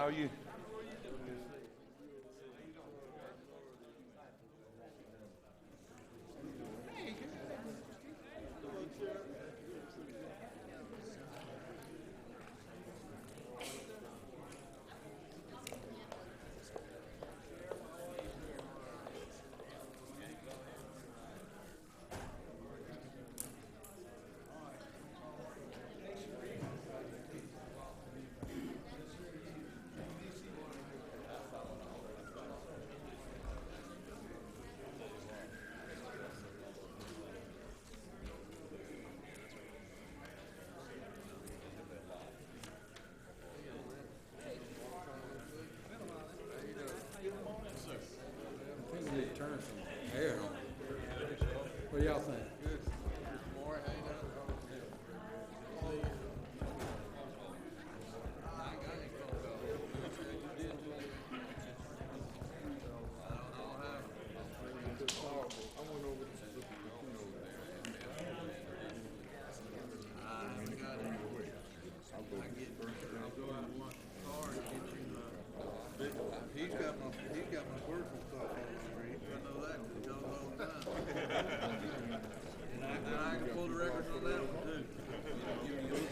How are you? What do y'all think? He's got my personal stuff on the screen. I know that. It goes all the time. And I can pull the records on that one too.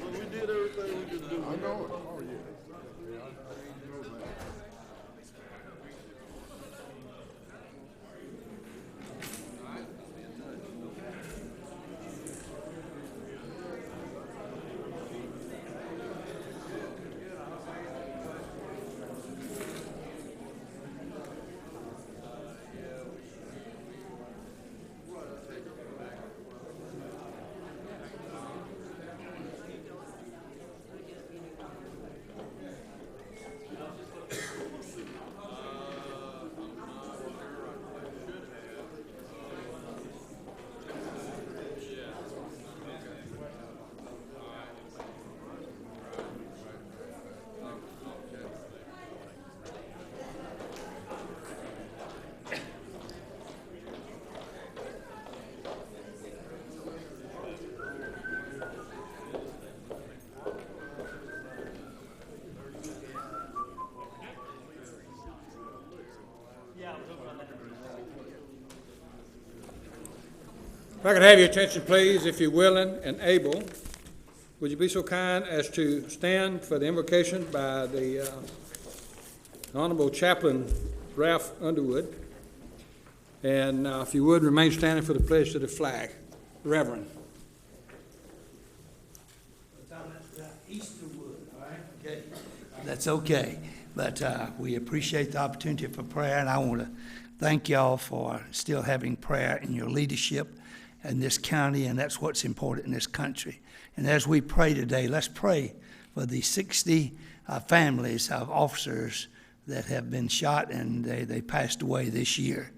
Well, we did everything we could do. I know it. Oh yeah. If I could have your attention, please, if you're willing and able, would you be so kind as to stand for the invocation by the Honorable Chaplain Ralph Underwood? And if you would, remain standing for the pledge to the flag. Reverend. Easterwood, all right? Okay. That's okay. But we appreciate the opportunity for prayer, and I want to thank y'all for still having prayer in your leadership in this county, and that's what's important in this country. And as we pray today, let's pray for the 60 families of officers that have been shot, and they passed away this year.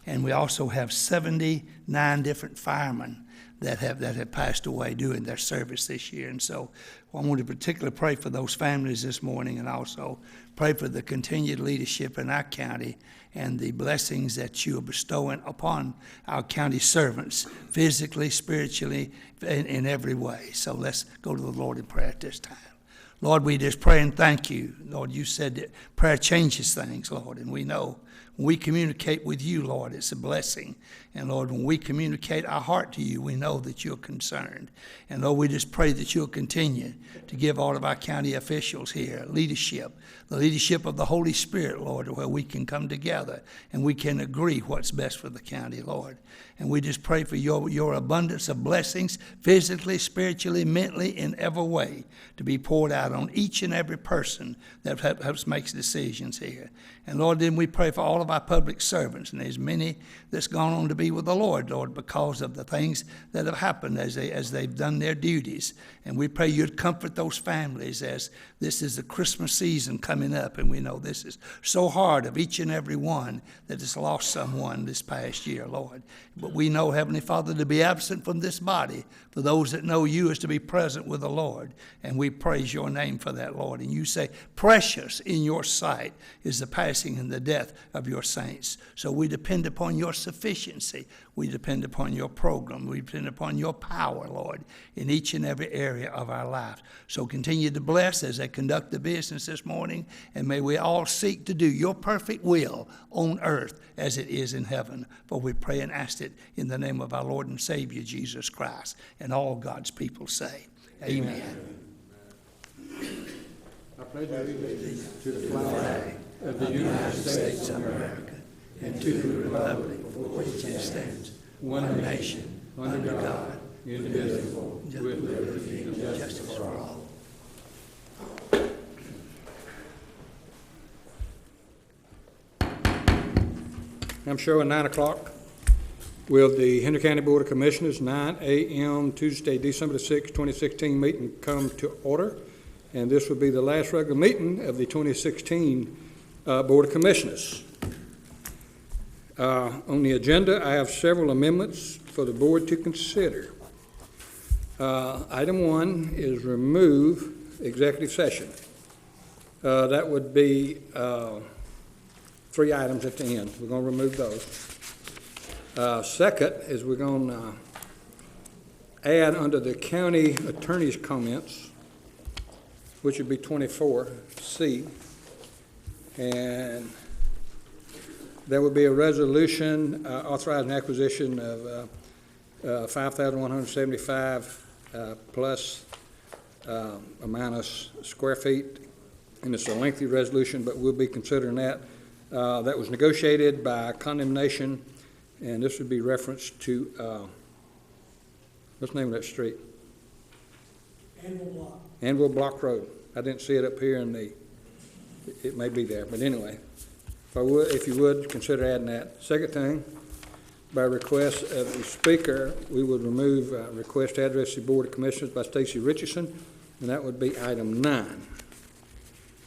And we also have 79 different firemen that have passed away doing their service this year. And so I want to particularly pray for those families this morning, and also pray for the continued leadership in our county and the blessings that you are bestowing upon our county servants, physically, spiritually, in every way. So let's go to the Lord in prayer at this time. Lord, we just pray and thank you. Lord, you said that prayer changes things, Lord, and we know when we communicate with you, Lord, it's a blessing. And Lord, when we communicate our heart to you, we know that you're concerned. And Lord, we just pray that you'll continue to give all of our county officials here leadership, the leadership of the Holy Spirit, Lord, where we can come together and we can agree what's best for the county, Lord. And we just pray for your abundance of blessings, physically, spiritually, mentally, in every way, to be poured out on each and every person that helps make decisions here. And Lord, then we pray for all of our public servants, and there's many that's gone on to be with the Lord, Lord, because of the things that have happened as they've done their duties. And we pray you'd comfort those families as this is the Christmas season coming up, and we know this is so hard of each and every one that has lost someone this past year, Lord. But we know, Heavenly Father, to be absent from this body, for those that know you, is to be present with the Lord. And we praise your name for that, Lord. And you say, precious in your sight is the passing and the death of your saints. So we depend upon your sufficiency. We depend upon your program. We depend upon your power, Lord, in each and every area of our lives. So continue to bless as they conduct the business this morning, and may we all seek to do your perfect will on earth as it is in heaven. For we pray and ask it in the name of our Lord and Savior, Jesus Christ. And all God's people say, amen. I pledge allegiance to the flag of the United States of America and to the republic for which it stands, one nation, under God, indivisible, with liberty and justice for all. I'm showing 9 o'clock. Will the Henry County Board of Commissioners, 9 a.m. Tuesday, December the 6th, 2016 meeting come to order. And this will be the last regular meeting of the 2016 Board of Commissioners. On the agenda, I have several amendments for the board to consider. Item 1 is remove executive session. That would be 3 items at the end. We're going to remove those. Second is we're going to add under the county attorney's comments, which would be 24C, and there would be a resolution authorizing acquisition of 5,175 plus or minus square feet, and it's a lengthy resolution, but we'll be considering that. That was negotiated by condemnation, and this would be referenced to, what's the name of that street? Anvil Block Road. I didn't see it up here in the, it may be there, but anyway, if you would, consider adding that. Second thing, by request of the speaker, we would remove request to address the Board of Commissioners by Stacy Richardson, and that would be item 9.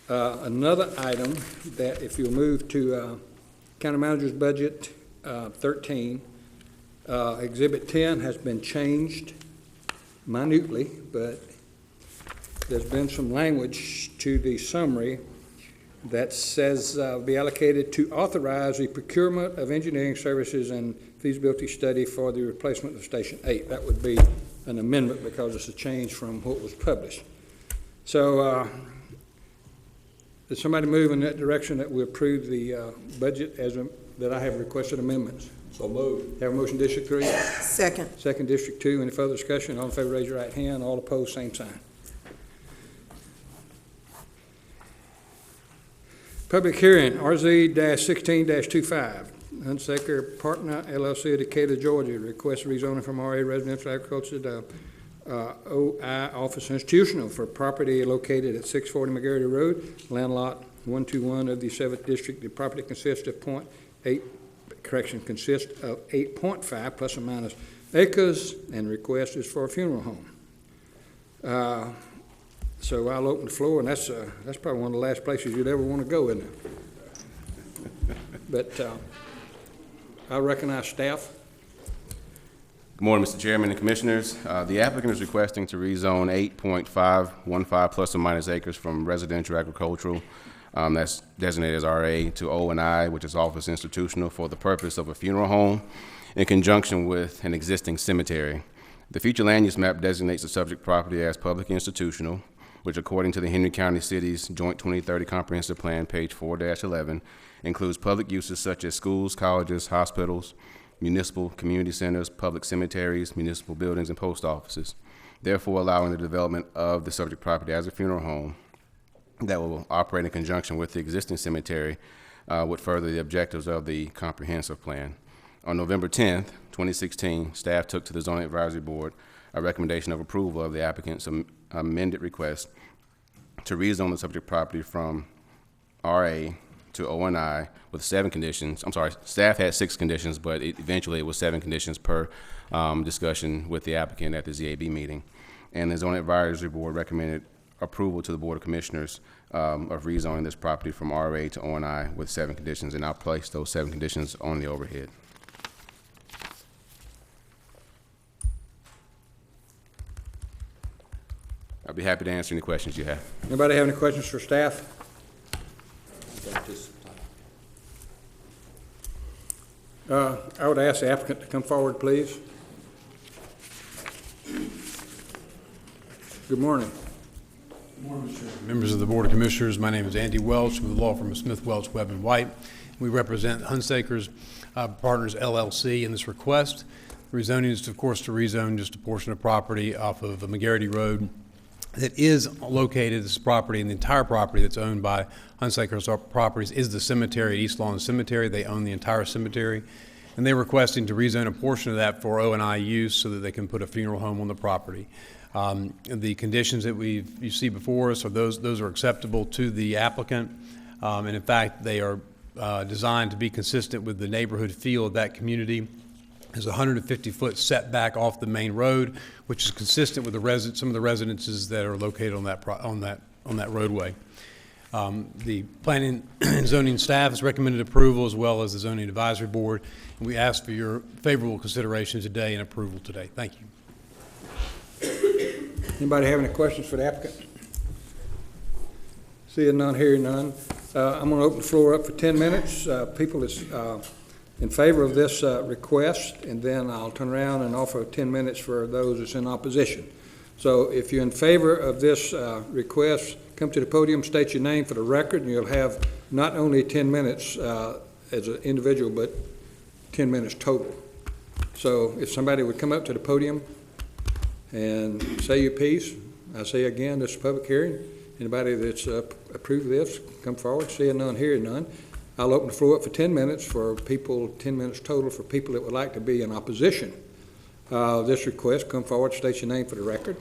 Another item that if you'll move to County Manager's Budget 13, Exhibit 10 has been changed minutely, but there's been some language to the summary that says be allocated to authorize the procurement of engineering services and feasibility study for the replacement of Station 8. That would be an amendment because it's a change from what was published. So did somebody move in that direction that we approve the budget that I have requested amendments? So moved. Have a motion, District 3? Second. Second, District 2. Any further discussion? All in favor, raise your right hand. All opposed, same sign. Public hearing, RZ-16-25. Hunsaker Partner LLC of Decatur, Georgia, requests rezoning from RA Residential Agriculture to OI Office Institutional for property located at 640 McGarity Road, land lot 121 of the 7th District. The property consists of 8.5 plus or minus acres, and the request is for a funeral home. So I'll open the floor, and that's probably one of the last places you'd ever want to go, isn't it? But I'll recognize staff. Good morning, Mr. Chairman and Commissioners. The applicant is requesting to rezone 8.515 plus or minus acres from residential agricultural, that's designated as RA, to O&I, which is Office Institutional, for the purpose of a funeral home in conjunction with an existing cemetery. The future land use map designates the subject property as public institutional, which according to the Henry County City's Joint 2030 Comprehensive Plan, page 4-11, includes public uses such as schools, colleges, hospitals, municipal community centers, public cemeteries, municipal buildings, and post offices, therefore allowing the development of the subject property as a funeral home that will operate in conjunction with the existing cemetery would further the objectives of the comprehensive plan. On November 10th, 2016, staff took to the Zoning Advisory Board a recommendation of approval of the applicant's amended request to rezone the subject property from RA to O&I with 7 conditions. I'm sorry, staff had 6 conditions, but eventually it was 7 conditions per discussion with the applicant at the ZAB meeting. And the Zoning Advisory Board recommended approval to the Board of Commissioners of rezoning this property from RA to O&I with 7 conditions, and I'll place those 7 conditions on the overhead. I'll be happy to answer any questions you have. Anybody have any questions for staff? I would ask the applicant to come forward, please. Good morning. Members of the Board of Commissioners, my name is Andy Welch with the law firm of Smith, Welch, Webb & White. We represent Hunsaker's Partners LLC in this request. Rezoning is, of course, to rezone just a portion of property off of McGarity Road that is located, this property, and the entire property that's owned by Hunsaker's Properties is the cemetery at East Lawn Cemetery. They own the entire cemetery, and they're requesting to rezone a portion of that for O&I use so that they can put a funeral home on the property. The conditions that you see before us are those are acceptable to the applicant, and in fact, they are designed to be consistent with the neighborhood feel of that community. There's a 150-foot setback off the main road, which is consistent with some of the residences that are located on that roadway. The planning and zoning staff has recommended approval, as well as the zoning advisory board, and we ask for your favorable consideration today and approval today. Thank you. Anybody have any questions for the applicant? Seeing none, hearing none. I'm going to open the floor up for 10 minutes. People that's in favor of this request, and then I'll turn around and offer 10 minutes for those that's in opposition. So if you're in favor of this request, come to the podium, state your name for the record, and you'll have not only 10 minutes as an individual, but 10 minutes total. So if somebody would come up to the podium and say your piece. I say again, this is a public hearing. Anybody that's approved of this, come forward. Seeing none, hearing none. I'll open the floor up for 10 minutes for people, 10 minutes total for people that would like to be in opposition. This request, come forward, state your name for the record.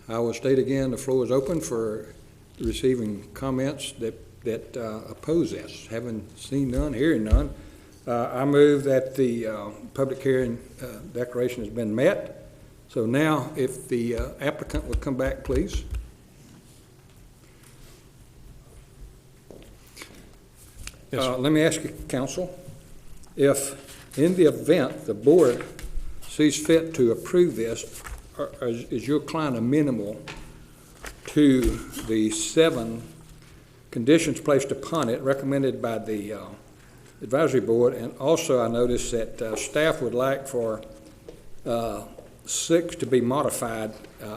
I will state again, the floor is open for receiving comments that oppose this. Having seen none, hearing none, I move that the public hearing declaration has been met. So now, if the applicant would come back, please. Yes, sir. Let me ask you, counsel, if in the event the board sees fit to approve this, is your client amenable to the 7 conditions placed upon it recommended by the advisory board? And also I noticed that staff would like for 6 to be modified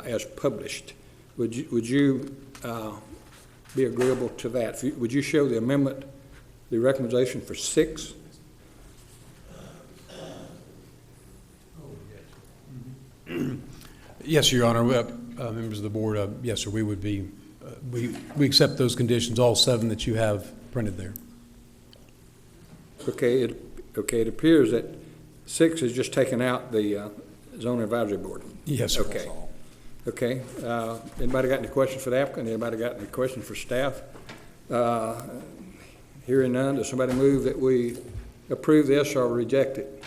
as published. Would you be agreeable to that? Would you show the amendment, the recommendation for 6? Yes, Your Honor. Members of the board, yes, sir. We would be. We accept those conditions, all 7 that you have printed there. Okay. It appears that 6 is just taken out the zoning advisory board. Yes, sir. Okay. Okay. Anybody got any questions for the applicant? Anybody got any questions for staff? Hearing none, does somebody move that we approve this or reject it?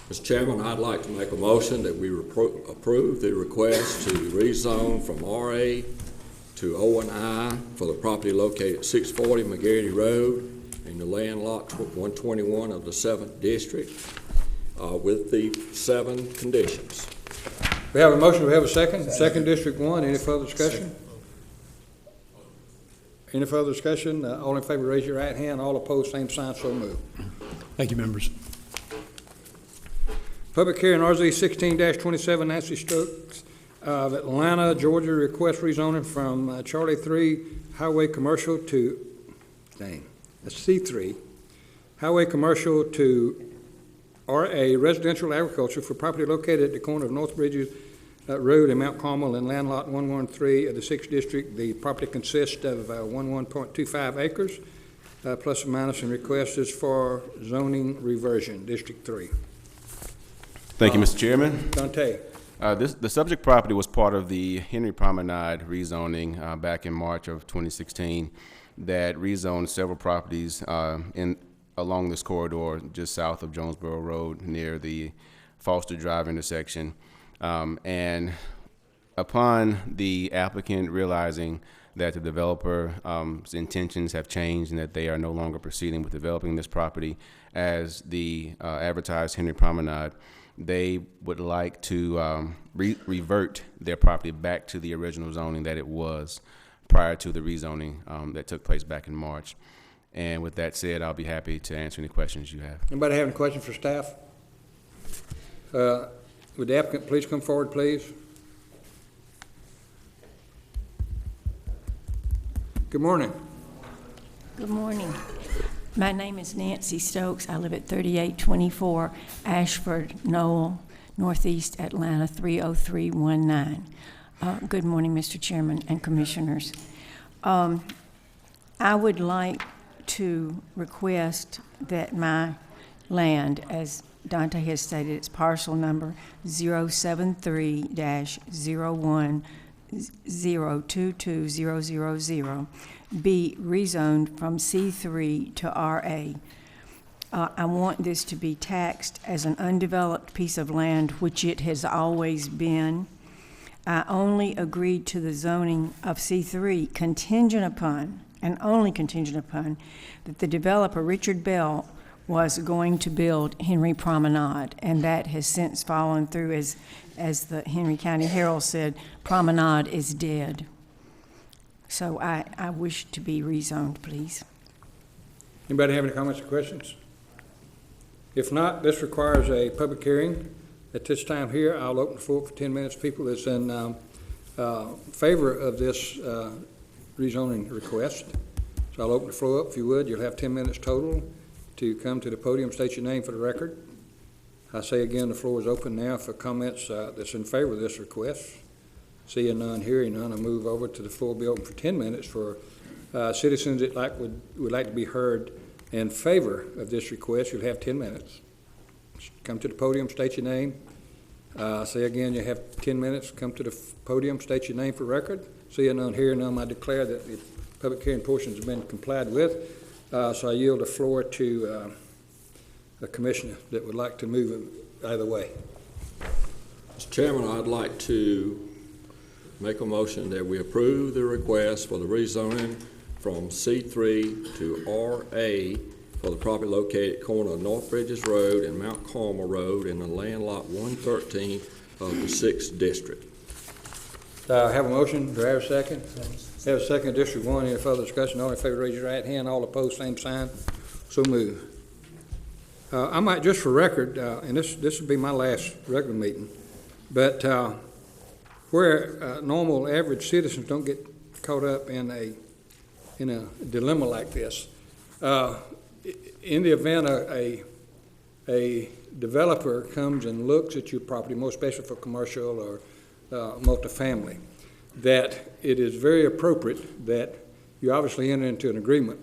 Mr. Chairman, I'd like to make a motion that we approve the request to rezone from RA to O&I for the property located at 640 McGarity Road in the land lot 121 of the 7th District with the 7 conditions. We have a motion, we have a second. Second District 1, any further discussion? Any further discussion? All in favor, raise your right hand. All opposed, same sign, so moved. Thank you, members. Public hearing, RZ 16-27, Nancy Stokes of Atlanta, Georgia, request rezoning from Charlie 3 Highway Commercial to, that's C3, Highway Commercial to RA Residential Agriculture for property located at the corner of North Bridges Road in Mount Carmel and land lot 113 of the 6th District. The property consists of 11.25 acres, plus or minus, and request is for zoning reversion, District 3. Thank you, Mr. Chairman. Dante. The subject property was part of the Henry Promenade rezoning back in March of 2016 that rezoned several properties along this corridor just south of Jonesboro Road near the Foster Drive intersection. And upon the applicant realizing that the developer's intentions have changed and that they are no longer proceeding with developing this property as the advertised Henry Promenade, they would like to revert their property back to the original zoning that it was prior to the rezoning that took place back in March. And with that said, I'll be happy to answer any questions you have. Anybody have any questions for staff? Would the applicant please come forward, please? Good morning. Good morning. My name is Nancy Stokes. I live at 3824 Ashford Knoll, Northeast Atlanta, 30319. Good morning, Mr. Chairman and Commissioners. I would like to request that my land, as Dante has stated, it's parcel number 073-01022000, be rezoned from C3 to RA. I want this to be taxed as an undeveloped piece of land, which it has always been. I only agreed to the zoning of C3 contingent upon, and only contingent upon, that the developer, Richard Bell, was going to build Henry Promenade, and that has since fallen through. As the Henry County Herald said, Promenade is dead. So I wish to be rezoned, please. Anybody have any comments or questions? If not, this requires a public hearing. At this time here, I'll open the floor for 10 minutes. People that's in favor of this rezoning request. So I'll open the floor up, if you would. You'll have 10 minutes total to come to the podium, state your name for the record. I say again, the floor is open now for comments that's in favor of this request. Seeing none, hearing none, I'll move over to the floor, be open for 10 minutes for citizens that would like to be heard in favor of this request. You'll have 10 minutes. Come to the podium, state your name. Say again, you have 10 minutes. Come to the podium, state your name for record. Seeing none, hearing none, I declare that the public hearing portion has been complied with. So I yield the floor to a commissioner that would like to move it either way. Mr. Chairman, I'd like to make a motion that we approve the request for the rezoning from C3 to RA for the property located at corner of North Bridges Road and Mount Carmel Road in the land lot 113 of the 6th District. Have a motion. Do I have a second? Have a second. District 1. Any further discussion? All in favor, raise your right hand. All opposed, same sign. So move. I might, just for record, and this will be my last regular meeting, but where normal average citizens don't get caught up in a dilemma like this, in the event a developer comes and looks at your property, most especially for commercial or multifamily, that it is very appropriate that you obviously enter into an agreement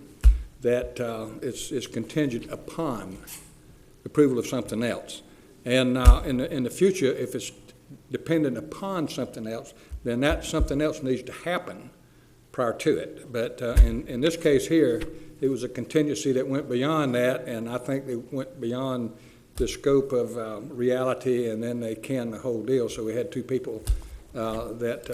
that it's contingent upon approval of something else. And in the future, if it's dependent upon something else, then that something else needs to happen prior to it. But in this case here, it was a contingency that went beyond that, and I think they went beyond the scope of reality, and then they canned the whole deal. So we had two people that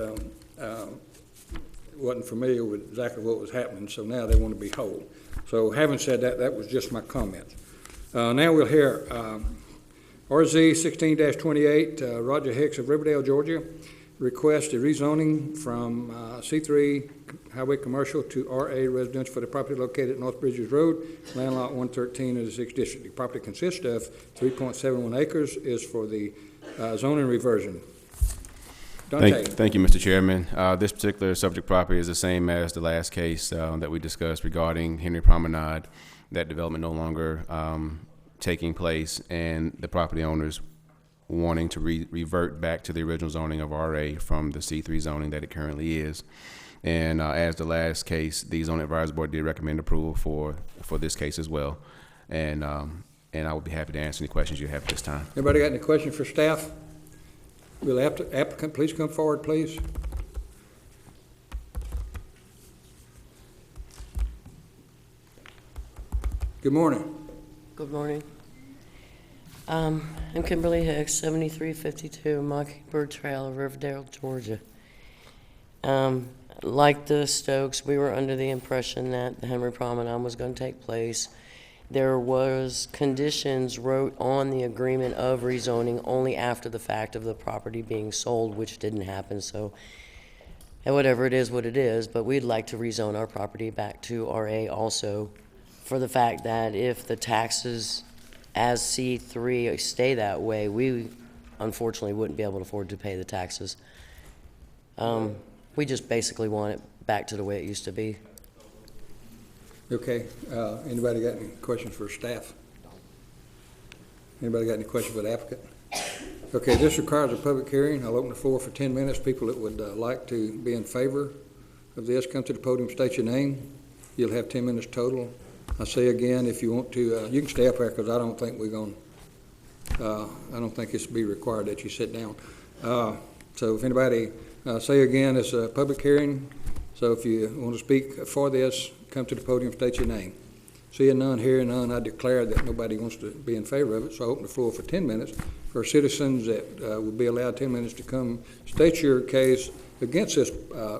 wasn't familiar with exactly what was happening, so now they want to be whole. So having said that, that was just my comments. Now we'll hear RZ 16-28, Roger Hicks of Riverdale, Georgia, request a rezoning from C3 Highway Commercial to RA Residential for the property located at North Bridges Road, land lot 113 of the 6th District. The property consists of 3.71 acres, is for the zoning reversion. Dante. Thank you, Mr. Chairman. This particular subject property is the same as the last case that we discussed regarding Henry Promenade. That development no longer taking place, and the property owners wanting to revert back to the original zoning of RA from the C3 zoning that it currently is. And as the last case, the Zoning Advisory Board did recommend approval for this case as well. And I would be happy to answer any questions you have at this time. Anybody got any questions for staff? Will the applicant please come forward, please? Good morning. Good morning. I'm Kimberly Hicks, 7352 Mockingbird Trail, Riverdale, Georgia. Like the Stokes, we were under the impression that the Henry Promenade was going to take place. There was conditions wrote on the agreement of rezoning only after the fact of the property being sold, which didn't happen. So whatever it is, what it is, but we'd like to rezone our property back to RA also. for the fact that if the taxes as C3 stay that way, we unfortunately wouldn't be able to afford to pay the taxes. We just basically want it back to the way it used to be. Okay, anybody got any questions for staff? Anybody got any questions for the applicant? Okay, this requires a public hearing. I'll open the floor for 10 minutes. People that would like to be in favor of this, come to the podium, state your name. You'll have 10 minutes total. I say again, if you want to, you can stay up there because I don't think we're going to, I don't think it's be required that you sit down. So if anybody, say again, it's a public hearing. So if you want to speak for this, come to the podium, state your name. Seeing none, hearing none, I declare that nobody wants to be in favor of it. So I open the floor for 10 minutes for citizens that will be allowed 10 minutes to come state your case against this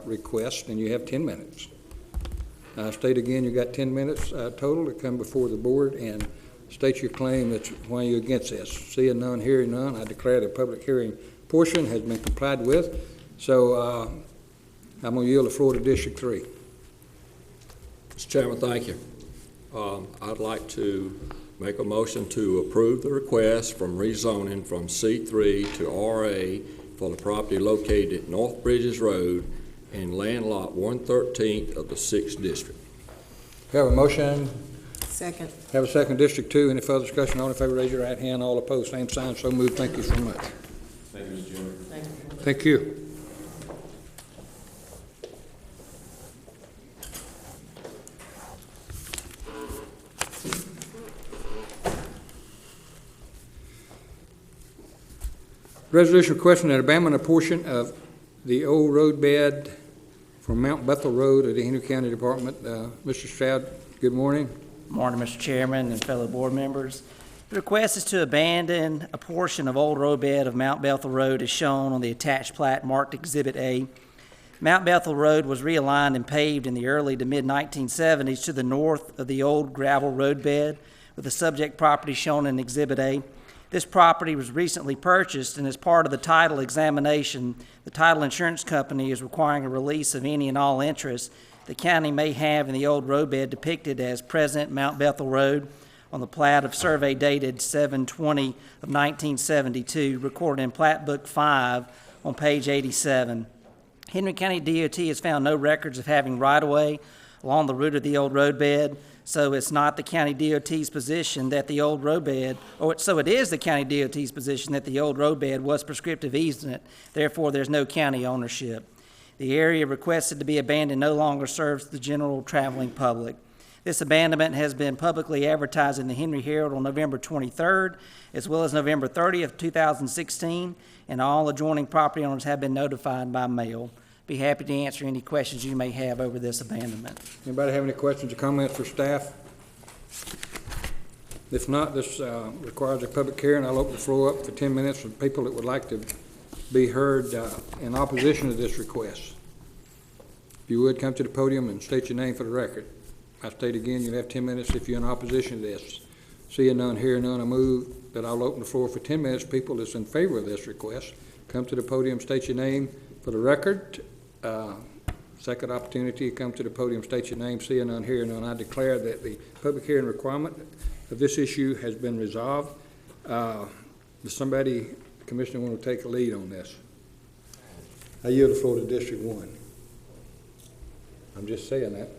request, and you have 10 minutes. State again, you got 10 minutes total to come before the board and state your claim that's why you're against this. Seeing none, hearing none, I declare the public hearing portion has been complied with. So I'm going to yield the floor to District 3. Mr. Chairman, thank you. I'd like to make a motion to approve the request from rezoning from C3 to RA for the property located at North Bridges Road in land lot 113th of the 6th District. Have a motion. Second. Have a second, District 2. Any further discussion? All in favor, raise your right hand. All opposed, same sign. So moved. Thank you so much. Thank you, Mr. Chairman. Thank you. Resolution requesting an abandonment of portion of the old road bed from Mount Bethel Road of the Henry County Department. Mr. Stroud, good morning. Morning, Mr. Chairman and fellow board members. The request is to abandon a portion of old roadbed of Mount Bethel Road as shown on the attached plat marked Exhibit A. Mount Bethel Road was realigned and paved in the early to mid-1970s to the north of the old gravel roadbed, with the subject property shown in Exhibit A. This property was recently purchased, and as part of the title examination, the title insurance company is requiring a release of any and all interest the county may have in the old roadbed depicted as present Mount Bethel Road on the plat of survey dated 7/20 of 1972, recorded in Plat Book 5 on page 87. Henry County DOT has found no records of having right-of-way along the route of the old roadbed, so it's not the county DOT's position that the old roadbed, so it is the county DOT's position that the old roadbed was prescriptive easement. Therefore, there's no county ownership. The area requested to be abandoned no longer serves the general traveling public. This abandonment has been publicly advertised in the Henry Herald on November 23rd, as well as November 30th, 2016, and all adjoining property owners have been notified by mail. Be happy to answer any questions you may have over this abandonment. Anybody have any questions or comments for staff? If not, this requires a public hearing. I'll open the floor up for 10 minutes for people that would like to be heard in opposition to this request. If you would, come to the podium and state your name for the record. I state again, you'll have 10 minutes if you're in opposition to this. Seeing none, hearing none, I move that I'll open the floor for 10 minutes. People that's in favor of this request, come to the podium, state your name for the record. Second opportunity, come to the podium, state your name. Seeing none, hearing none, I declare that the public hearing requirement of this issue has been resolved. Does somebody, Commissioner, want to take a lead on this? I yield the floor to District 1. I'm just saying that.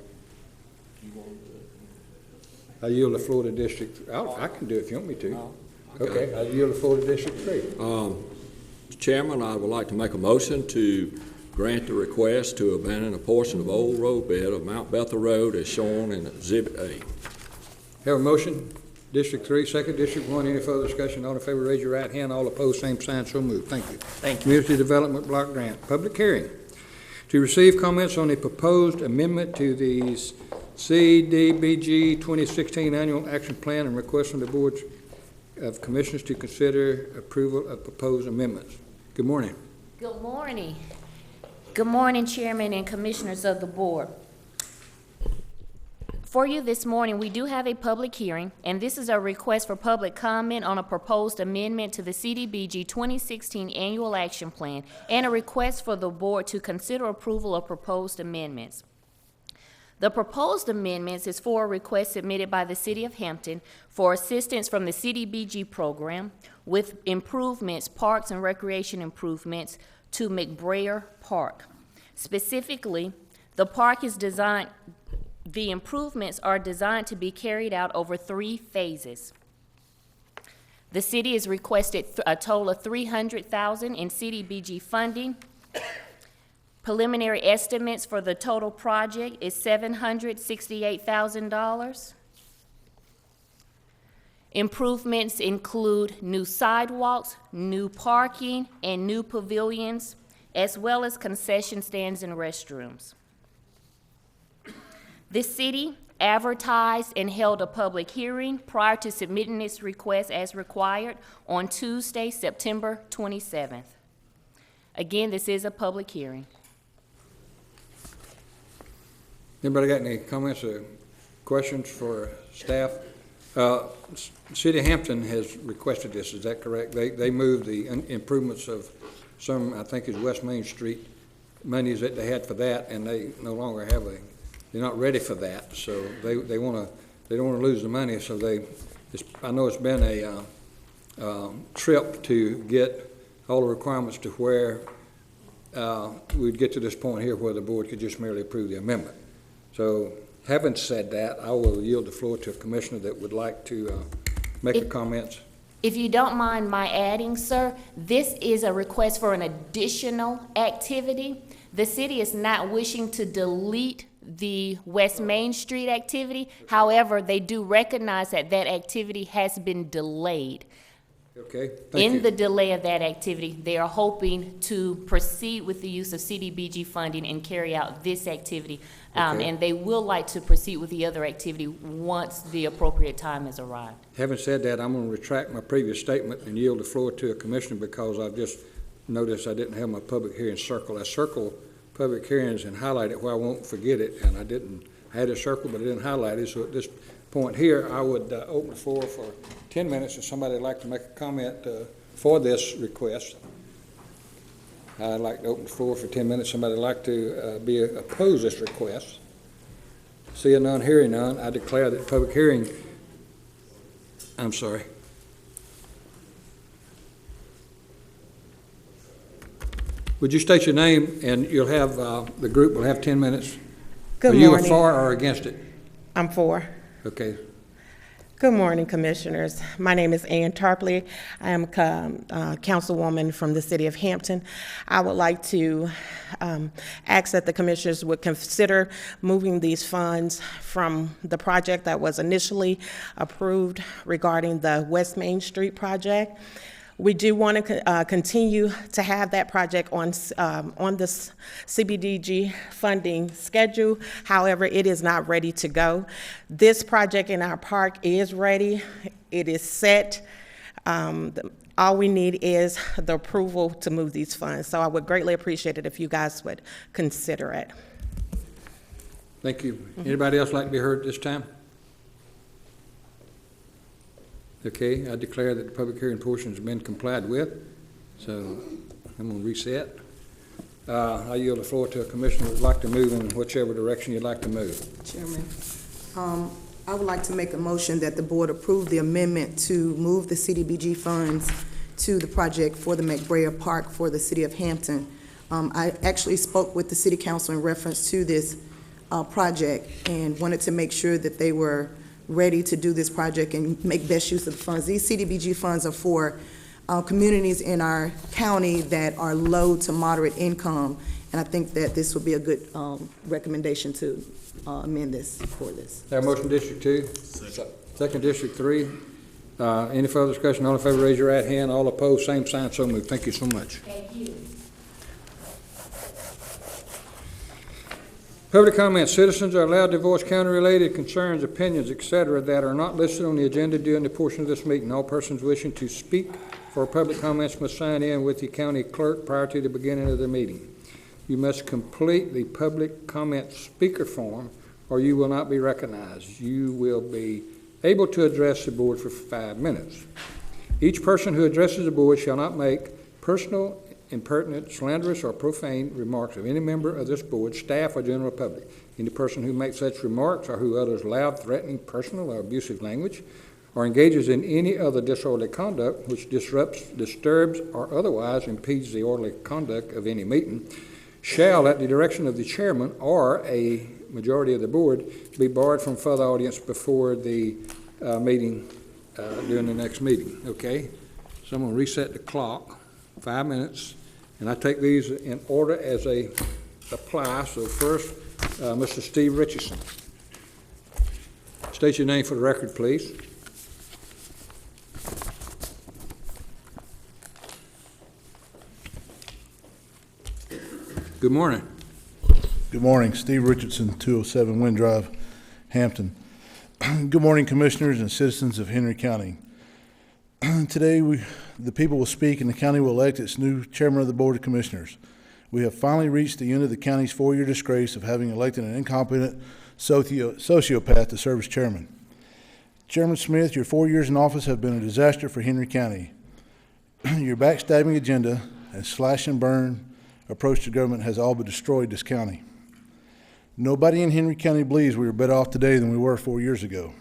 I yield the floor to District, I can do it if you want me to. Okay, I yield the floor to District 3. Mr. Chairman, I would like to make a motion to grant the request to abandon a portion of old roadbed of Mount Bethel Road as shown in Exhibit A. Have a motion, District 3, second, District 1. Any further discussion? All in favor, raise your right hand. All opposed, same sign. So moved. Thank you. Thank you. Community Development Block Grant. Public hearing. To receive comments on the proposed amendment to the CDBG 2016 Annual Action Plan and request from the Board of Commissioners to consider approval of proposed amendments. Good morning. Good morning. Good morning, Chairman and Commissioners of the Board. For you this morning, we do have a public hearing, and this is a request for public comment on a proposed amendment to the CDBG 2016 Annual Action Plan and a request for the Board to consider approval of proposed amendments. The proposed amendments is for a request submitted by the City of Hampton for assistance from the CDBG program with improvements, parks and recreation improvements to McBrayer Park. Specifically, the improvements are designed to be carried out over 3 phases. The city has requested a total of $300,000 in CDBG funding. Preliminary estimates for the total project is $768,000. Improvements include new sidewalks, new parking, and new pavilions, as well as concession stands and restrooms. The city advertised and held a public hearing prior to submitting its request as required on Tuesday, September 27th. Again, this is a public hearing. Anybody got any comments or questions for staff? City of Hampton has requested this, is that correct? They moved the improvements of some, I think it's West Main Street, monies that they had for that, and they no longer have they're not ready for that, so they don't want to lose the money, so I know it's been a trip to get all the requirements to where we'd get to this point here where the board could just merely approve the amendment. So, having said that, I will yield the floor to a commissioner that would like to make a comment. If you don't mind my adding, sir, this is a request for an additional activity. The city is not wishing to delete the West Main Street activity. However, they do recognize that that activity has been delayed. Okay, thank you. In the delay of that activity, they are hoping to proceed with the use of CDBG funding and carry out this activity. Okay. And they will like to proceed with the other activity once the appropriate time has arrived. Having said that, I'm going to retract my previous statement and yield the floor to a commissioner because I've just noticed I didn't have my public hearing circle. I circle public hearings and highlight it where I won't forget it, and I had it circled, but I didn't highlight it. So at this point here, I would open the floor for 10 minutes if somebody would like to make a comment for this request. I'd like to open the floor for 10 minutes. Somebody would like to oppose this request. Seeing none, hearing none, I declare that public hearing, I'm sorry. Would you state your name, and you'll have, the group will have 10 minutes? Good Are you morning. for or against it? I'm for. Okay. Good morning, Commissioners. My name is Ann Tarpley. I am Councilwoman from the City of Hampton. I would like to ask that the Commissioners would consider moving these funds from the project that was initially approved regarding the West Main Street project. We do want to continue to have that project on this CDBG funding schedule. However, it is not ready to go. This project in our park is ready. It is set. All we need is the approval to move these funds. So I would greatly appreciate it if you guys would consider it. Thank you. Anybody else like to be heard at this time? Okay, I declare that the public hearing portion has been complied with, so I'm going to reset. I yield the floor to a commissioner who would like to move in whichever direction you'd like to move. Chairman, I would like to make a motion that the board approve the amendment to move the CDBG funds to the project for the McBrayer Park for the City of Hampton. I actually spoke with the City Council in reference to this project and wanted to make sure that they were ready to do this project and make best use of the funds. These CDBG funds are for communities in our county that are low to moderate income, and I think that this would be a good recommendation to amend this for this. Have a motion, District 2? Second, District 3. Any further discussion? All in favor, raise your right hand. All opposed, same sign, so moved. Thank you so much. Thank you. Public comment. Citizens are allowed to voice county-related concerns, opinions, etc. that are not listed on the agenda during the portion of this meeting. All persons wishing to speak for public comments must sign in with the county clerk prior to the beginning of the meeting. You must complete the public comment speaker form or you will not be recognized. You will be able to address the board for 5 minutes. Each person who addresses the board shall not make personal impertinent, slanderous, or profane remarks of any member of this board, staff, or general public. Any person who makes such remarks or who utters loud, threatening, personal, or abusive language, or engages in any other disorderly conduct which disrupts, disturbs, or otherwise impedes the orderly conduct of any meeting, shall, at the direction of the chairman or a majority of the board, be barred from further audience before the meeting, during the next meeting, okay? So I'm going to reset the clock, 5 minutes, and I take these in order as they apply. So first, Mr. Steve Richardson. State your name for the record, please. Good morning. Good morning. Steve Richardson, 207 Wind Drive, Hampton. Good morning, commissioners and citizens of Henry County. Today, the people will speak and the county will elect its new chairman of the Board of Commissioners. We have finally reached the end of the county's 4-year disgrace of having elected an incompetent sociopath to serve as chairman. Chairman Smith, your 4 years in office have been a disaster for Henry County. Your backstabbing agenda and slash and burn approach to government has all but destroyed this county. Nobody in Henry County believes we are better off today than we were 4 years ago.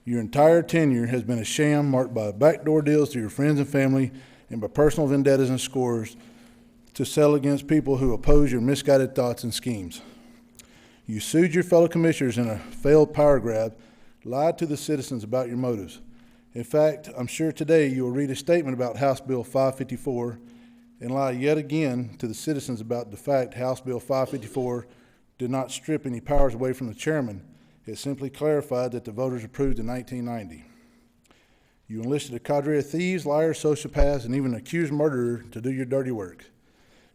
Your entire tenure has been a sham marked by backdoor deals to your friends and family and by personal vendettas and scores to settle against people who oppose your misguided thoughts and schemes. You sued your fellow commissioners in a failed power grab, lied to the citizens about your motives. In fact, I'm sure today you will read a statement about House Bill 554 and lie yet again to the citizens about the fact House Bill 554 did not strip any powers away from the chairman. It simply clarified that the voters approved in 1990. You enlisted a cadre of thieves, liars, sociopaths, and even an accused murderer to do your dirty work.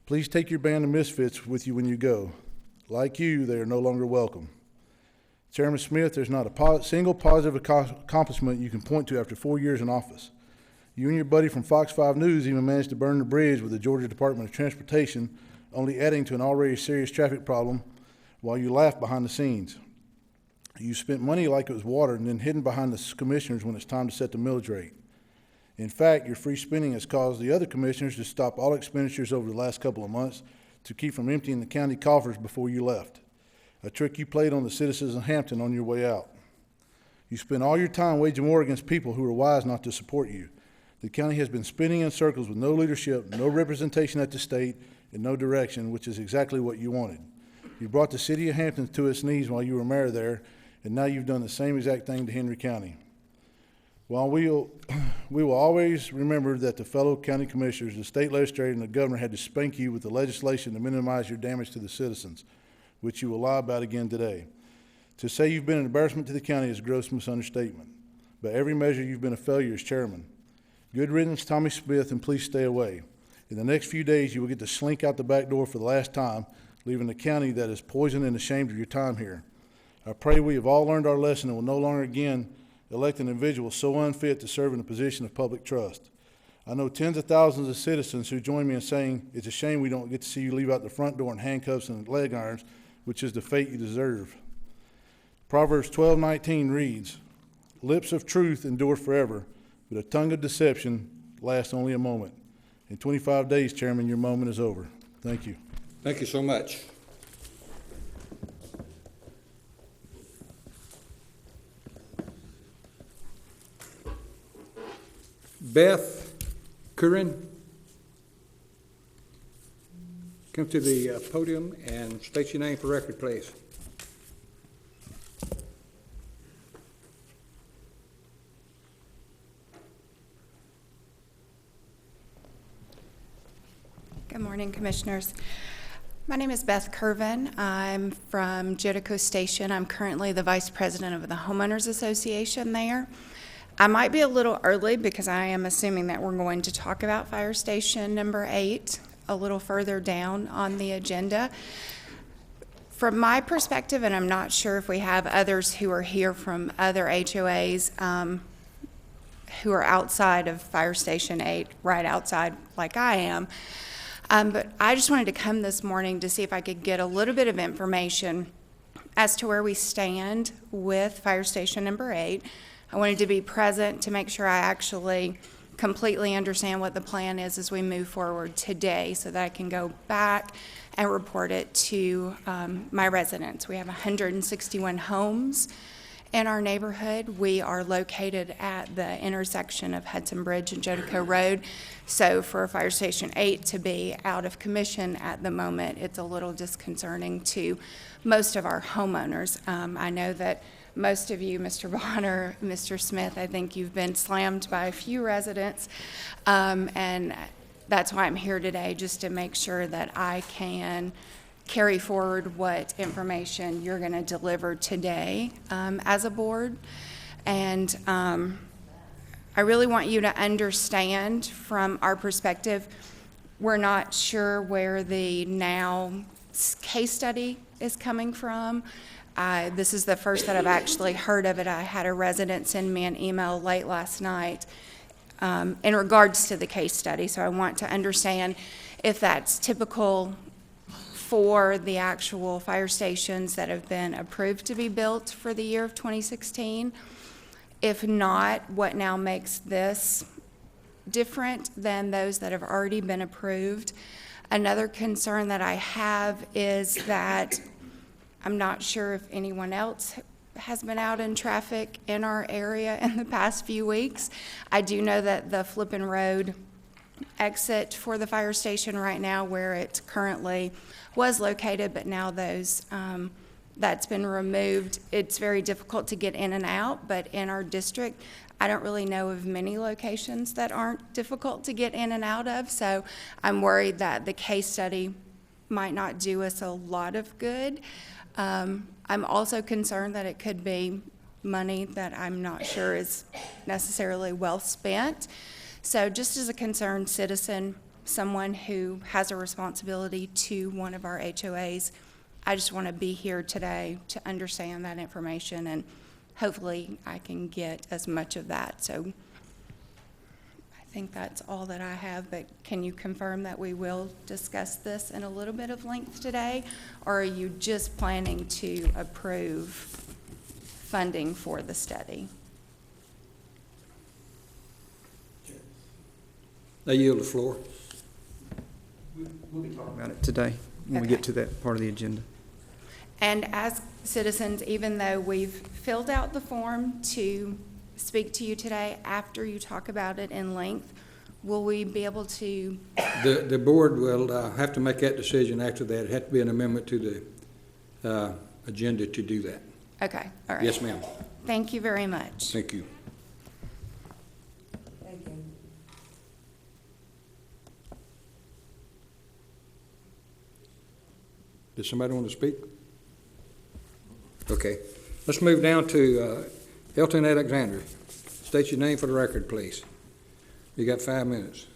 Please take your band of misfits with you when you go. Like you, they are no longer welcome. Chairman Smith, there's not a single positive accomplishment you can point to after 4 years in office. You and your buddy from Fox 5 News even managed to burn the bridge with the Georgia Department of Transportation, only adding to an already serious traffic problem while you laughed behind the scenes. You spent money like it was water and then hidden behind the commissioners when it's time to set the millage rate. In fact, your free spending has caused the other commissioners to stop all expenditures over the last couple of months to keep from emptying the county coffers before you left, a trick you played on the citizens of Hampton on your way out. You spent all your time waging war against people who were wise not to support you. The county has been spinning in circles with no leadership, no representation at the state, and no direction, which is exactly what you wanted. You brought the city of Hampton to its knees while you were mayor there, and now you've done the same exact thing to Henry County. While we will always remember that the fellow county commissioners, the state legislature, and the governor had to spank you with the legislation to minimize your damage to the citizens, which you will lie about again today. To say you've been an embarrassment to the county is a gross misunderstatement. By every measure, you've been a failure as chairman. Good riddance, Tommy Smith, and please stay away. In the next few days, you will get to slink out the back door for the last time, leaving the county that is poisoned and ashamed of your time here. I pray we have all learned our lesson and will no longer again elect an individual so unfit to serve in a position of public trust. I know tens of thousands of citizens who join me in saying it's a shame we don't get to see you leave out the front door in handcuffs and leg irons, which is the fate you deserve. Proverbs 12:19 reads, "Lips of truth endure forever, but a tongue of deception lasts only a moment." In 25 days, Chairman, your moment is over. Thank you. Thank you so much. Beth Curran, come to the podium and state your name for record, please. Good morning, Commissioners. My name is Beth Curvin. I'm from Jericho Station. I'm currently the Vice President of the Homeowners Association there. I might be a little early because I am assuming that we're going to talk about Fire Station number 8 a little further down on the agenda. From my perspective, and I'm not sure if we have others who are here from other HOAs who are outside of Fire Station 8, right outside like I am, but I just wanted to come this morning to see if I could get a little bit of information as to where we stand with Fire Station number 8. I wanted to be present to make sure I actually completely understand what the plan is as we move forward today so that I can go back and report it to my residents. We have 161 homes in our neighborhood. We are located at the intersection of Hudson Bridge and Jodico Road. So for Fire Station 8 to be out of commission at the moment, it's a little disconcerting to most of our homeowners. I know that most of you, Mr. Bonner, Mr. Smith, I think you've been slammed by a few residents. And that's why I'm here today, just to make sure that I can carry forward what information you're going to deliver today as a board. And I really want you to understand from our perspective, we're not sure where the now case study is coming from. This is the first that I've actually heard of it. I had a resident send me an email late last night in regards to the case study. So I want to understand if that's typical for the actual fire stations that have been approved to be built for the year of 2016. If not, what now makes this different than those that have already been approved? Another concern that I have is that I'm not sure if anyone else has been out in traffic in our area in the past few weeks. I do know that the Flippin Road exit for the fire station right now, where it currently was located, but now that's been removed. It's very difficult to get in and out, but in our district, I don't really know of many locations that aren't difficult to get in and out of. So I'm worried that the case study might not do us a lot of good. I'm also concerned that it could be money that I'm not sure is necessarily well spent. So just as a concerned citizen, someone who has a responsibility to one of our HOAs, I just want to be here today to understand that information, and hopefully I can get as much of that. So I think that's all that I have, but can you confirm that we will discuss this in a little bit of length today, or are you just planning to approve funding for the study? I yield the floor. We'll be talking about it today when we get to that part of the agenda. And as citizens, even though we've filled out the form to speak to you today, after you talk about it in length, will we be able to? The board will have to make that decision after that. It has to be an amendment to the agenda to do that. Okay, all right. Yes, ma'am. Thank you very much. Thank you. Thank you. Does somebody want to speak? Okay. Let's move down to Elton Alexander. State your name for the record, please. You got 5 minutes.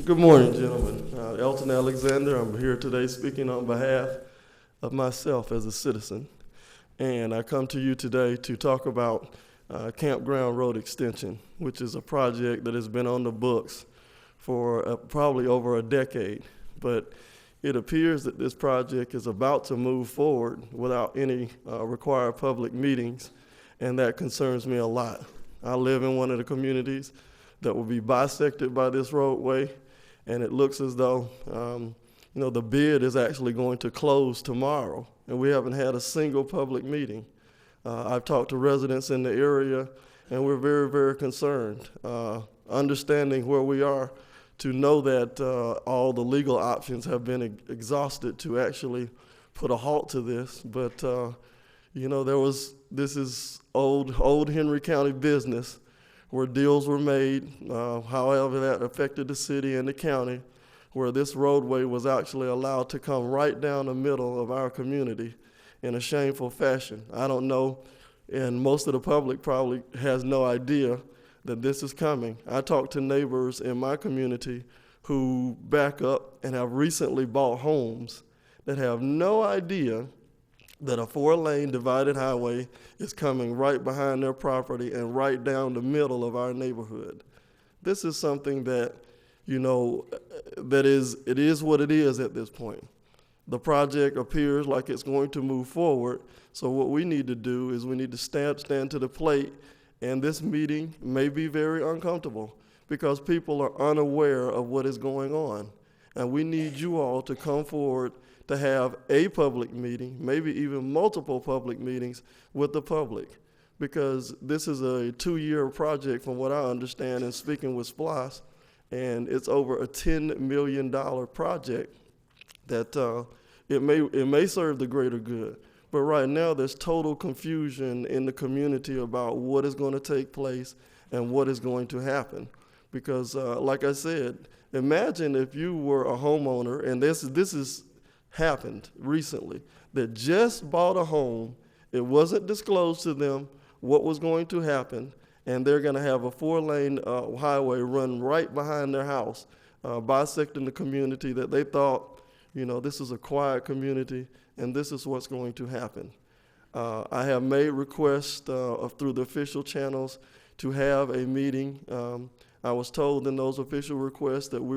Good morning, gentlemen. Elton Alexander. I'm here today speaking on behalf of myself as a citizen. And I come to you today to talk about Campground Road Extension, which is a project that has been on the books for probably over a decade. But it appears that this project is about to move forward without any required public meetings, and that concerns me a lot. I live in one of the communities that will be bisected by this roadway, and it looks as though the bid is actually going to close tomorrow, and we haven't had a single public meeting. I've talked to residents in the area, and we're very, very concerned, understanding where we are, to know that all the legal options have been exhausted to actually put a halt to this. But this is old Henry County business where deals were made, however that affected the city and the county, where this roadway was actually allowed to come right down the middle of our community in a shameful fashion. I don't know, and most of the public probably has no idea that this is coming. I talked to neighbors in my community who back up and have recently bought homes that have no idea that a 4-lane divided highway is coming right behind their property and right down the middle of our neighborhood. This is something that, it is what it is at this point. The project appears like it's going to move forward. So what we need to do is we need to stand to the plate, and this meeting may be very uncomfortable because people are unaware of what is going on. And we need you all to come forward to have a public meeting, maybe even multiple public meetings with the public, because this is a 2-year project from what I understand and speaking with SPLOST, and it's over a $10 million project that it may serve the greater good. But right now there's total confusion in the community about what is going to take place and what is going to happen. Because like I said, imagine if you were a homeowner, and this has happened recently, that just bought a home, it wasn't disclosed to them what was going to happen, and they're going to have a 4-lane highway run right behind their house, bisecting the community that they thought, this is a quiet community, and this is what's going to happen. I have made requests through the official channels to have a meeting. I was told in those official requests that we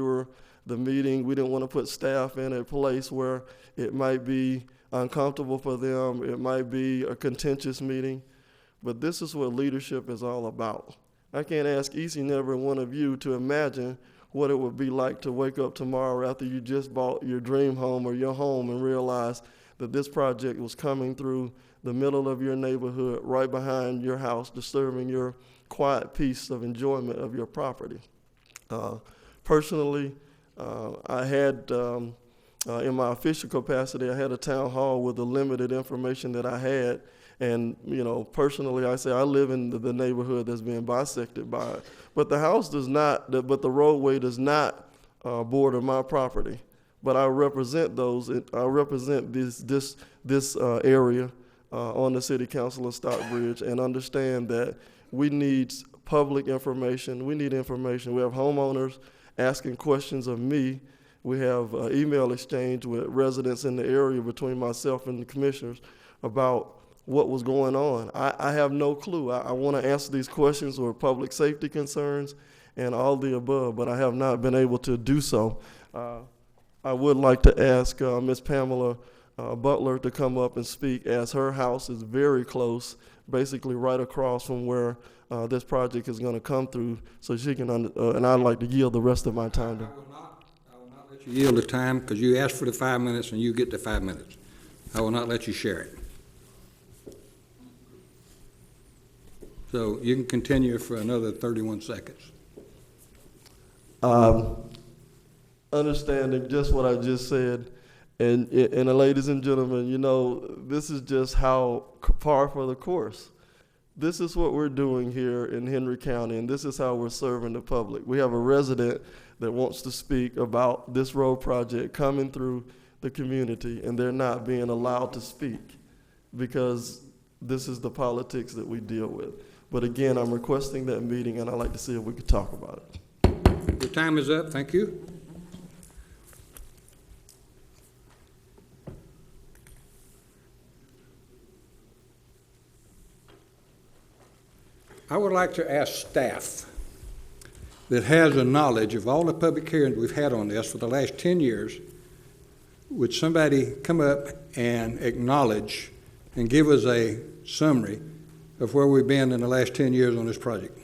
didn't want to put staff in a place where it might be uncomfortable for them, it might be a contentious meeting, but this is what leadership is all about. I can't ask each and every one of you to imagine what it would be like to wake up tomorrow after you just bought your dream home or your home and realize that this project was coming through the middle of your neighborhood, right behind your house, disturbing your quiet peace of enjoyment of your property. Personally, I had, in my official capacity, I had a town hall with the limited information that I had. And, personally, I say I live in the neighborhood that's being bisected by it. But the house does not, but the roadway does not border my property. But I represent this area on the City Council of Stockbridge, and understand that we need public information. We need information. We have homeowners asking questions of me. We have email exchange with residents in the area between myself and the commissioners about what was going on. I have no clue. I want to answer these questions or public safety concerns and all the above, but I have not been able to do so. I would like to ask Ms. Pamela Butler to come up and speak, as her house is very close, basically right across from where this project is going to come through, so she can, and I'd like to yield the rest of my time to her. I will not let you yield the time, because you asked for the 5 minutes and you get the 5 minutes. I will not let you share it. So you can continue for another 31 seconds. Understanding just what I just said, and ladies and gentlemen, this is just how par for the course. This is what we're doing here in Henry County, and this is how we're serving the public. We have a resident that wants to speak about this road project coming through the community, and they're not being allowed to speak because this is the politics that we deal with. But again, I'm requesting that meeting, and I'd like to see if we could talk about it. Your time is up. Thank you. I would like to ask staff that has a knowledge of all the public hearings we've had on this for the last 10 years, would somebody come up and acknowledge and give us a summary of where we've been in the last 10 years on this project?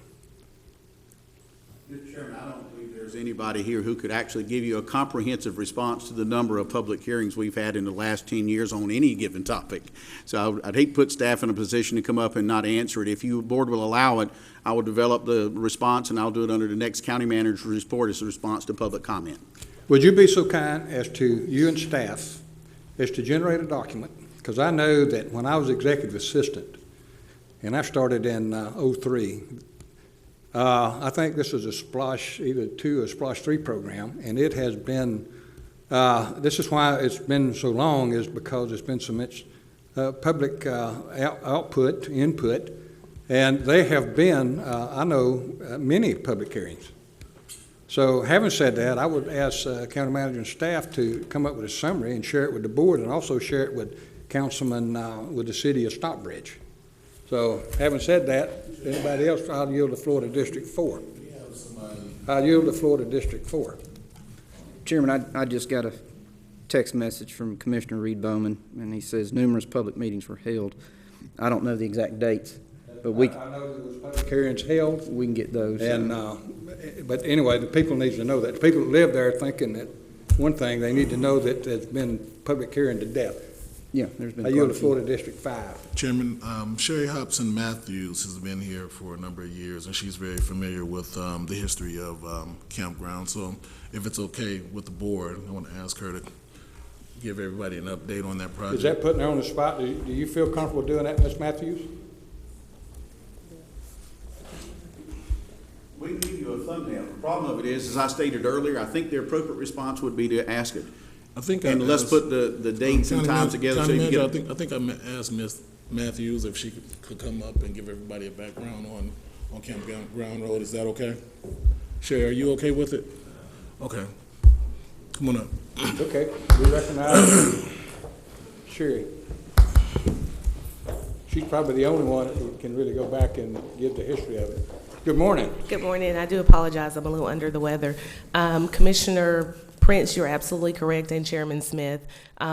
Mr. Chairman, I don't believe there's anybody here who could actually give you a comprehensive response to the number of public hearings we've had in the last 10 years on any given topic. So I'd hate to put staff in a position to come up and not answer it. If you board will allow it, I will develop the response, and I'll do it under the next county manager's report as a response to public comment. Would you be so kind as to, you and staff, as to generate a document? Because I know that when I was executive assistant, and I started in '03. I think this is a SPLOST either 2 or SPLOST 3 program, and it has been, this is why it's been so long, is because there's been so much public input, and they have been, I know, many public hearings. So having said that, I would ask county manager and staff to come up with a summary and share it with the board, and also share it with councilmen with the city of Stockbridge. So, having said that, anybody else, I'll yield the floor to District 4. I'll yield the floor to District 4. Chairman, I just got to text message from Commissioner Reed Bowman, and he says numerous public meetings were held. I don't know the exact dates, but I know there was public hearings held, we can get those. and, but anyway, the people need to know that. The people that live there thinking that, one thing, they need to know that there's been public hearing to death. Yeah, there's been. I yield the floor to District 5. Chairman, Sherry Hobson Matthews has been here for a number of years, and she's very familiar with the history of campground. So if it's okay with the board, I want to ask her to give everybody an update on that project. Is that putting her on the spot? Do you feel comfortable doing that, Ms. Matthews? We can give you a thumbnail. The problem of it is, as I stated earlier, I think the appropriate response would be to ask it. I think and let's put the dates and times together so you can get. I think I asked Ms. Matthews if she could come up and give everybody a background on Campground Road. Is that okay? Sherry, are you okay with it? Okay. Come on up. Okay, we recognize Sherry. She's probably the only one who can really go back and give the history of it. Good morning. Good morning. I do apologize. I'm a little under the weather. Commissioner Prince, you're absolutely correct, and Chairman Smith.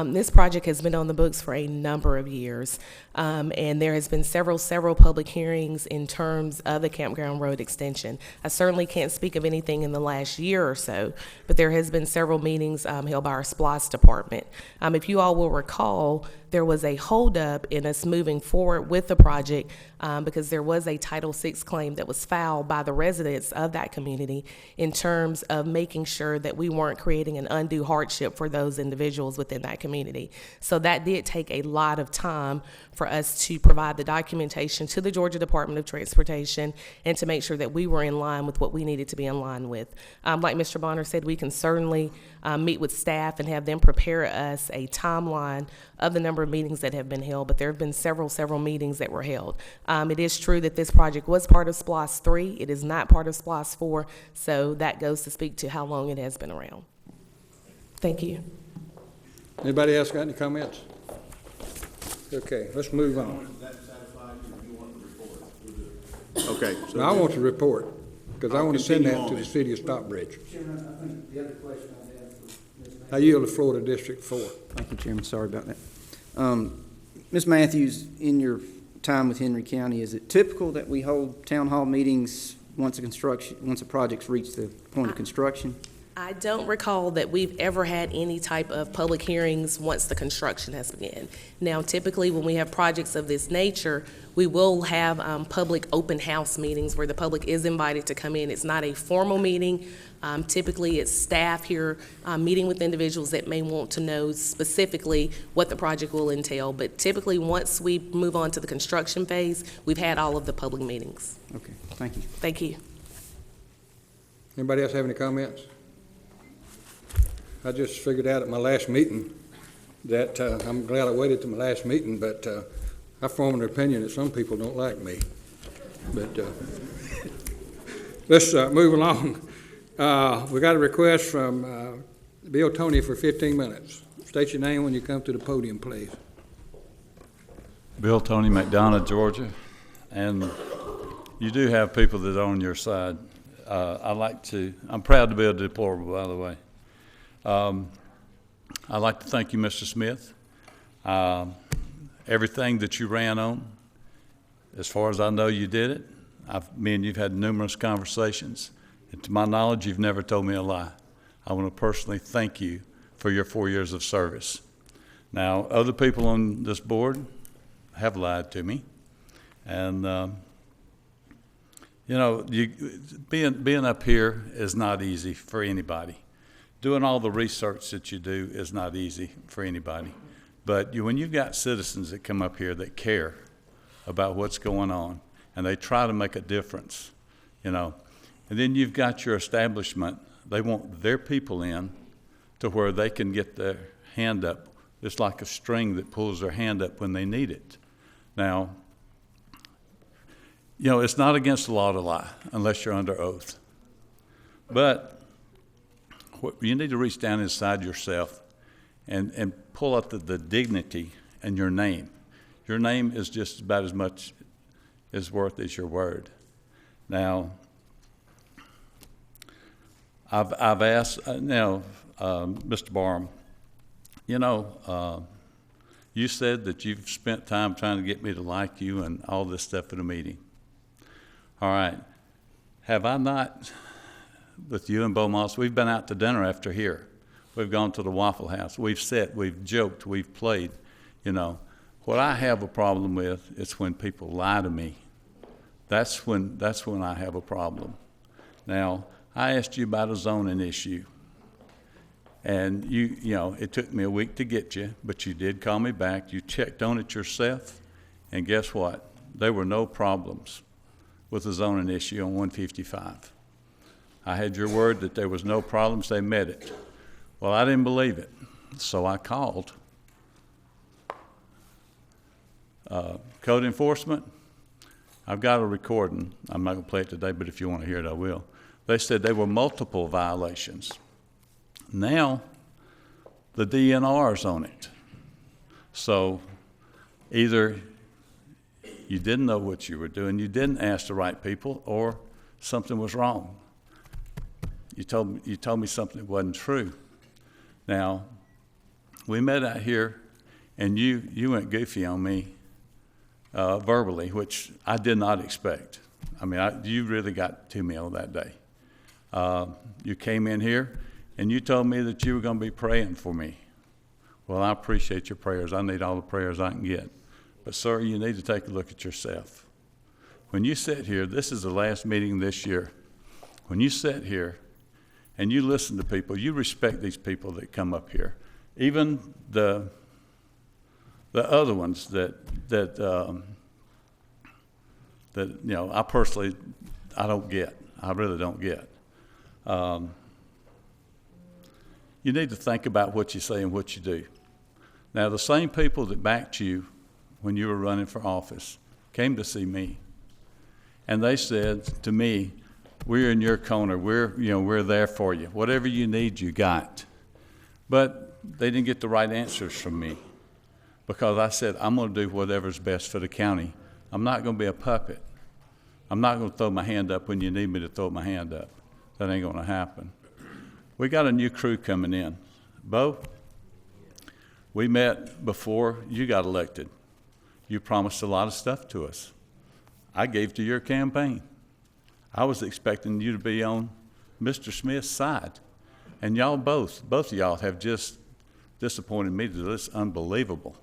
This project has been on the books for a number of years, and there has been several public hearings in terms of the Campground Road extension. I certainly can't speak of anything in the last year or so, but there has been several meetings held by our SPLOST department. If you all will recall, there was a holdup in us moving forward with the project because there was a Title VI claim that was filed by the residents of that community in terms of making sure that we weren't creating an undue hardship for those individuals within that community. So that did take a lot of time for us to provide the documentation to the Georgia Department of Transportation and to make sure that we were in line with what we needed to be in line with. Like Mr. Bonner said, we can certainly meet with staff and have them prepare us a timeline of the number of meetings that have been held, but there have been several meetings that were held. It is true that this project was part of SPLOST 3. It is not part of SPLOST 4, so that goes to speak to how long it has been around. Thank you. Anybody else got any comments? Okay, let's move on. Okay. So now I want to report, because I want to send that continue to on the it. city of Stockbridge. Chairman, I think the other question I have for Ms. I yield the floor to District 4. Thank you, Chairman. Sorry about that. Ms. Matthews, in your time with Henry County, is it typical that we hold town hall meetings once a project's reached the point of construction? I don't recall that we've ever had any type of public hearings once the construction has begun. Now, typically, when we have projects of this nature, we will have public open house meetings where the public is invited to come in. It's not a formal meeting. Typically, it's staff here meeting with individuals that may want to know specifically what the project will entail. But typically, once we move on to the construction phase, we've had all of the public meetings. Okay, thank you. Thank you. Anybody else have any comments? I just figured out at my last meeting that I'm glad I waited to my last meeting, but I form an opinion that some people don't like me. But let's move along. We got a request from Bill Tony for 15 minutes. State your name when you come to the podium, please. Bill Tony, McDonough, Georgia, and you do have people that are on your side. I'm proud to be a deplorable, by the way. I'd like to thank you, Mr. Smith. Everything that you ran on, as far as I know, you did it. Me and you've had numerous conversations. And to my knowledge, you've never told me a lie. I want to personally thank you for your 4 years of service. Now, other people on this board have lied to me. And, you know, being up here is not easy for anybody. Doing all the research that you do is not easy for anybody. But when you've got citizens that come up here that care about what's going on, and they try to make a difference, you know, and then you've got your establishment, they want their people in to where they can get their hand up. It's like a string that pulls their hand up when they need it. Now, you know, it's not against the law to lie unless you're under oath. But you need to reach down inside yourself and pull up the dignity in your name. Your name is just about as much as worth as your word. Now, I've asked, Mr. Barham, you know, you said that you've spent time trying to get me to like you and all this stuff at a meeting. All right. Have I not, with you and Bo Moss, we've been out to dinner after here. We've gone to the Waffle House. We've sat, we've joked, we've played, you know. What I have a problem with is when people lie to me. That's when I have a problem. Now, I asked you about a zoning issue. And you know, it took me a week to get you, but you did call me back. You checked on it yourself, and guess what? There were no problems with the zoning issue on 155. I had your word that there was no problems. They met it. Well, I didn't believe it, so I called code enforcement. I've got a recording. I'm not going to play it today, but if you want to hear it, I will. They said there were multiple violations. Now, the DNR's on it. So either you didn't know what you were doing, you didn't ask the right people, or something was wrong. You told me something that wasn't true. Now, we met out here, and you went goofy on me verbally, which I did not expect. I mean, you really got to me on that day. You came in here, and you told me that you were going to be praying for me. Well, I appreciate your prayers. I need all the prayers I can get. But, sir, you need to take a look at yourself. When you sit here, this is the last meeting this year. When you sit here and you listen to people, you respect these people that come up here. Even the other ones that you know, I personally, I don't get. I really don't get. You need to think about what you say and what you do. Now, the same people that backed you when you were running for office came to see me, and they said to me, "We're in your corner. We're there for you. Whatever you need, you got." But they didn't get the right answers from me, because I said, I'm going to do whatever's best for the county. I'm not going to be a puppet. I'm not going to throw my hand up when you need me to throw my hand up. That ain't going to happen. We got a new crew coming in. Bo, we met before you got elected. You promised a lot of stuff to us. I gave to your campaign. I was expecting you to be on Mr. Smith's side. And y'all both of y'all have just disappointed me to this unbelievable.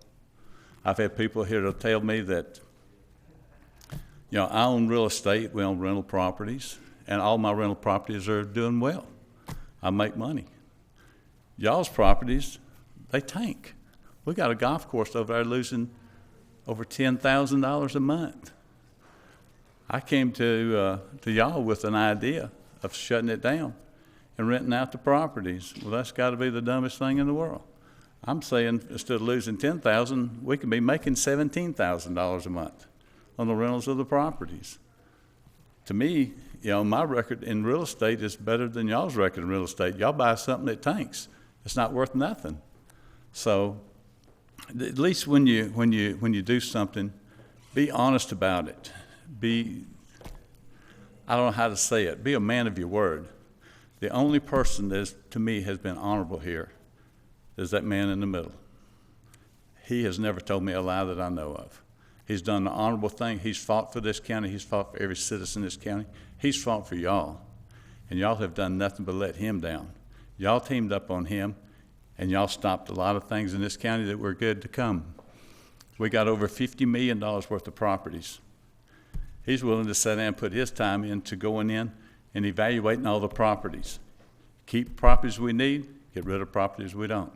I've had people here to tell me that, you know, I own real estate, we own rental properties, and all my rental properties are doing well. I make money. Y'all's properties, they tank. We got a golf course over there losing over $10,000 a month. I came to y'all with an idea of shutting it down and renting out the properties. Well, that's got to be the dumbest thing in the world. I'm saying instead of losing $10,000, we could be making $17,000 a month on the rentals of the properties. To me, you know, my record in real estate is better than y'all's record in real estate. Y'all buy something that tanks. It's not worth nothing. So at least when you do something, be honest about it. I don't know how to say it, be a man of your word. The only person that to me has been honorable here is that man in the middle. He has never told me a lie that I know of. He's done the honorable thing. He's fought for this county. He's fought for every citizen in this county. He's fought for y'all. And y'all have done nothing but let him down. Y'all teamed up on him, and y'all stopped a lot of things in this county that were good to come. We got over $50 million worth of properties. He's willing to sit down and put his time into going in and evaluating all the properties. Keep properties we need, get rid of properties we don't.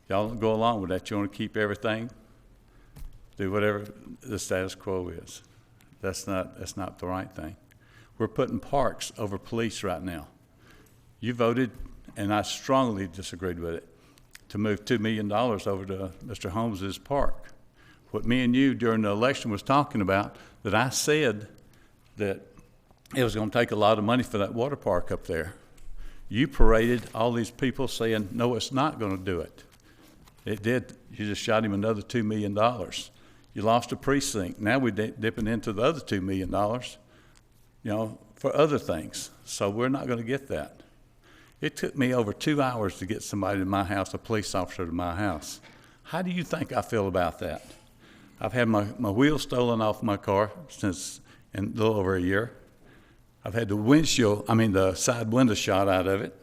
Y'all don't go along with that. You want to keep everything, do whatever the status quo is. That's not the right thing. We're putting parks over police right now. You voted, and I strongly disagreed with it, to move $2 million over to Mr. Holmes's park. What me and you during the election was talking about, that I said that it was going to take a lot of money for that water park up there. You paraded all these people saying, no, it's not going to do it. It did. You just shot him another $2 million. You lost a precinct. Now we're dipping into the other $2 million, you know, for other things. So we're not going to get that. It took me over 2 hours to get somebody to my house, a police officer to my house. How do you think I feel about that? I've had my wheels stolen off my car since in a little over a year. I've had the side window shot out of it.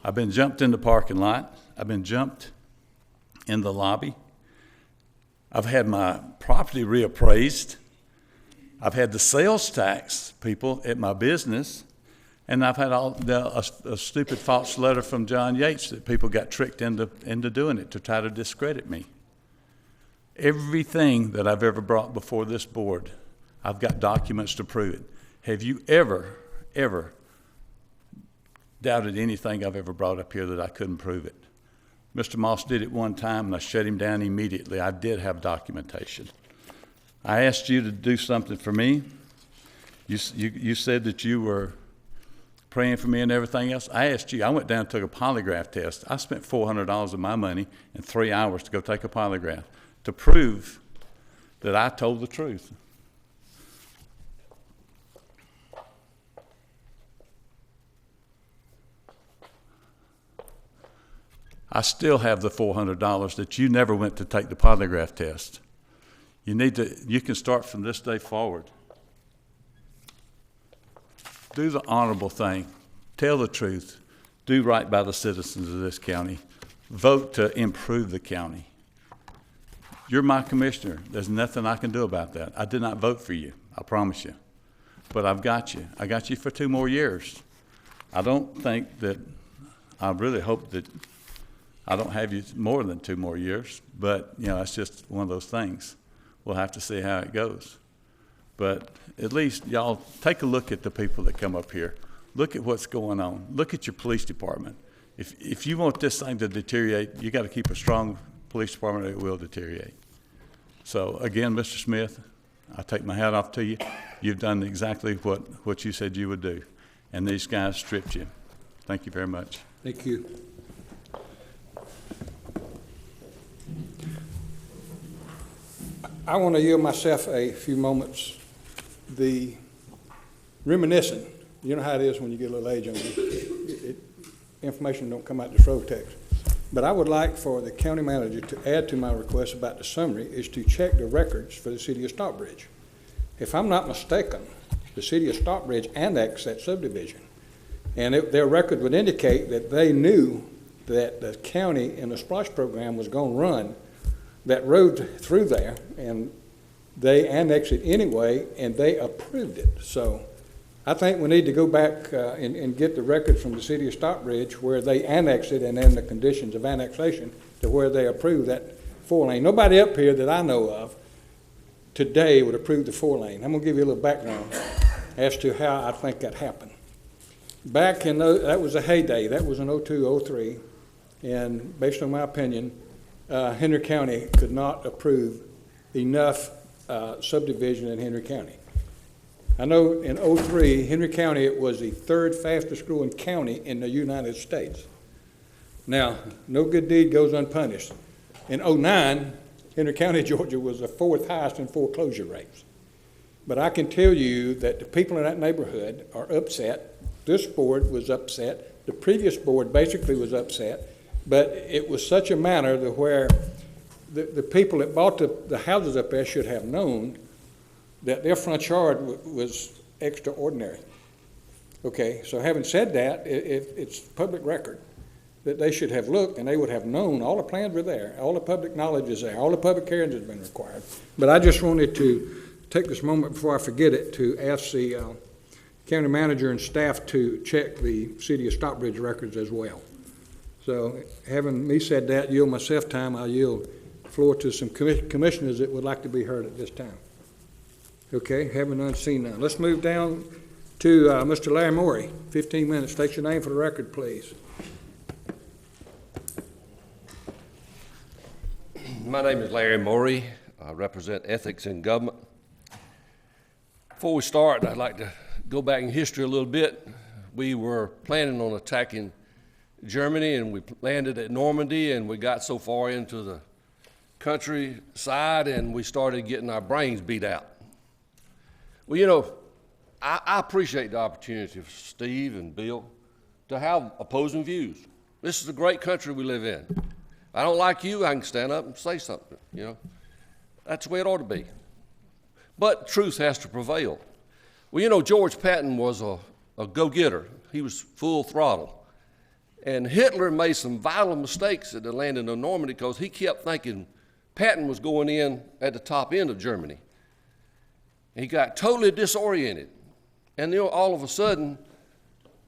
I've been jumped in the parking lot. I've been jumped in the lobby. I've had my property reappraised. I've had the sales tax people at my business. And I've had a stupid false letter from John Yates that people got tricked into doing it to try to discredit me. Everything that I've ever brought before this board, I've got documents to prove it. Have you ever doubted anything I've ever brought up here that I couldn't prove it? Mr. Moss did it one time, and I shut him down immediately. I did have documentation. I asked you to do something for me. You said that you were praying for me and everything else. I asked you. I went down and took a polygraph test. I spent $400 of my money in 3 hours to go take a polygraph to prove that I told the truth. I still have the $400 that you never went to take the polygraph test. You can start from this day forward. Do the honorable thing. Tell the truth. Do right by the citizens of this county. Vote to improve the county. You're my commissioner. There's nothing I can do about that. I did not vote for you, I promise you. But I've got you. I got you for 2 more years. I really hope that I don't have you more than 2 more years, but it's just one of those things. We'll have to see how it goes. But at least y'all take a look at the people that come up here. Look at what's going on. Look at your police department. If you want this thing to deteriorate, you got to keep a strong police department or it will deteriorate. So again, Mr. Smith, I take my hat off to you. You've done exactly what you said you would do. And these guys stripped you. Thank you very much. Thank you. I want to yield myself a few moments. The reminiscing, you know how it is when you get a little age on you. Information don't come out the throat text. But I would like for the county manager to add to my request about the summary is to check the records for the city of Stockbridge. If I'm not mistaken, the city of Stockbridge annexed that subdivision. And their record would indicate that they knew that the county in the SPLOSH program was going to run that road through there, and they annexed it anyway, and they approved it. So I think we need to go back and get the record from the city of Stockbridge where they annexed it and then the conditions of annexation to where they approved that 4-lane. Nobody up here that I know of today would approve the 4-lane. I'm going to give you a little background as to how I think that happened. Back in, that was a heyday. That was in 02, 03. And based on my opinion, Henry County could not approve enough subdivision in Henry County. I know in 03, Henry County was the 3rd fastest growing county in the United States. Now, no good deed goes unpunished. In 09, Henry County, Georgia was the 4th highest in foreclosure rates. But I can tell you that the people in that neighborhood are upset. This board was upset. The previous board basically was upset. But it was such a manner that where the people that bought the houses up there should have known that their front yard was extraordinary. Okay, so having said that, it's public record that they should have looked and they would have known all the plans were there, all the public knowledge is there, all the public hearings has been required. But I just wanted to take this moment before I forget it to ask the county manager and staff to check the city of Stockbridge records as well. So having me said that, yield myself time, I'll yield the floor to some commissioners that would like to be heard at this time. Okay, having none, seen none. Let's move down to Mr. Larry Morey. 15 minutes. State your name for the record, please. My name is Larry Morey. I represent Ethics in Government. Before we start, I'd like to go back in history a little bit. We were planning on attacking Germany, and we landed at Normandy, and we got so far into the countryside, and we started getting our brains beat out. Well, you know, I appreciate the opportunity for Steve and Bill to have opposing views. This is a great country we live in. If I don't like you, I can stand up and say something, you know. That's the way it ought to be. But truth has to prevail. Well, you know, George Patton was a go-getter. He was full throttle. And Hitler made some vital mistakes at the landing of Normandy because he kept thinking Patton was going in at the top end of Germany. He got totally disoriented. And then all of a sudden,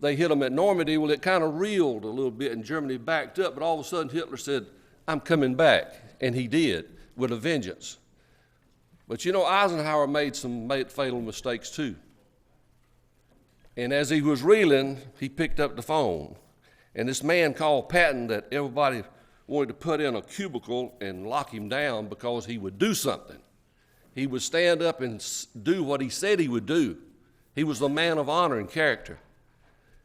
they hit him at Normandy. Well, it kind of reeled a little bit and Germany backed up, but all of a sudden Hitler said, I'm coming back. And he did, with a vengeance. But you know, Eisenhower made some fatal mistakes too. And as he was reeling, he picked up the phone. And this man called Patton that everybody wanted to put in a cubicle and lock him down because he would do something. He would stand up and do what he said he would do. He was a man of honor and character.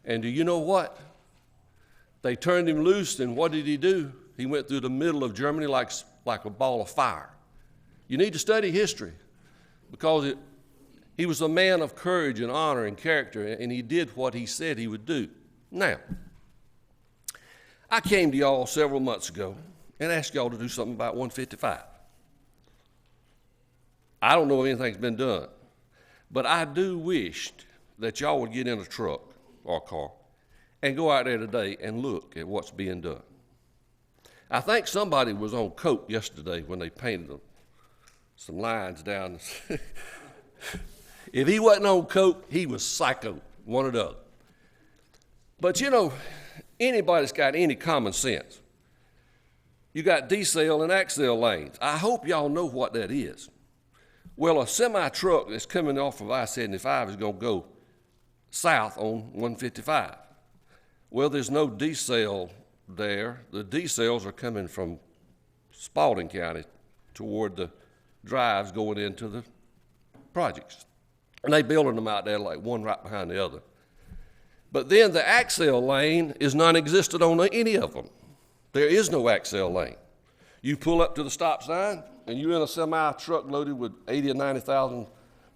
And do you know what? They turned him loose, and what did he do? He went through the middle of Germany like a ball of fire. You need to study history because he was a man of courage and honor and character, and he did what he said he would do. Now, I came to y'all several months ago and asked y'all to do something about 155. I don't know if anything's been done, but I do wish that y'all would get in a truck or a car and go out there today and look at what's being done. I think somebody was on coke yesterday when they painted some lines down. If he wasn't on coke, he was psycho, one or the other. But you know, anybody that's got any common sense, you got decel and accel lanes. I hope y'all know what that is. Well, a semi-truck that's coming off of I-75 is going to go south on 155. Well, there's no decel there. The decels are coming from Spalding County toward the drives going into the projects. And they building them out there like one right behind the other. But then the accel lane is non-existent on any of them. There is no accel lane. You pull up to the stop sign, and you're in a semi-truck loaded with 80 or 90,000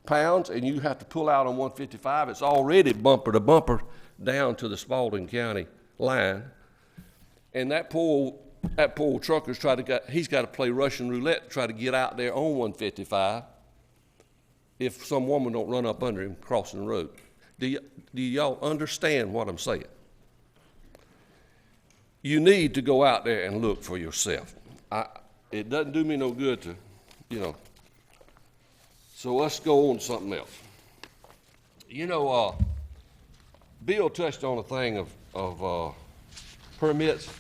pounds, and you have to pull out on 155. It's already bumper to bumper down to the Spalding County line. And that poor trucker's he's got to play Russian roulette to try to get out there on 155 if some woman don't run up under him crossing the road. Do y'all understand what I'm saying? You need to go out there and look for yourself. It doesn't do me no good to, you know. So let's go on to something else. You know, Bill touched on a thing of permits,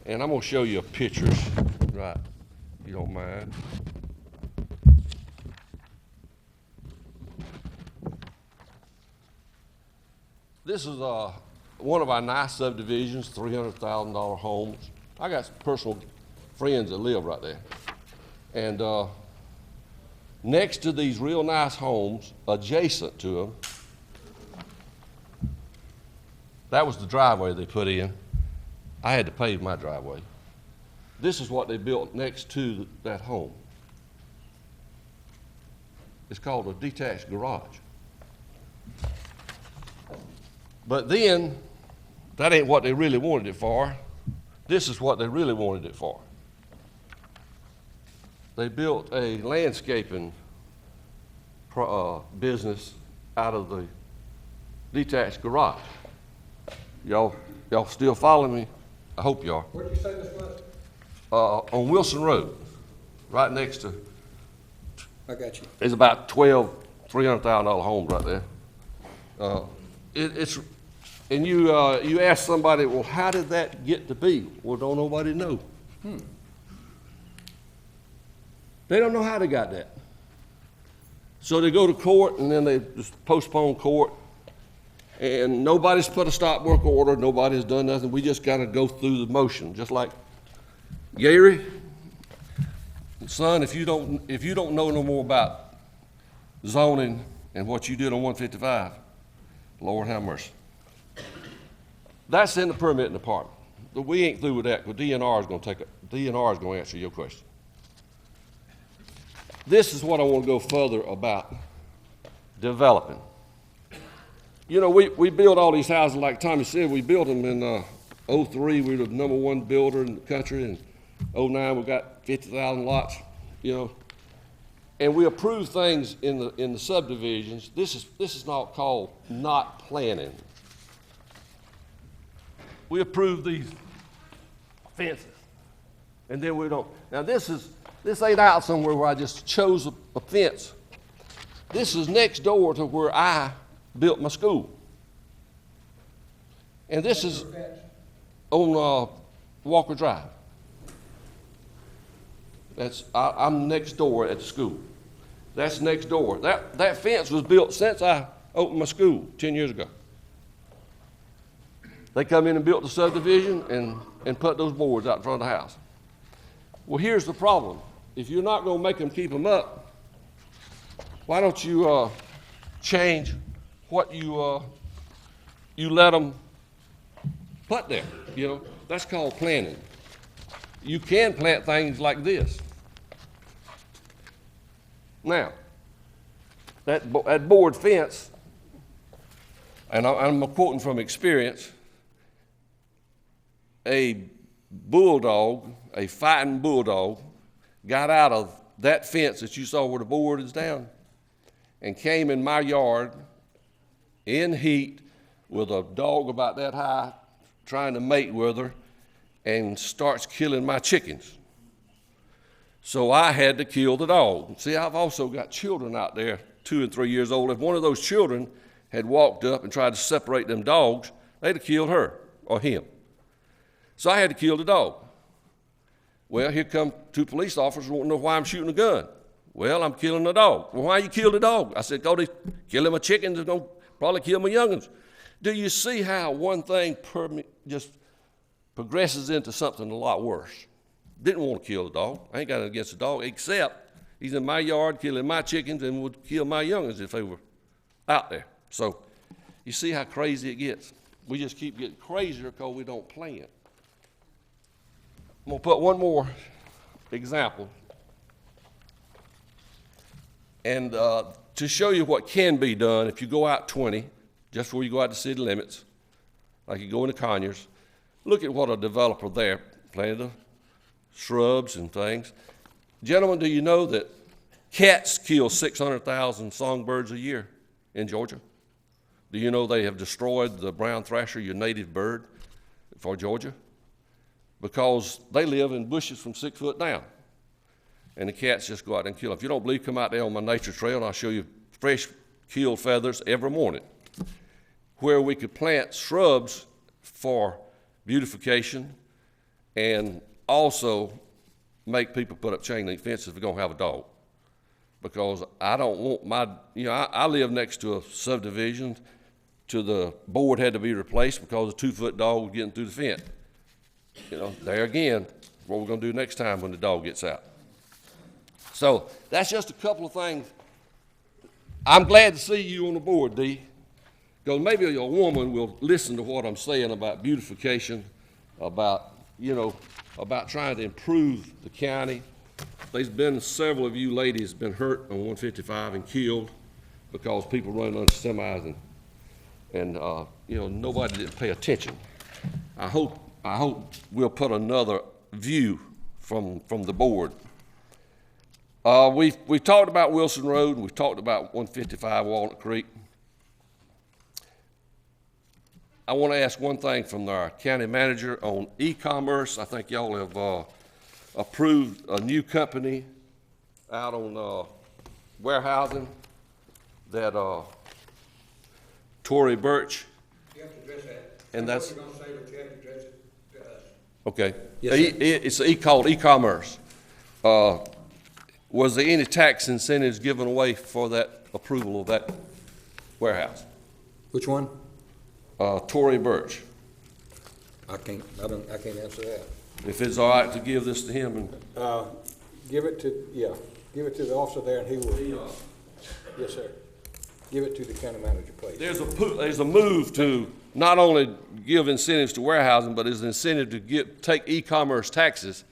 and I'm going to show you pictures, right, if you don't mind. This is one of our nice subdivisions, $300,000 homes. I got some personal friends that live right there. And next to these real nice homes, adjacent to them, that was the driveway they put in. I had to pave my driveway. This is what they built next to that home. It's called a detached garage. But then, that ain't what they really wanted it for. This is what they really wanted it for. They built a landscaping business out of the detached garage. Y'all still following me? I hope you are. Where did you say this was? On Wilson Road, right next to. I got you. There's about 12 $300,000 homes right there. And you ask somebody, well, how did that get to be? Well, don't nobody know. They don't know how they got that. So they go to court, and then they just postpone court, and nobody's put a stop work order, nobody's done nothing. We just got to go through the motion, just like Gary, son, if you don't know no more about zoning and what you did on 155, Lord have mercy. That's in the permitting department. But we ain't through with that, because DNR is going to answer your question. This is what I want to go further about developing. You know, we build all these houses, like Tommy said, we built them in 03, we were the #1 builder in the country, and 09, we got 50,000 lots, you know. And we approve things in the subdivisions. This is not called not planning. We approve these fences, and then we don't. Now this ain't out somewhere where I just chose a fence. This is next door to where I built my school. And this is on Walker Drive. I'm next door at the school. That's next door. That fence was built since I opened my school 10 years ago. They come in and built the subdivision and put those boards out in front of the house. Well, here's the problem. If you're not going to make them keep them up, why don't you change what you let them put there? You know, that's called planning. You can plant things like this. Now, that board fence, and I'm quoting from experience, a bulldog, a fighting bulldog, got out of that fence that you saw where the board is down and came in my yard in heat with a dog about that high trying to mate with her and starts killing my chickens. So I had to kill the dog. See, I've also got children out there, 2 and 3 years old. If one of those children had walked up and tried to separate them dogs, they'd have killed her or him. So I had to kill the dog. Well, here come 2 police officers wanting to know why I'm shooting a gun. Well, I'm killing the dog. Well, why you kill the dog? I said, "Go, they killing my chickens, they're going to probably kill my young'uns." Do you see how one thing just progresses into something a lot worse? Didn't want to kill the dog. I ain't got it against the dog, except he's in my yard killing my chickens and would kill my young'uns if they were out there. So you see how crazy it gets. We just keep getting crazier because we don't plan. I'm going to put one more example. And to show you what can be done, if you go out 20, just before you go out to city limits, like you go into Conyers, look at what a developer there planted shrubs and things. Gentlemen, do you know that cats kill 600,000 songbirds a year in Georgia? Do you know they have destroyed the brown thrasher, your native bird, for Georgia? Because they live in bushes from 6 foot down. And the cats just go out and kill them. If you don't believe, come out there on my nature trail and I'll show you fresh killed feathers every morning, where we could plant shrubs for beautification and also make people put up chain link fences if we're going to have a dog. Because I don't want my, I live next to a subdivision to the board had to be replaced because a 2-foot dog was getting through the fence. There again, what we're going to do next time when the dog gets out. So that's just a couple of things. I'm glad to see you on the board, Dee, because maybe a woman will listen to what I'm saying about beautification, about trying to improve the county. There's been several of you ladies been hurt on 155 and killed because people running under semis and nobody didn't pay attention. I hope we'll put another view from the board. We've talked about Wilson Road, and we've talked about 155 Walnut Creek. I want to ask one thing from our county manager on e-commerce. I think y'all have approved a new company out on warehousing that Tory Burch. You have to address that. And that's what you're going to say, but you have to address it to us. Okay. Yes, it's called e-commerce. Was there any tax incentives given away for that approval of that warehouse? Which one? Tory Burch. I can't answer that. If it's all right to give this to him and. Give it to the officer there and he will. Yes, sir. Give it to the county manager, please. There's a move to not only give incentives to warehousing, but there's an incentive to take e-commerce taxes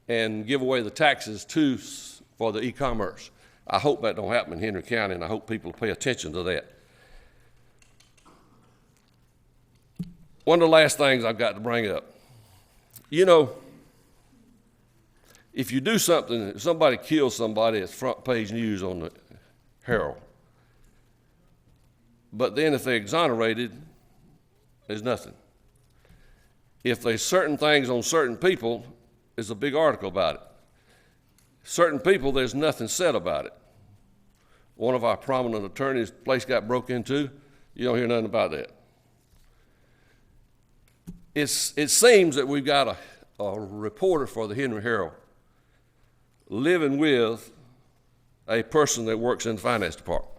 and give away the taxes for the e-commerce. I hope that don't happen in Henry County, and I hope people pay attention to that. one of the last things I've got to bring up, you know, if you do something, if somebody kills somebody, it's front page news on the Herald. But then if they're exonerated, there's nothing. If there's certain things on certain people, there's a big article about it. Certain people, there's nothing said about it. One of our prominent attorneys' place got broke into, you don't hear nothing about that. It seems that we've got a reporter for the Henry Herald living with a person that works in the finance department.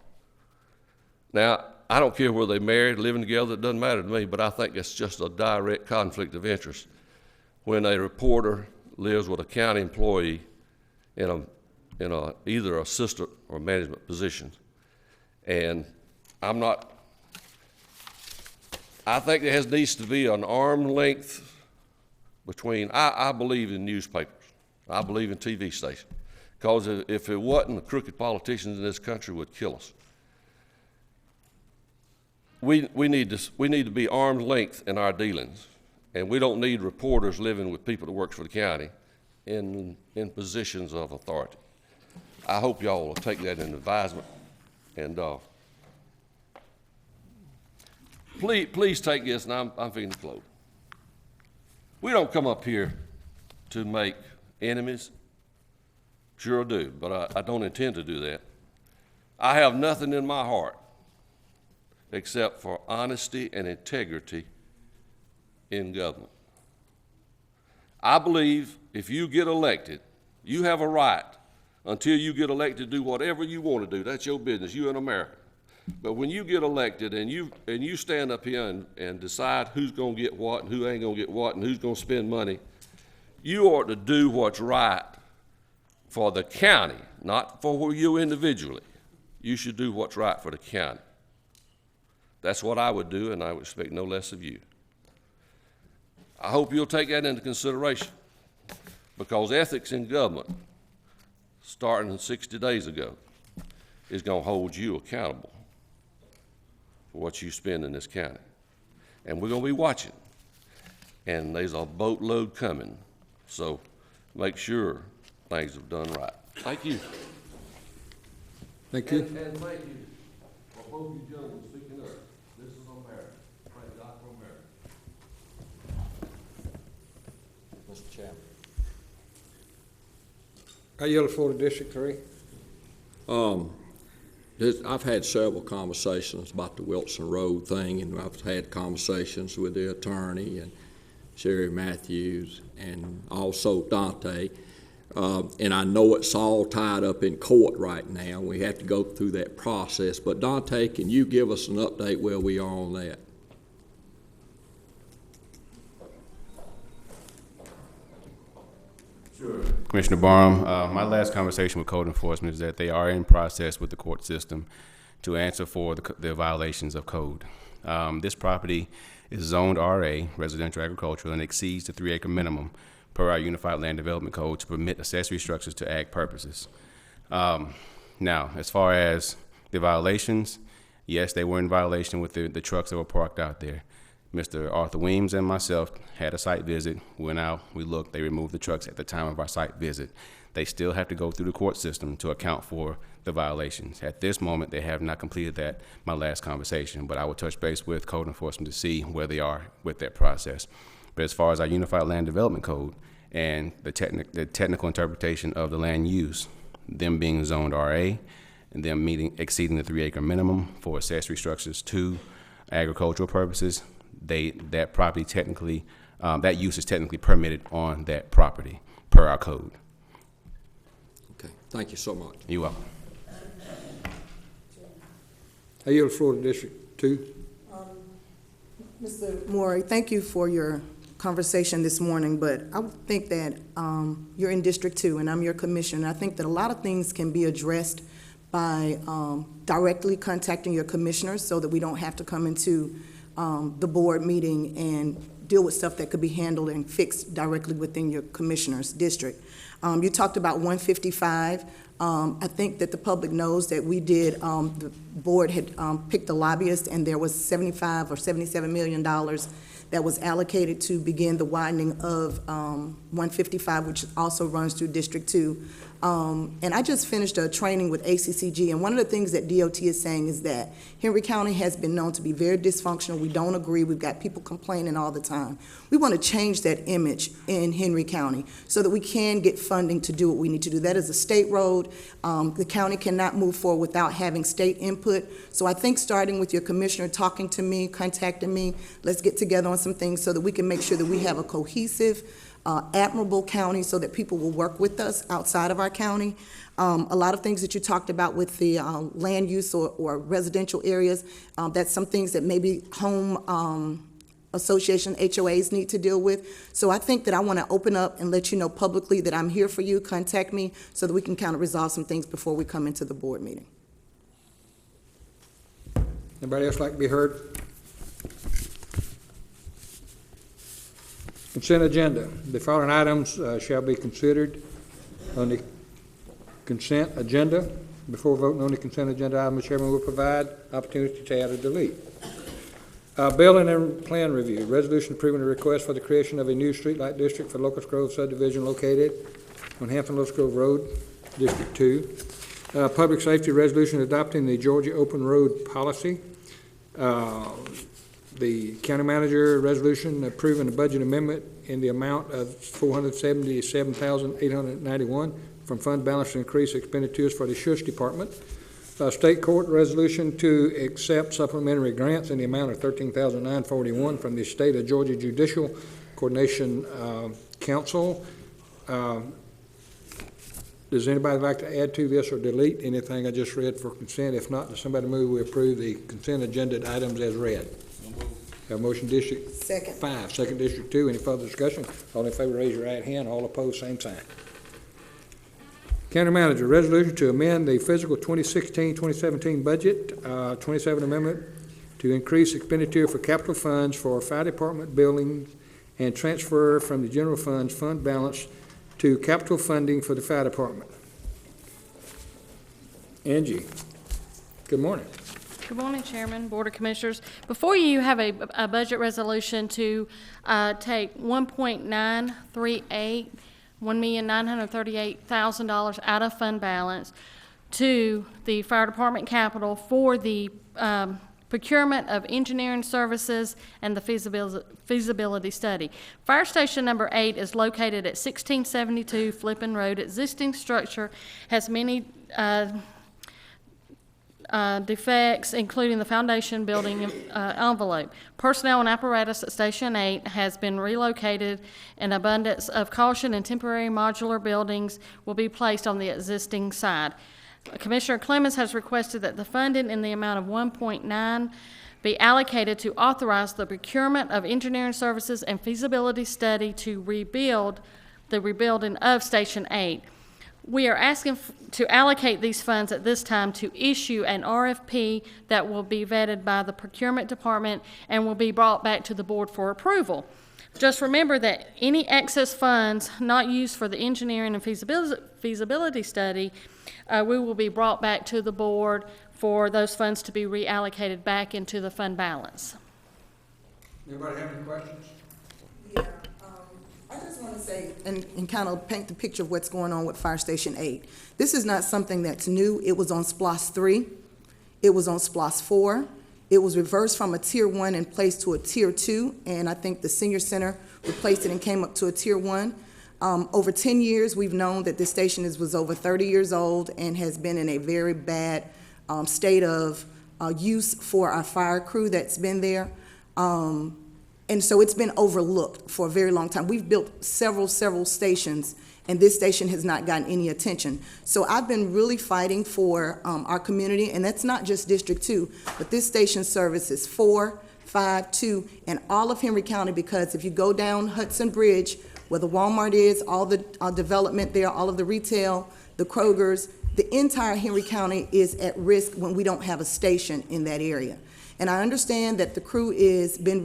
Now, I don't care whether they're married, living together, it doesn't matter to me, but I think it's just a direct conflict of interest when a reporter lives with a county employee in either assistant or management position. And I think there needs to be an arm length between, I believe in newspapers, I believe in TV stations, because if it wasn't, the crooked politicians in this country would kill us. We need to be arm's length in our dealings, and we don't need reporters living with people that work for the county in positions of authority. I hope y'all will take that into advisement, and please take this, and I'm fixing to close. We don't come up here to make enemies. Sure do, but I don't intend to do that. I have nothing in my heart except for honesty and integrity in government. I believe if you get elected, you have a right until you get elected to do whatever you want to do. That's your business. You're an American. But when you get elected and you stand up here and decide who's going to get what and who ain't going to get what and who's going to spend money, you ought to do what's right for the county, not for you individually. You should do what's right for the county. That's what I would do, and I would expect no less of you. I hope you'll take that into consideration, because ethics in government, starting 60 days ago, is going to hold you accountable for what you spend in this county. And we're going to be watching, and there's a boatload coming, so make sure things are done right. Thank you. Thank you. And thank you for both you gentlemen speaking up. This is America. Thank God for America. Mr. Chairman. I yield for the District 3. I've had several conversations about the Wilson Road thing, and I've had conversations with the attorney and Sherry Matthews and also Dante. And I know it's all tied up in court right now. We have to go through that process. But Dante, can you give us an update where we are on that? Sure. Commissioner Barham, my last conversation with code enforcement is that they are in process with the court system to answer for the violations of code. This property is zoned RA, residential agricultural, and exceeds the 3-acre minimum per our Unified Land Development Code to permit accessory structures to ag purposes. Now, as far as the violations, yes, they were in violation with the trucks that were parked out there. Mr. Arthur Weems and myself had a site visit, went out, we looked, they removed the trucks at the time of our site visit. They still have to go through the court system to account for the violations. At this moment, they have not completed that, my last conversation, but I will touch base with code enforcement to see where they are with that process. But as far as our Unified Land Development Code and the technical interpretation of the land use, them being zoned RA and them exceeding the 3-acre minimum for accessory structures to agricultural purposes, that property technically, that use is technically permitted on that property per our code. Okay, thank you so much. You're welcome. I yield the floor to District 2. Mr. Morey, thank you for your conversation this morning, but I would think that you're in District 2 and I'm your commissioner. I think that a lot of things can be addressed by directly contacting your commissioners so that we don't have to come into the board meeting and deal with stuff that could be handled and fixed directly within your commissioner's district. You talked about 155. I think that the public knows that we did, the board had picked a lobbyist and there was $75 or $77 million that was allocated to begin the widening of 155, which also runs through District 2. And I just finished a training with ACCG, and one of the things that DOT is saying is that Henry County has been known to be very dysfunctional. We don't agree. We've got people complaining all the time. We want to change that image in Henry County so that we can get funding to do what we need to do. That is a state road. The county cannot move forward without having state input. So I think starting with your commissioner talking to me, contacting me, let's get together on some things so that we can make sure that we have a cohesive, admirable county so that people will work with us outside of our county. A lot of things that you talked about with the land use or residential areas, that's some things that maybe home association HOAs need to deal with. So I think that I want to open up and let you know publicly that I'm here for you. Contact me so that we can kind of resolve some things before we come into the board meeting. Anybody else like to be heard? Consent agenda. The following items shall be considered on the consent agenda. Before voting on the consent agenda item, the chairman will provide opportunity to add or delete. Building and plan review. Resolution approving a request for the creation of a new streetlight district for Locust Grove subdivision located on Hampton Locust Grove Road, District 2. Public safety resolution adopting the Georgia Open Road policy. The county manager resolution approving a budget amendment in the amount of $477,891 from fund balance to increase expenditures for the Shush Department. State court resolution to accept supplementary grants in the amount of $13,941 from the State of Georgia Judicial Coordination Council. Does anybody like to add to this or delete anything I just read for consent? If not, does somebody move we approve the consent agenda items as read? Have motion District 5, second District 2. Any further discussion? All in favor, raise your right hand. All opposed, same sign. County Manager, resolution to amend the fiscal 2016-2017 budget, 27 amendment to increase expenditure for capital funds for fire department buildings and transfer from the general funds fund balance to capital funding for the fire department. Angie, good morning. Good morning, Chairman, Board of Commissioners. Before you have a budget resolution to take $1,938,000 out of fund balance to the fire department capital for the procurement of engineering services and the feasibility study. Fire station number 8 is located at 1672 Flippin Road. Existing structure has many defects, including the foundation building envelope. Personnel and apparatus at Station 8 has been relocated. An abundance of caution and temporary modular buildings will be placed on the existing side. Commissioner Clemens has requested that the funding in the amount of $1.9 be allocated to authorize the procurement of engineering services and feasibility study to rebuild the rebuilding of Station 8. We are asking to allocate these funds at this time to issue an RFP that will be vetted by the procurement department and will be brought back to the board for approval. Just remember that any excess funds not used for the engineering and feasibility study, we will be brought back to the board for those funds to be reallocated back into the fund balance. Anybody have any questions? I just want to say, and kind of paint the picture of what's going on with Fire Station 8. This is not something that's new. It was on SPLOST 3. It was on SPLOST 4. It was reversed from a Tier 1 and placed to a Tier 2, and I think the Senior Center replaced it and came up to a Tier 1. Over 10 years, we've known that this station was over 30 years old and has been in a very bad state of use for our fire crew that's been there. And so it's been overlooked for a very long time. We've built several stations, and this station has not gotten any attention. So I've been really fighting for our community, and that's not just District 2, but this station services 4, 5, 2, and all of Henry County, because if you go down Hudson Bridge, where the Walmart is, all the development there, all of the retail, the Krogers, the entire Henry County is at risk when we don't have a station in that area. And I understand that the crew is been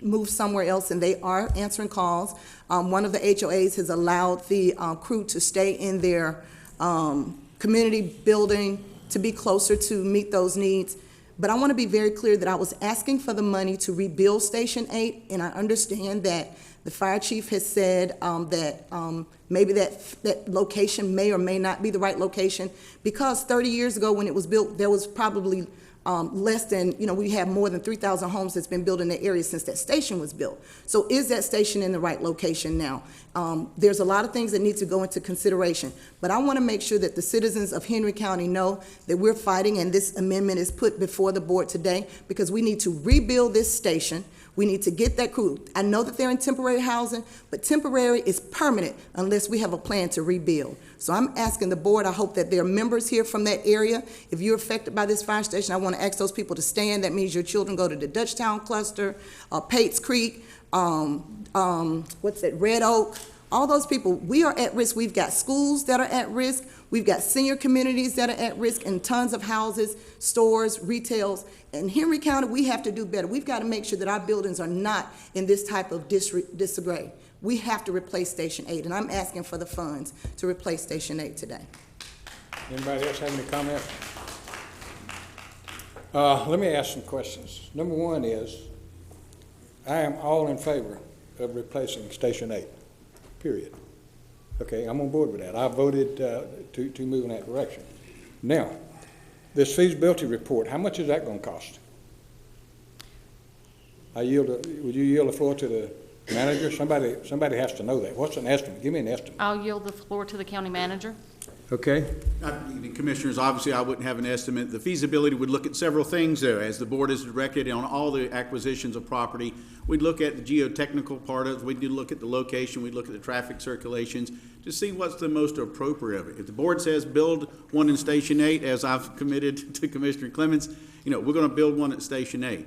moved somewhere else, and they are answering calls. One of the HOAs has allowed the crew to stay in their community building to be closer to meet those needs. But I want to be very clear that I was asking for the money to rebuild Station 8, and I understand that the fire chief has said that maybe that location may or may not be the right location, because 30 years ago when it was built, there was probably less than, we have more than 3,000 homes that's been built in the area since that station was built. So is that station in the right location now? There's a lot of things that need to go into consideration, but I want to make sure that the citizens of Henry County know that we're fighting, and this amendment is put before the board today because we need to rebuild this station. We need to get that crew. I know that they're in temporary housing, but temporary is permanent unless we have a plan to rebuild. So I'm asking the board, I hope that there are members here from that area. If you're affected by this fire station, I want to ask those people to stand. That means your children go to the Dutchtown cluster, Pates Creek, Red Oak. All those people, we are at risk. We've got schools that are at risk. We've got senior communities that are at risk, and tons of houses, stores, retails. In Henry County, we have to do better. We've got to make sure that our buildings are not in this type of disarray. We have to replace Station 8, and I'm asking for the funds to replace Station 8 today. Anybody else have any comments? Let me ask some questions. Number one is, I am all in favor of replacing Station 8, period. Okay, I'm on board with that. I voted to move in that direction. Now, this feasibility report, how much is that going to cost? Would you yield the floor to the manager? Somebody has to know that. What's an estimate? Give me an estimate. I'll yield the floor to the county manager. Okay. Commissioners, obviously, I wouldn't have an estimate. The feasibility would look at several things, though. As the board has directed on all the acquisitions of property, we'd look at the geotechnical part of it. We'd look at the location. We'd look at the traffic circulations to see what's the most appropriate of it. If the board says build one in Station 8, as I've committed to Commissioner Clemens, we're going to build one at Station 8.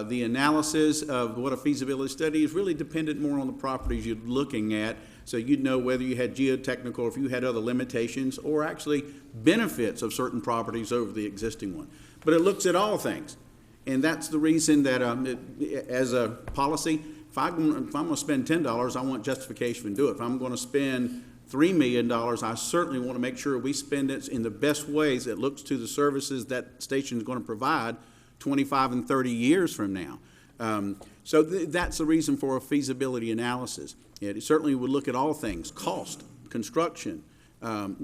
The analysis of what a feasibility study is really dependent more on the properties you're looking at, so you'd know whether you had geotechnical, or if you had other limitations, or actually benefits of certain properties over the existing one. But it looks at all things, and that's the reason that as a policy, if I'm going to spend $10, I want justification to do it. If I'm going to spend $3 million, I certainly want to make sure we spend it in the best ways that looks to the services that station is going to provide 25 and 30 years from now. So that's the reason for a feasibility analysis. It certainly would look at all things: cost, construction,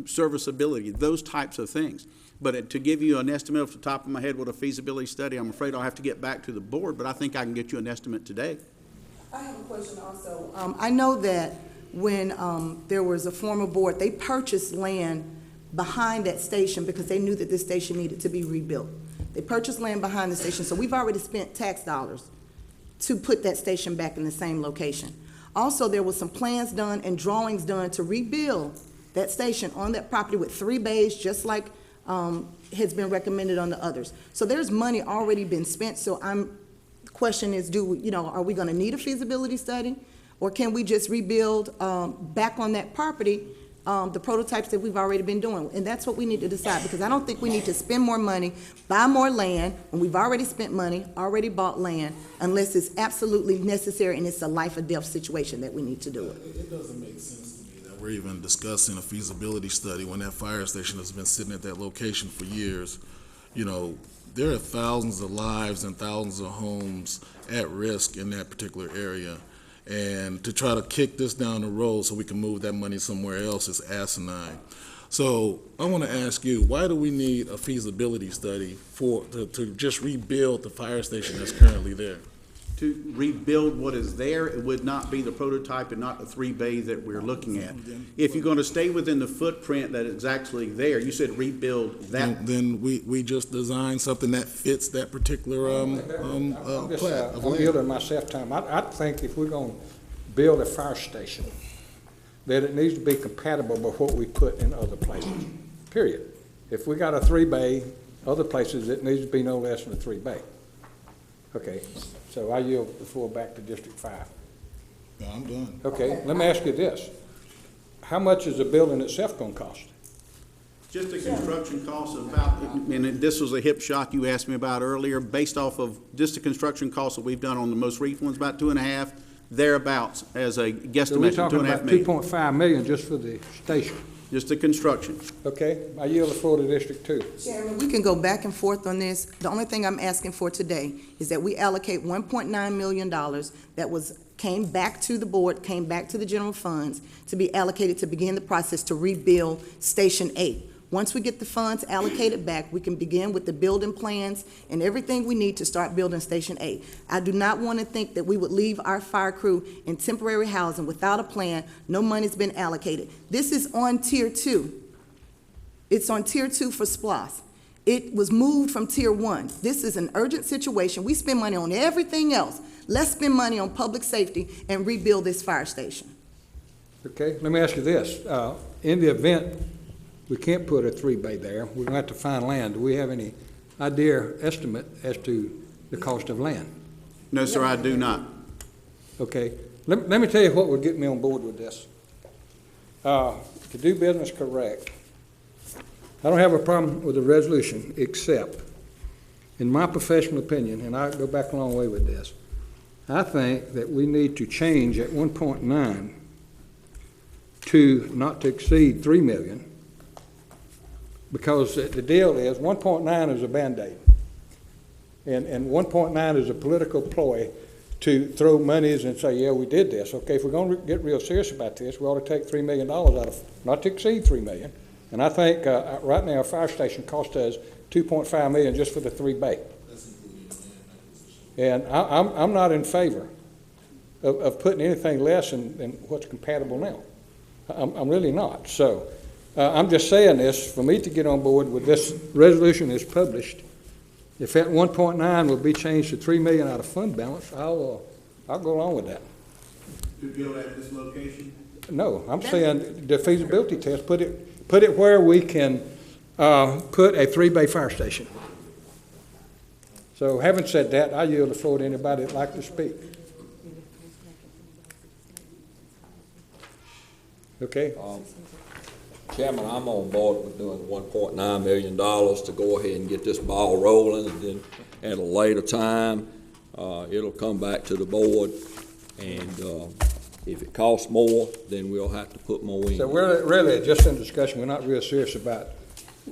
serviceability, those types of things. But to give you an estimate off the top of my head what a feasibility study, I'm afraid I'll have to get back to the board, but I think I can get you an estimate today. I have a question also. I know that when there was a former board, they purchased land behind that station because they knew that this station needed to be rebuilt. They purchased land behind the station, so we've already spent tax dollars to put that station back in the same location. Also, there was some plans done and drawings done to rebuild that station on that property with 3 bays, just like has been recommended on the others. So there's money already been spent, so the question is, are we gonna need a feasibility study? Or can we just rebuild back on that property the prototypes that we've already been doing? And that's what we need to decide, because I don't think we need to spend more money, buy more land, when we've already spent money, already bought land, unless it's absolutely necessary and it's a life or death situation that we need to do it. It doesn't make sense to me that we're even discussing a feasibility study when that fire station has been sitting at that location for years. There are thousands of lives and thousands of homes at risk in that particular area. And to try to kick this down the road so we can move that money somewhere else is asinine. So I want to ask you, why do we need a feasibility study to just rebuild the fire station that's currently there? To rebuild what is there, it would not be the prototype and not the 3 bay that we're looking at. If you're going to stay within the footprint that is actually there, you said rebuild that. Then we just design something that fits that particular plat of I'm land. yielding myself time. I think if we're going to build a fire station, that it needs to be compatible with what we put in other places, period. If we got a 3 bay, other places, it needs to be no less than a 3 bay. Okay, so I yield the floor back to District 5. No, I'm done. Okay, let me ask you this. How much is the building itself going to cost? Just the construction cost of about, and this was a hip shot you asked me about earlier, based off of just the construction costs that we've done on the most recent ones, about 2.5, thereabouts, as a guesstimate, So we're talking 2.5 about million. 2.5 million just for the station. Just the construction. Okay, I yield the floor to District 2. Chairman, we can go back and forth on this. The only thing I'm asking for today is that we allocate $1.9 million that came back to the board, came back to the general funds to be allocated to begin the process to rebuild Station 8. Once we get the funds allocated back, we can begin with the building plans and everything we need to start building Station 8. I do not want to think that we would leave our fire crew in temporary housing without a plan. No money's been allocated. This is on Tier 2. It's on Tier 2 for SPLOST. It was moved from Tier 1. This is an urgent situation. We spend money on everything else. Let's spend money on public safety and rebuild this fire station. Okay, let me ask you this. In the event we can't put a 3-bay there, we're going to have to find land. Do we have any idea, estimate as to the cost of land? No, sir, I do not. Okay, let me tell you what would get me on board with this. To do business correct, I don't have a problem with the resolution, except, in my professional opinion, and I go back a long way with this, I think that we need to change at 1.9 to not to exceed 3 million, because the deal is 1.9 is a Band-Aid. And 1.9 is a political ploy to throw monies and say, yeah, we did this. Okay, if we're going to get real serious about this, we ought to take $3 million out of, not to exceed 3 million. And I think right now, a fire station cost us $2.5 million just for the 3-bay. And I'm not in favor of putting anything less than what's compatible now. I'm really not. So I'm just saying this, for me to get on board with this resolution is published. If that 1.9 will be changed to 3 million out of fund balance, I'll go along with that. To build at this location? No, I'm saying the feasibility test, put it where we can put a 3-bay fire station. So having said that, I yield the floor to anybody that'd like to speak. Okay. Chairman, I'm on board with doing $1.9 million to go ahead and get this ball rolling, and then at a later time, it'll come back to the board, and if it costs more, then we'll have to put more in. So we're really just in discussion. We're not real serious about it.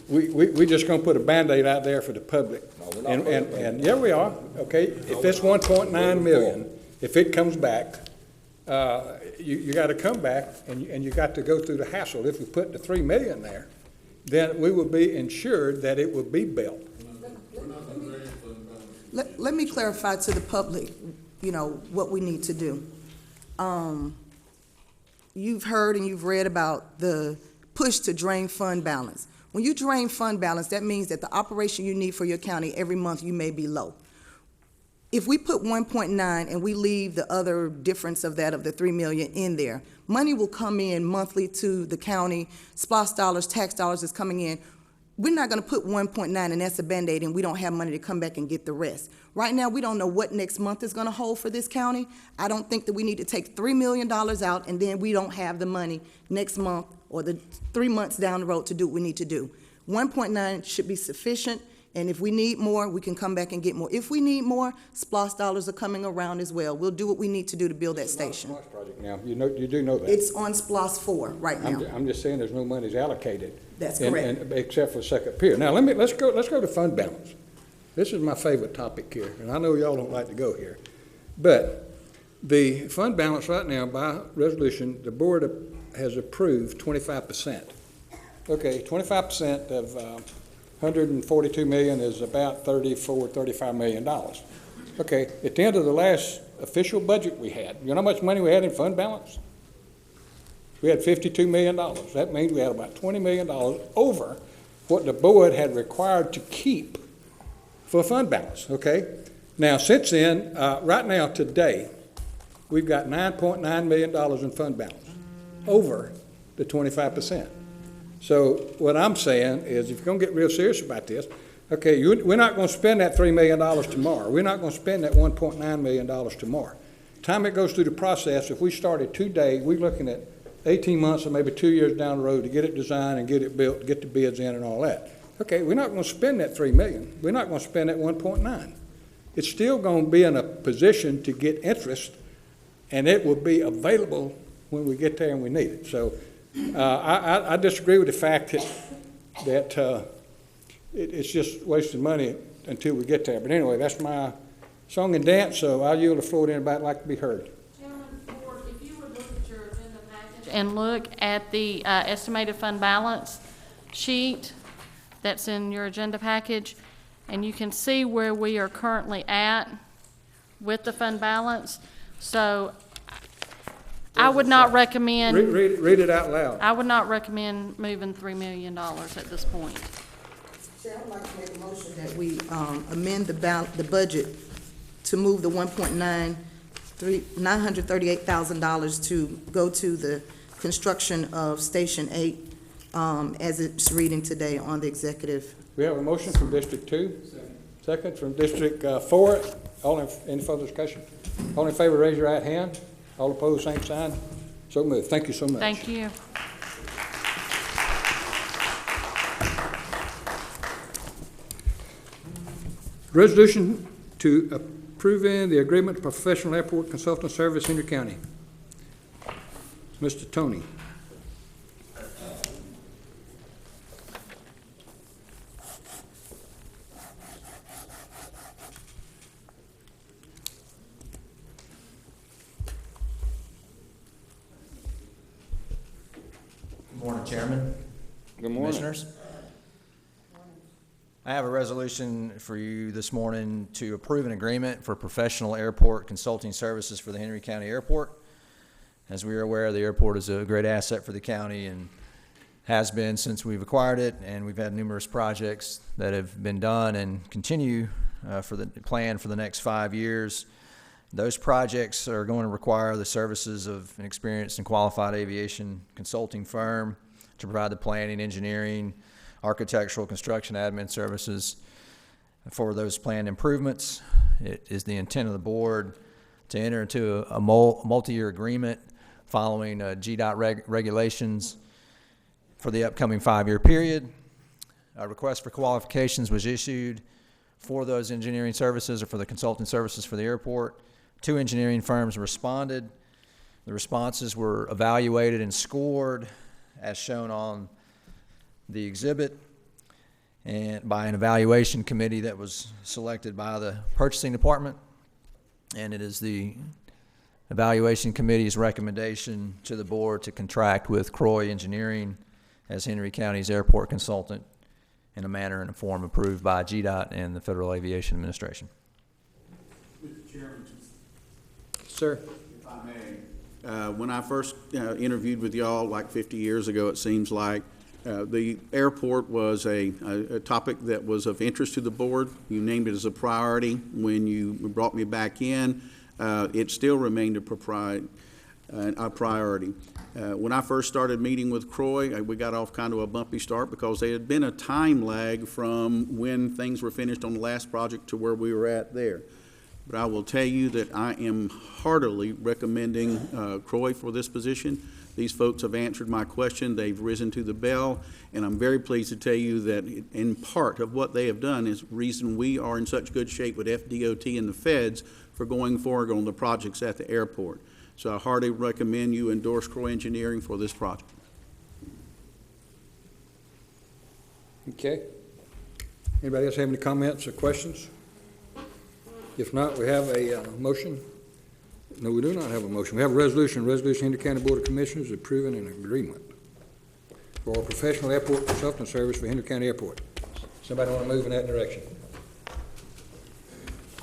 We just going to put a Band-Aid out there for the public. No, we're not and yeah, we are. Okay, if this 1.9 million, if it comes back, you got to come back and you got to go through the hassle. If we put the 3 million there, then we will be insured that it will be built. Let me clarify to the public, what we need to do. You've heard and you've read about the push to drain fund balance. When you drain fund balance, that means that the operation you need for your county every month, you may be low. If we put 1.9 and we leave the other difference of that, of the 3 million in there, money will come in monthly to the county, SPLOST dollars, tax dollars is coming in. We're not gonna put 1.9 and that's a Band-Aid and we don't have money to come back and get the rest. Right now, we don't know what next month is gonna hold for this county. I don't think that we need to take $3 million out and then we don't have the money next month or the 3 months down the road to do what we need to do. 1.9 should be sufficient. And if we need more, we can come back and get more. If we need more, SPLOST dollars are coming around as well. We'll do what we need to do to build that station. It's not a SPLOST project now. You do know that. It's on SPLOST 4 right now. I'm just saying there's no monies allocated. That's correct. Except for the second period. Now let's go to fund balance. This is my favorite topic here, and I know y'all don't like to go here. But the fund balance right now, by resolution, the board has approved 25%. Okay, 25% of 142 million is about $35 million. Okay, at the end of the last official budget we had, you know how much money we had in fund balance? We had $52 million. That means we had about $20 million over what the board had required to keep for fund balance, okay? Now, since then, right now, today, we've got $9.9 million in fund balance, over the 25%. So what I'm saying is, if you're going to get real serious about this, okay, we're not going to spend that $3 million tomorrow. We're not going to spend that $1.9 million tomorrow. Time it goes through the process, if we started today, we're looking at 18 months or maybe 2 years down the road to get it designed and get it built, get the bids in and all that. Okay, we're not going to spend that $3 million. We're not going to spend that 1.9. It's still going to be in a position to get interest, and it will be available when we get there and we need it. So I disagree with the fact that it's just wasting money until we get there. But anyway, that's my song and dance, so I'll yield the floor to anybody that'd like to be heard. Chairman Ford, if you would look at your agenda package and look at the estimated fund balance sheet that's in your agenda package, and you can see where we are currently at with the fund balance. So I would not recommend. Read it out loud. I would not recommend moving $3 million at this point. Chair, I'd like to make a motion that we amend the budget to move the $938,000 to go to the construction of Station 8 as it's reading today on the executive. We have a motion from District 2. Second from District 4. Any further discussion? All in favor, raise your right hand. All opposed, same sign. So moved. Thank you so much. Thank you. Resolution to approving the agreement to professional airport consultant service, Henry County. Mr. Tony. Good morning, Chairman. Good morning. Commissioners. I have a resolution for you this morning to approve an agreement for professional airport consulting services for the Henry County Airport. As we are aware, the airport is a great asset for the county and has been since we've acquired it, and we've had numerous projects that have been done and continue for the plan for the next 5 years. Those projects are going to require the services of an experienced and qualified aviation consulting firm to provide the planning, engineering, architectural, construction, admin services for those planned improvements. It is the intent of the board to enter into a multi-year agreement following GDOT regulations for the upcoming 5-year period. A request for qualifications was issued for those engineering services or for the consulting services for the airport. 2 engineering firms responded. The responses were evaluated and scored as shown on the exhibit and by an evaluation committee that was selected by the purchasing department. And it is the evaluation committee's recommendation to the board to contract with Croy Engineering as Henry County's airport consultant in a manner and a form approved by GDOT and the Federal Aviation Administration. Mr. Chairman. Sir. If I may. When I first interviewed with y'all like 50 years ago, it seems like, the airport was a topic that was of interest to the board. You named it as a priority when you brought me back in. It still remained a priority. When I first started meeting with Croy, we got off kind of a bumpy start because there had been a time lag from when things were finished on the last project to where we were at there. But I will tell you that I am heartily recommending Croy for this position. These folks have answered my question. They've risen to the bell, and I'm very pleased to tell you that in part of what they have done is the reason we are in such good shape with FDOT and the feds for going forward on the projects at the airport. So I heartily recommend you endorse Croy Engineering for this project. Okay. Anybody else have any comments or questions? If not, we have a motion. No, we do not have a motion. We have a resolution. Henry County Board of Commissioners approving an agreement for a professional airport consulting service for Henry County Airport. Somebody want to move in that direction?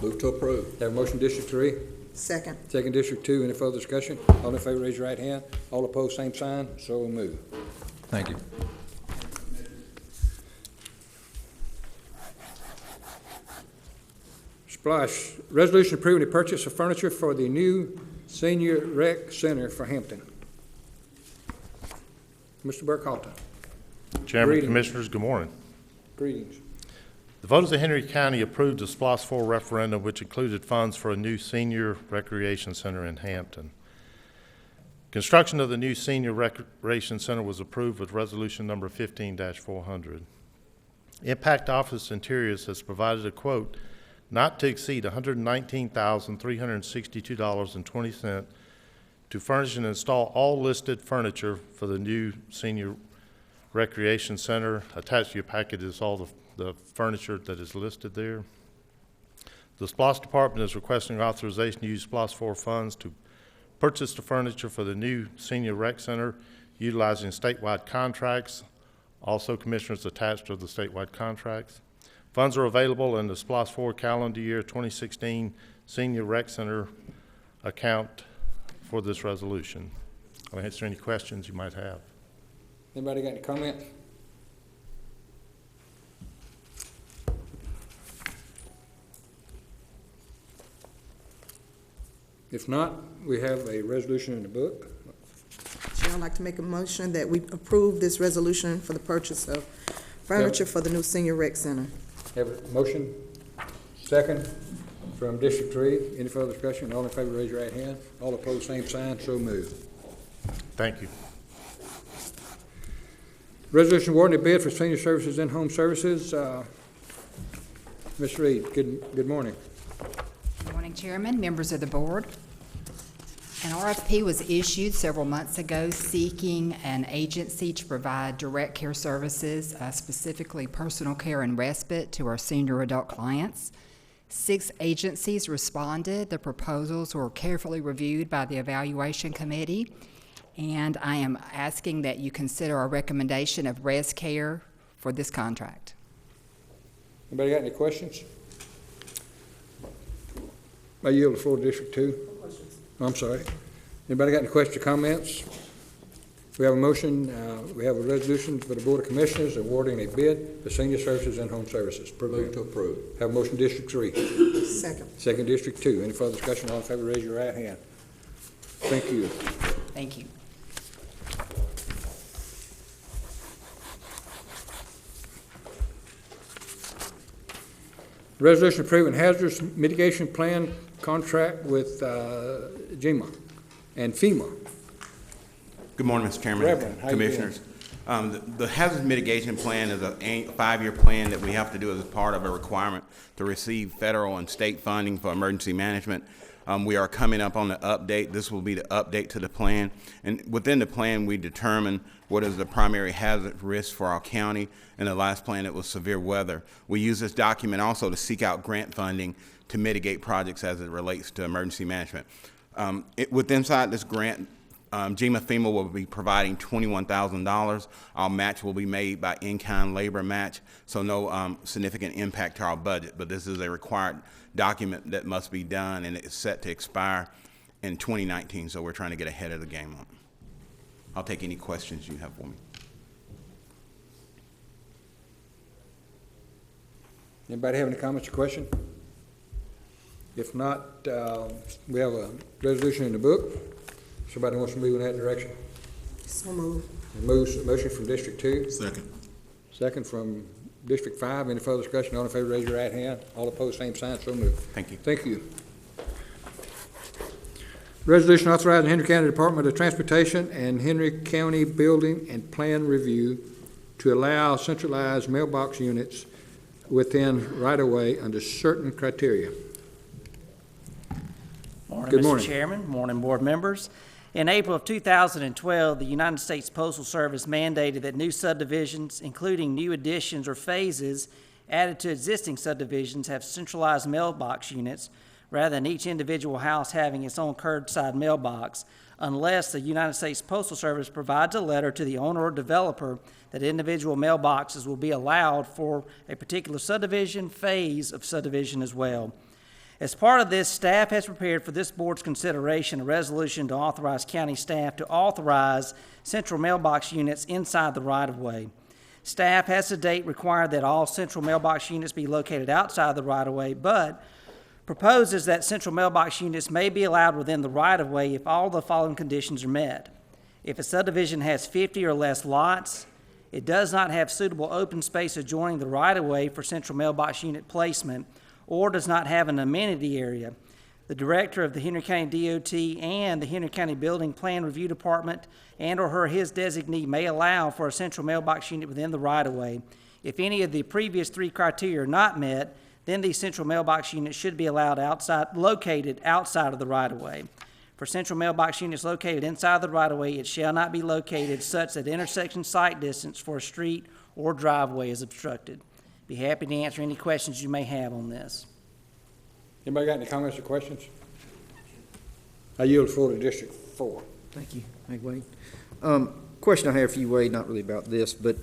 Move to approve. Have a motion, District 3? Second. Second, District 2. Any further discussion? All in favor, raise your right hand. All opposed, same sign. So moved. Thank you. Splash, resolution approving the purchase of furniture for the new senior rec center for Hampton. Mr. Burkhalter. Chairman, Greetings. Commissioners, good morning. Greetings. The voters of Henry County approved the SPLOST 4 referendum, which included funds for a new senior recreation center in Hampton. Construction of the new senior recreation center was approved with resolution number 15-400. Impact Office Interiors has provided a quote not to exceed $119,362.20 to furnish and install all listed furniture for the new senior recreation center. Attached to your packet is all the furniture that is listed there. The SPLOST department is requesting authorization to use SPLOST 4 funds to purchase the furniture for the new senior rec center utilizing statewide contracts. Also, commissioners, attached are the statewide contracts. Funds are available in the SPLOST 4 calendar year 2016 senior rec center account for this resolution. I'll answer any questions you might have. Anybody got any comments? If not, we have a resolution in the book. Chair, I'd like to make a motion that we approve this resolution for the purchase of furniture for the new senior rec center. Have a motion, second, from District 3. Any further discussion? All in favor, raise your right hand. All opposed, same sign. So moved. Thank you. Resolution awarding a bid for senior services in-home services. Ms. Reed, good morning. Good morning, Chairman, members of the board. An RFP was issued several months ago seeking an agency to provide direct care services, specifically personal care and respite, to our senior adult clients. 6 agencies responded. The proposals were carefully reviewed by the evaluation committee, and I am asking that you consider our recommendation of ResCare for this contract. Anybody got any questions? I yield the floor to District 2. I'm sorry. Anybody got any questions or comments? We have a motion, we have a resolution for the Board of Commissioners awarding a bid for senior services and home services. Move to approve. Have a motion, District 3. Second. Second, District 2. Any further discussion? All in favor, raise your right hand. Thank you. Thank you. Resolution approving hazardous mitigation plan contract with GEMA and FEMA. Good morning, Mr. Chairman, Reverend, how you Commissioners. The hazard mitigation plan is a 5-year plan that we have to do as part of a requirement to receive federal and state funding for emergency management. We are coming up on the update. This will be the update to the plan. And within the plan, we determine what is the primary hazard risk for our county. In the last plan, it was severe weather. We use this document also to seek out grant funding to mitigate projects as it relates to emergency management. Inside this grant, GEMA FEMA will be providing $21,000. Our match will be made by in-kind labor match, so no significant impact to our budget. But this is a required document that must be done, and it's set to expire in 2019, so we're trying to get ahead of the game on it. I'll take any questions you have for me. Anybody have any comments or questions? If not, we have a resolution in the book. Somebody wants to move in that direction? So moved. Motion from District 2. Second. Second from District 5. Any further discussion? All in favor, raise your right hand. All opposed, same sign. So moved. Thank you. Thank you. Resolution authorizing Henry County Department of Transportation and Henry County Building and Plan Review to allow centralized mailbox units within right-of-way under certain criteria. Morning, Good Mr. morning. Chairman. Morning, board members. In April of 2012, the United States Postal Service mandated that new subdivisions, including new additions or phases added to existing subdivisions, have centralized mailbox units rather than each individual house having its own curbside mailbox, unless the United States Postal Service provides a letter to the owner or developer that individual mailboxes will be allowed for a particular subdivision, phase of subdivision as well. As part of this, staff has prepared for this board's consideration a resolution to authorize county staff to authorize central mailbox units inside the right-of-way. Staff has to date required that all central mailbox units be located outside the right-of-way, but proposes that central mailbox units may be allowed within the right-of-way if all the following conditions are met. If a subdivision has 50 or less lots, it does not have suitable open space adjoining the right-of-way for central mailbox unit placement, or does not have an amenity area, the director of the Henry County DOT and the Henry County Building Plan Review Department and or his designee may allow for a central mailbox unit within the right-of-way. If any of the previous 3 criteria are not met, then these central mailbox units should be allowed located outside of the right-of-way. For central mailbox units located inside the right-of-way, it shall not be located such that intersection sight distance for a street or driveway is obstructed. Be happy to answer any questions you may have on this. Anybody got any comments or questions? I yield the floor to District 4. Thank you. Thank you, Wade. Question I have for you, Wade, not really about this, but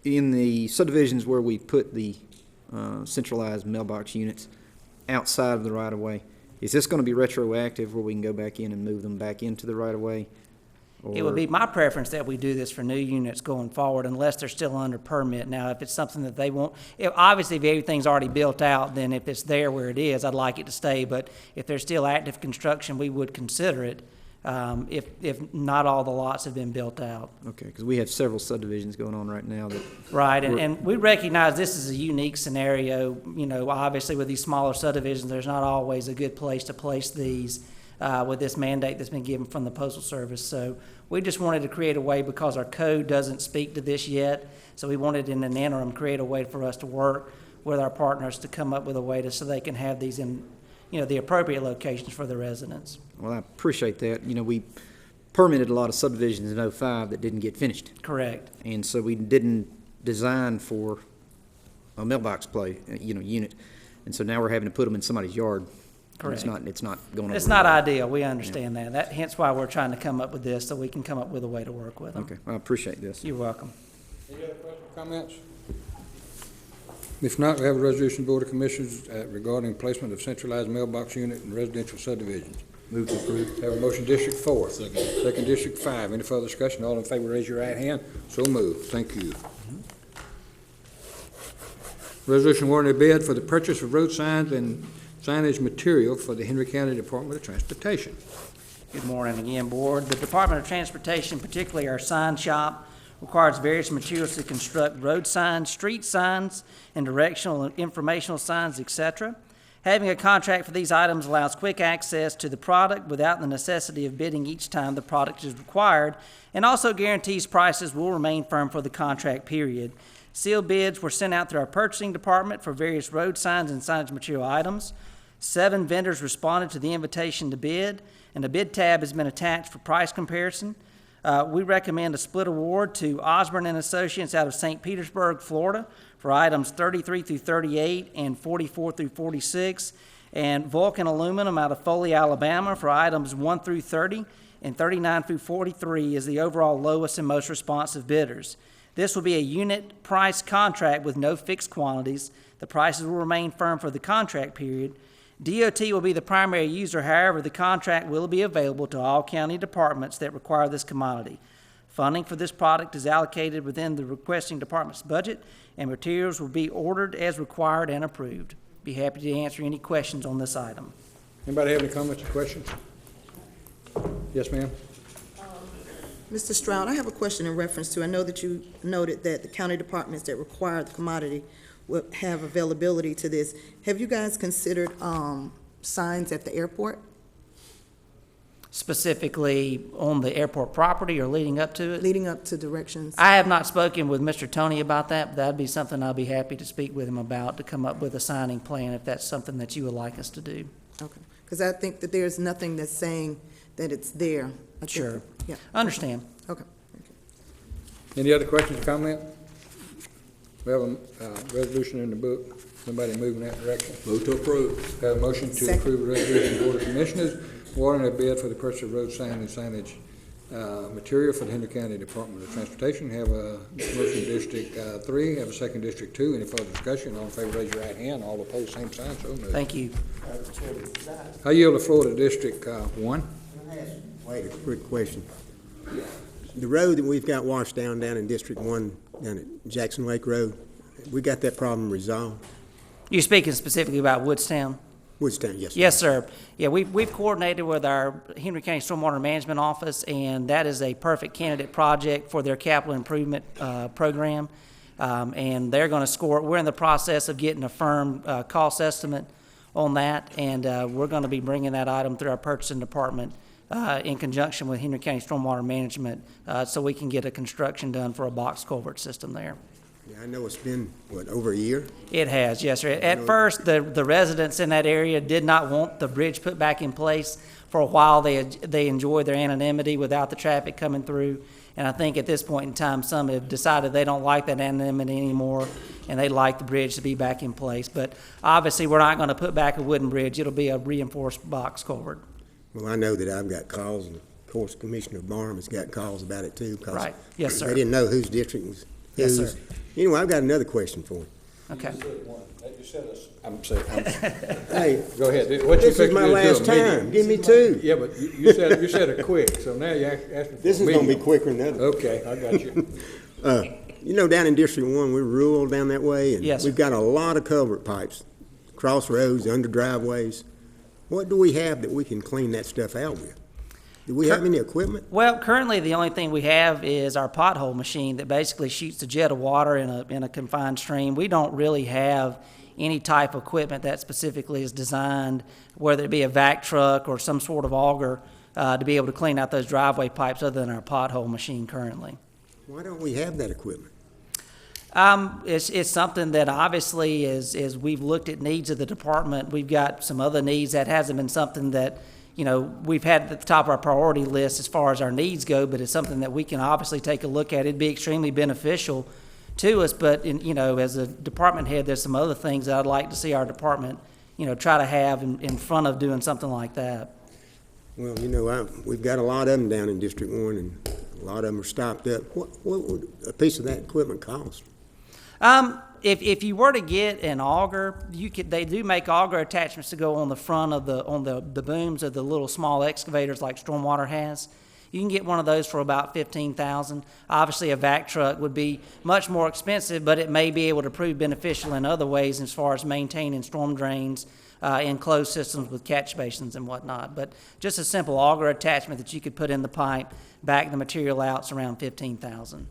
in the subdivisions where we put the centralized mailbox units outside of the right-of-way, is this going to be retroactive where we can go back in and move them back into the right-of-way? It would be my preference that we do this for new units going forward unless they're still under permit. Now, if it's something that they want, obviously if everything's already built out, then if it's there where it is, I'd like it to stay. But if there's still active construction, we would consider it if not all the lots have been built out. Okay, because we have several subdivisions going on right now that. Right, and we recognize this is a unique scenario. You know, obviously with these smaller subdivisions, there's not always a good place to place these with this mandate that's been given from the Postal Service. So we just wanted to create a way, because our code doesn't speak to this yet, so we wanted in an interim create a way for us to work with our partners to come up with a way so they can have these in, you know, the appropriate locations for the residents. Well, I appreciate that. You know, we permitted a lot of subdivisions in '05 that didn't get finished. Correct. And so we didn't design for a mailbox unit. And so now we're having to put them in somebody's yard. Correct. It's not going over. It's not ideal. We understand that. Hence why we're trying to come up with this, so we can come up with a way to work with them. Okay, I appreciate this. You're welcome. Any other questions or comments? If not, we have a resolution, Board of Commissioners, regarding placement of centralized mailbox unit in residential subdivisions. Move to approve. Have a motion, District 4. Second, District 5. Any further discussion? All in favor, raise your right hand. So moved. Thank you. Resolution awarding a bid for the purchase of road signs and signage material for the Henry County Department of Transportation. Good morning again, Board. The Department of Transportation, particularly our sign shop, requires various materials to construct road signs, street signs, and directional and informational signs, etc. Having a contract for these items allows quick access to the product without the necessity of bidding each time the product is required, and also guarantees prices will remain firm for the contract period. Sealed bids were sent out through our purchasing department for various road signs and signage material items. 7 vendors responded to the invitation to bid, and a bid tab has been attached for price comparison. We recommend a split award to Osborne and Associates out of St. Petersburg, Florida, for items 33 through 38 and 44 through 46, and Vulcan Aluminum out of Foley, Alabama, for items 1 through 30 and 39 through 43 is the overall lowest and most responsive bidders. This will be a unit price contract with no fixed quantities. The prices will remain firm for the contract period. DOT will be the primary user. However, the contract will be available to all county departments that require this commodity. Funding for this product is allocated within the requesting department's budget, and materials will be ordered as required and approved. Be happy to answer any questions on this item. Anybody have any comments or questions? Yes, ma'am. Mr. Stroud, I have a question in reference to, I know that you noted that the county departments that require the commodity will have availability to this. Have you guys considered signs at the airport? Specifically on the airport property or leading up to it? Leading up to directions? I have not spoken with Mr. Tony about that, but that'd be something I'll be happy to speak with him about, to come up with a signing plan if that's something that you would like us to do. Okay, because I think that there's nothing that's saying that it's there. I think Sure. Yeah. Understand. Okay. Any other questions or comments? We have a resolution in the book. Somebody move in that direction? Move to approve. Have a motion to Second. approve the resolution of the Board of Commissioners awarding a bid for the purchase of road sign and signage material for the Henry County Department of Transportation. Have a motion, District 3. Have a second, District 2. Any further discussion? All in favor, raise your right hand. All opposed, same sign. So moved. Thank you. I yield the floor to District 1. Wait, a quick question. The road that we've got washed down in District 1, down at Jackson Lake Road, we got that problem resolved? You're speaking specifically about Woodstown? Woodstown, yes. Yes, sir. Yeah, we've coordinated with our Henry County Stormwater Management Office, and that is a perfect candidate project for their capital improvement program. And they're going to score it. We're in the process of getting a firm cost estimate on that, and we're going to be bringing that item through our purchasing department in conjunction with Henry County Stormwater Management so we can get a construction done for a box culvert system there. Yeah, I know it's been, what, over a year? It has, yes, sir. At first, the residents in that area did not want the bridge put back in place. For a while, they enjoyed their anonymity without the traffic coming through. And I think at this point in time, some have decided they don't like that anonymity anymore, and they'd like the bridge to be back in place. But obviously, we're not going to put back a wooden bridge. It'll be a reinforced box culvert. Well, I know that I've got calls, and of course, Commissioner Barham has got calls about it too. 'Cause Right. Yes, sir. They didn't know whose district was Yes, whose. sir. Anyway, I've got another question for you. Okay. I'm saying, Hey, go ahead. this is my last time. Give me two. Yeah, but you said it quick, so now you asked me for This is a gonna be medium. quicker than that. Okay, I got you. You know, down in District 1, we're rural down that way, and Yes, sir. we've got a lot of culvert pipes, crossroads, under driveways. What do we have that we can clean that stuff out with? Do we have any equipment? Well, currently, the only thing we have is our pothole machine that basically shoots a jet of water in a confined stream. We don't really have any type of equipment that specifically is designed, whether it be a vac truck or some sort of auger, to be able to clean out those driveway pipes other than our pothole machine currently. Why don't we have that equipment? It's something that obviously as we've looked at needs of the department, we've got some other needs. That hasn't been something that, you know, we've had at the top of our priority list as far as our needs go, but it's something that we can obviously take a look at. It'd be extremely beneficial to us, but you know, as a department head, there's some other things that I'd like to see our department, you know, try to have in front of doing something like that. Well, you know, we've got a lot of them down in District 1, and a lot of them are stopped up. What would a piece of that equipment cost? If you were to get an auger, they do make auger attachments to go on the front of the booms of the little small excavators like Stormwater has. You can get one of those for about $15,000. Obviously, a vac truck would be much more expensive, but it may be able to prove beneficial in other ways as far as maintaining storm drains, enclosed systems with catch basins and whatnot. But just a simple auger attachment that you could put in the pipe, back the material out, is around $15,000.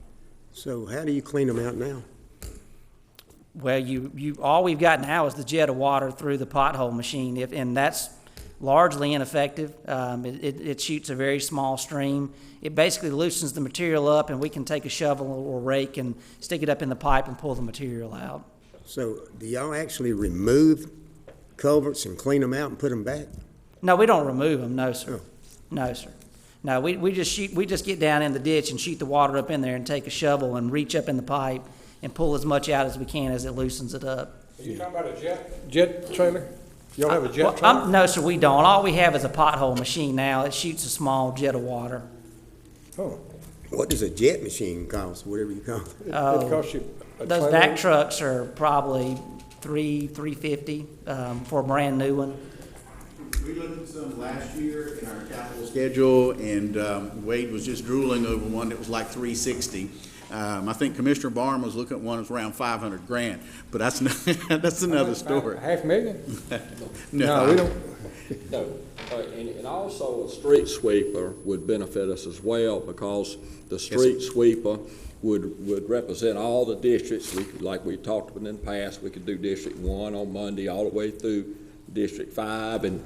So how do you clean them out now? Well, all we've got now is the jet of water through the pothole machine, and that's largely ineffective. It shoots a very small stream. It basically loosens the material up, and we can take a shovel or rake and stick it up in the pipe and pull the material out. So do y'all actually remove culverts and clean them out and put them back? No, we don't remove them, no, sir. No, sir. No, we just get down in the ditch and shoot the water up in there and take a shovel and reach up in the pipe and pull as much out as we can as it loosens it up. Are you talking about a jet trailer? Y'all have a jet trailer? No, sir, we don't. All we have is a pothole machine now. It shoots a small jet of water. Oh, what does a jet machine cost, whatever you call it? It costs you a Those trailer? vac trucks are probably $350 for a brand new one. We looked at some last year in our capital schedule, and Wade was just drooling over one that was like $360. I think Commissioner Barham was looking at one that's around $500,000, but that's that's another story. $500,000? No, we don't. No, and also a street sweeper would benefit us as well, because the street sweeper would represent all the districts. Like we talked about in the past, we could do District 1 on Monday all the way through District 5 and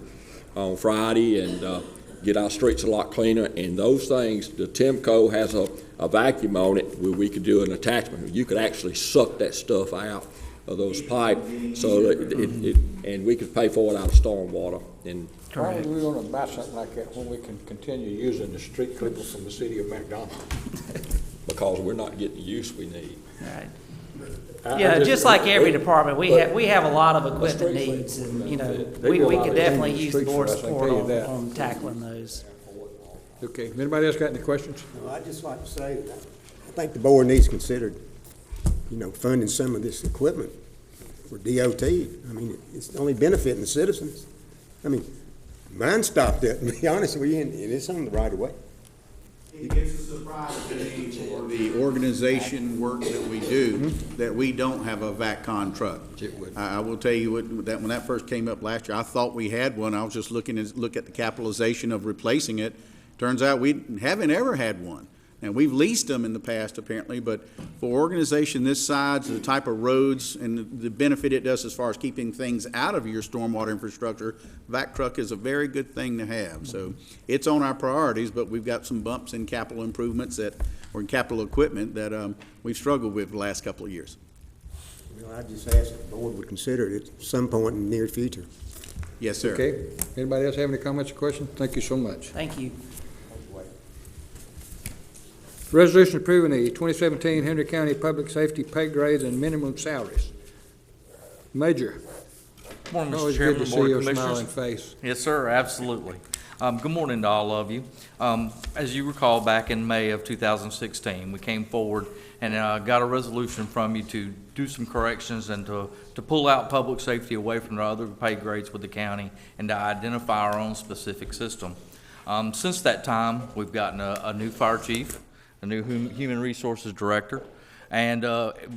on Friday, and get our streets a lot cleaner. And those things, the Timco has a vacuum on it where we could do an attachment. You could actually suck that stuff out of those pipes, so that and we could pay for it out of stormwater. And Why are we gonna buy something like that when we can continue using the street sweeper from the city of McDonald? because we're not getting the use we need. Right. Yeah, just like every department, we have a lot of equipment needs, and, you know, we could definitely use the board support on tackling those. Okay, anybody else got any questions? No, I'd just like to say that I think the board needs to consider, you know, funding some of this equipment for DOT. I mean, it's only benefiting the citizens. I mean, mine stopped up, to be honest with you, and it's on the right of way. It gives us a surprise to me for the organization work that we do, that we don't have a VACCon truck. I will tell you that when that first came up last year, I thought we had one. I was just looking at the capitalization of replacing it. Turns out we haven't ever had one. And we've leased them in the past, apparently, but for an organization this size, the type of roads and the benefit it does as far as keeping things out of your stormwater infrastructure, vac truck is a very good thing to have. So it's on our priorities, but we've got some bumps in capital improvements that or in capital equipment that we've struggled with the last couple of years. You know, I just asked if the board would consider it at some point in the near future. Yes, sir. Okay. Anybody else have any comments or questions? Thank you so much. Thank you. Resolution approving the 2017 Henry County Public Safety pay grades and minimum salaries. Major. Morning, Mr. Always Chairman, good to see Board of your Commissioners. smiling face. Yes, sir, absolutely. Good morning to all of you. As you recall, back in May of 2016, we came forward and got a resolution from you to do some corrections and to pull out public safety away from the other pay grades with the county and to identify our own specific system. Since that time, we've gotten a new fire chief, a new human resources director, and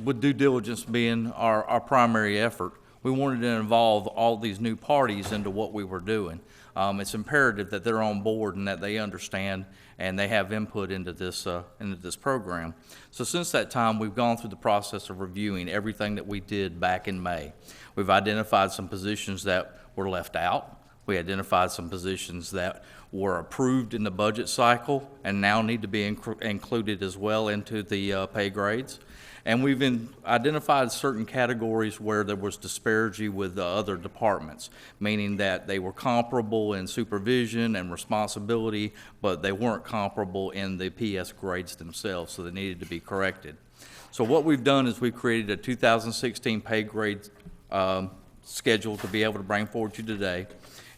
with due diligence being our primary effort, we wanted to involve all these new parties into what we were doing. It's imperative that they're on board and that they understand and they have input into this program. So since that time, we've gone through the process of reviewing everything that we did back in May. We've identified some positions that were left out. We identified some positions that were approved in the budget cycle and now need to be included as well into the pay grades. And we've identified certain categories where there was disparity with the other departments, meaning that they were comparable in supervision and responsibility, but they weren't comparable in the PS grades themselves, so they needed to be corrected. So what we've done is we've created a 2016 pay grade schedule to be able to bring forward to you today.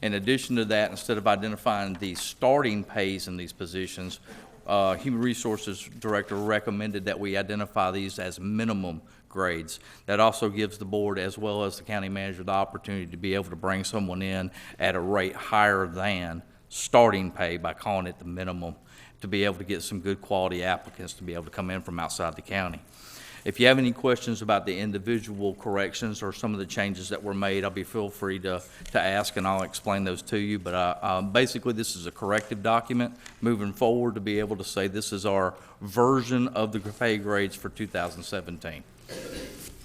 In addition to that, instead of identifying the starting pays in these positions, Human Resources Director recommended that we identify these as minimum grades. That also gives the board as well as the county manager the opportunity to be able to bring someone in at a rate higher than starting pay by calling it the minimum, to be able to get some good quality applicants to be able to come in from outside the county. If you have any questions about the individual corrections or some of the changes that were made, I'll be feel free to ask and I'll explain those to you. But basically this is a corrective document moving forward to be able to say this is our version of the pay grades for 2017.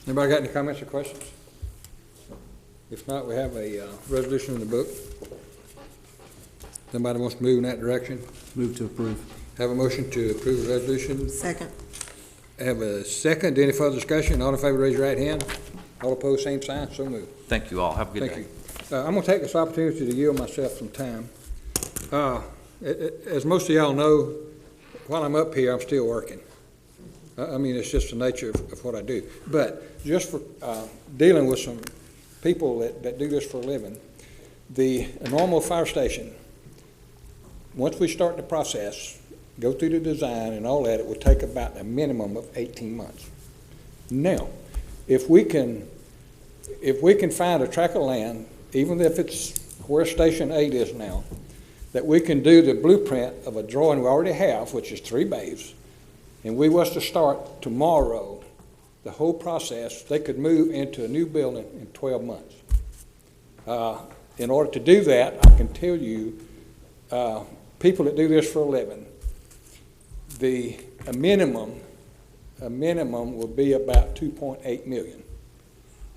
Anybody got any comments or questions? If not, we have a resolution in the book. Somebody wants to move in that direction? Move to approve. Have a motion to approve the resolution. Second. Have a second. Any further discussion? All in favor, raise your right hand. All opposed, same sign. So moved. Thank you all. Have a good day. Thank you. I'm going to take this opportunity to yield myself some time. As most of y'all know, while I'm up here, I'm still working. I mean, it's just the nature of what I do. But just for dealing with some people that do this for a living, a normal fire station, once we start the process, go through the design and all that, it would take about a minimum of 18 months. Now, if we can find a tract of land, even if it's where Station 8 is now, that we can do the blueprint of a drawing we already have, which is 3 bays, and we was to start tomorrow, the whole process, they could move into a new building in 12 months. In order to do that, I can tell you, people that do this for a living, a minimum will be about 2.8 million.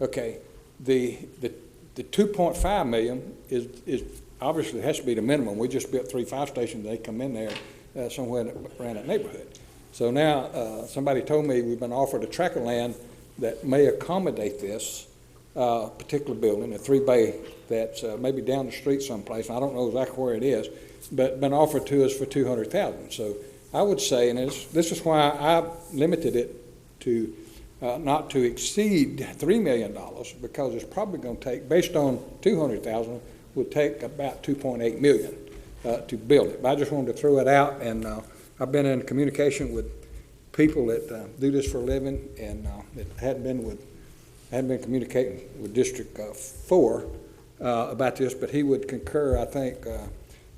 Okay, the 2.5 million is obviously has to be the minimum. We just built 3 fire stations. They come in there somewhere around that neighborhood. So now somebody told me we've been offered a tract of land that may accommodate this particular building, a 3-bay that's maybe down the street someplace. I don't know exactly where it is, but been offered to us for $200,000. So I would say, and this is why I limited it to not to exceed $3 million, because it's probably going to take, based on $200,000, would take about $2.8 million to build it. But I just wanted to throw it out, and I've been in communication with people that do this for a living, and that hadn't been communicating with District 4 about this, but he would concur, I think,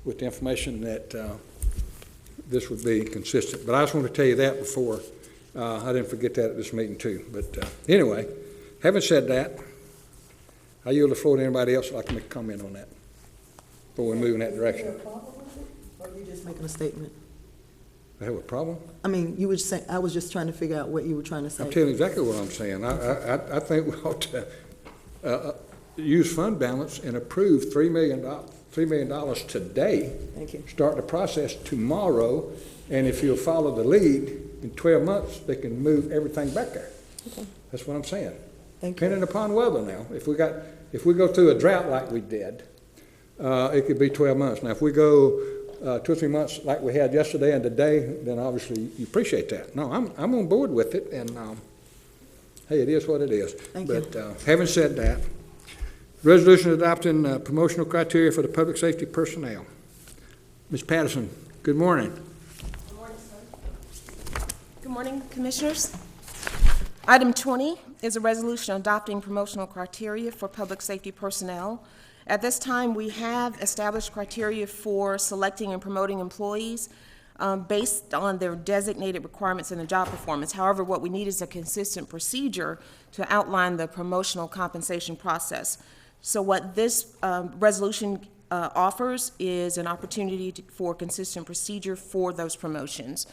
with the information that this would be consistent. But I just want to tell you that before. I didn't forget that at this meeting too. But anyway, having said that, I yield the floor to anybody else that would like to make a comment on that before we move in that direction. Is there a problem with it, or are you just making a statement? I have a problem? I mean, you would say, I was just trying to figure out what you were trying to say. I'm telling you exactly what I'm saying. I think we ought to, use fund balance and approve $3 million today. Thank you. Start the process tomorrow, and if you'll follow the lead, in 12 months, they can move everything back there. Okay. That's what I'm saying. Thank you. Depending upon weather now. If we go through a drought like we did, it could be 12 months. Now, if we go 2 or 3 months like we had yesterday and today, then obviously you appreciate that. No, I'm on board with it, and hey, it is what it is. Thank you. But having said that, resolution adopting promotional criteria for the public safety personnel. Ms. Patterson, good morning. Good morning, sir. Good morning, Commissioners. Item 20 is a resolution adopting promotional criteria for public safety personnel. At this time, we have established criteria for selecting and promoting employees based on their designated requirements and the job performance. However, what we need is a consistent procedure to outline the promotional compensation process. So what this resolution offers is an opportunity for consistent procedure for those promotions.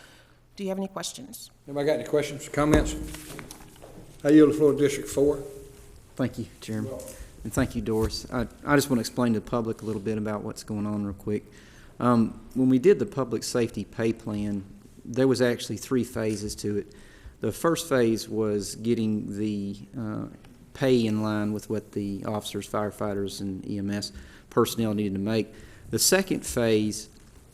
Do you have any questions? Anybody got any questions, comments? I yield the floor to District 4. Thank you, Chairman. And thank you, Doris. I just want to explain to the public a little bit about what's going on real quick. When we did the public safety pay plan, there was actually 3 phases to it. The first phase was getting the pay in line with what the officers, firefighters, and EMS personnel needed to make. The second phase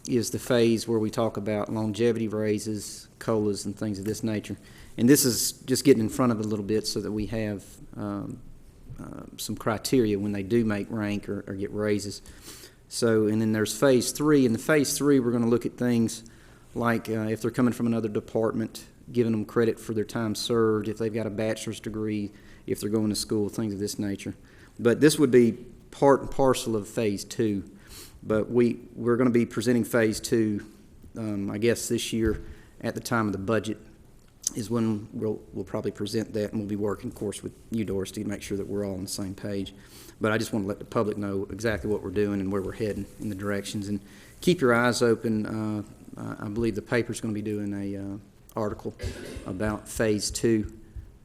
is the phase where we talk about longevity raises, COLAs, and things of this nature. And this is just getting in front of it a little bit so that we have some criteria when they do make rank or get raises. So, and then there's phase 3. In the phase 3, we're going to look at things like if they're coming from another department, giving them credit for their time served, if they've got a bachelor's degree, if they're going to school, things of this nature. But this would be part and parcel of phase 2. But we're going to be presenting phase 2, I guess this year at the time of the budget is when we'll probably present that, and we'll be working, of course, with you, Doris, to make sure that we're all on the same page. But I just want to let the public know exactly what we're doing and where we're heading in the directions. And keep your eyes open. I believe the paper's going to be doing a article about phase 2,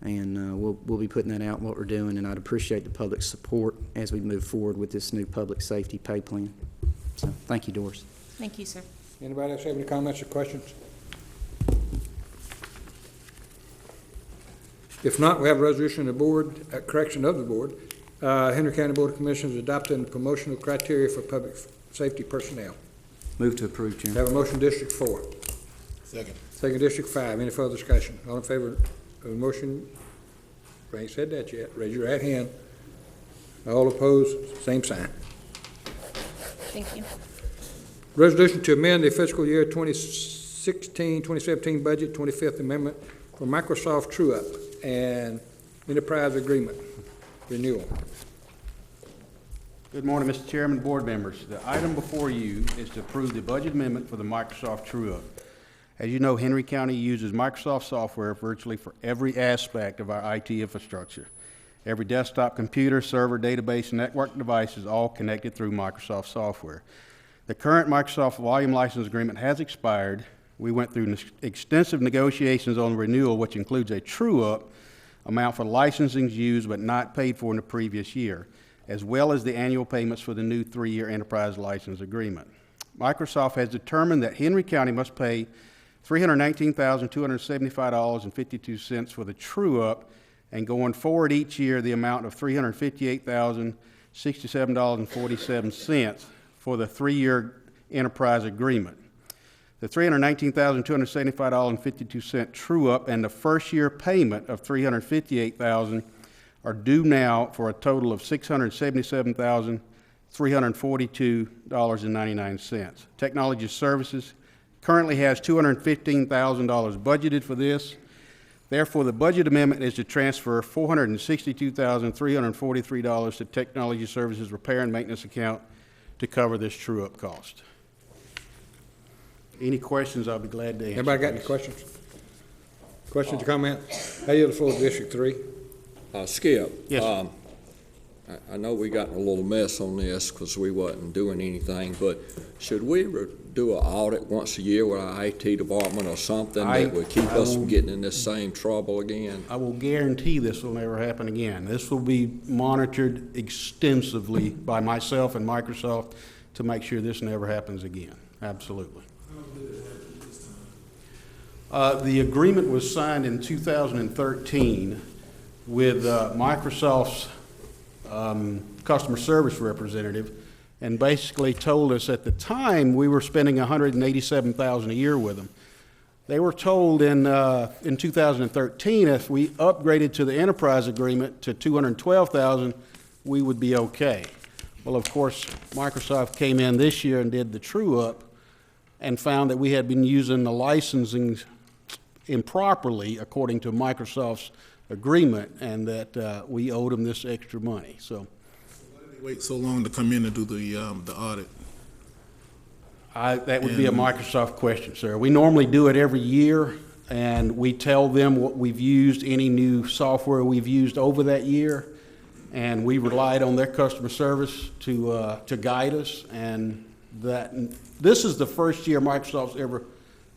and we'll be putting that out, what we're doing, and I'd appreciate the public's support as we move forward with this new public safety pay plan. So thank you, Doris. Thank you, sir. Anybody else have any comments or questions? If not, we have a resolution of the board, correction of the board, Henry County Board of Commissioners adopting promotional criteria for public safety personnel. Move to approve, Chairman. Have a motion, District 4. Second. Second, District 5. Any further discussion? All in favor of the motion? I ain't said that yet. Raise your right hand. All opposed, same sign. Thank you. Resolution to amend the fiscal year 2016-2017 budget, 25th Amendment for Microsoft True-Up and Enterprise Agreement renewal. Good morning, Mr. Chairman, board members. The item before you is to approve the budget amendment for the Microsoft True-Up. As you know, Henry County uses Microsoft software virtually for every aspect of our IT infrastructure. Every desktop computer, server, database, and network device is all connected through Microsoft software. The current Microsoft volume license agreement has expired. We went through extensive negotiations on the renewal, which includes a true-up amount for licensings used but not paid for in the previous year, as well as the annual payments for the new 3-year enterprise license agreement. Microsoft has determined that Henry County must pay $319,275.52 for the true-up, and going forward each year the amount of $358,067.47 for the 3-year enterprise agreement. The $319,275.52 true-up and the first-year payment of $358,000 are due now for a total of $677,342.99. Technology Services currently has $215,000 budgeted for this. Therefore, the budget amendment is to transfer $462,343 to Technology Services Repair and Maintenance account to cover this true-up cost. Any questions, I'll be glad to answer. Everybody got any questions? Questions or comments? I yield the floor to District 3. Skip. Yes, sir. I know we got in a little mess on this because we wasn't doing anything, but should we do an audit once a year with our IT department or something that would keep us from getting in this same trouble again? I will guarantee this will never happen again. This will be monitored extensively by myself and Microsoft to make sure this never happens again. Absolutely. The agreement was signed in 2013 with Microsoft's customer service representative, and basically told us at the time we were spending $187,000 a year with them. They were told in 2013 if we upgraded to the enterprise agreement to $212,000, we would be okay. Well, of course, Microsoft came in this year and did the true up and found that we had been using the licensing improperly according to Microsoft's agreement, and that we owed them this extra money. So Why did they wait so long to come in and do the audit? that would be a Microsoft question, sir. We normally do it every year, and we tell them what we've used, any new software we've used over that year, and we relied on their customer service to guide us. And that this is the first year Microsoft's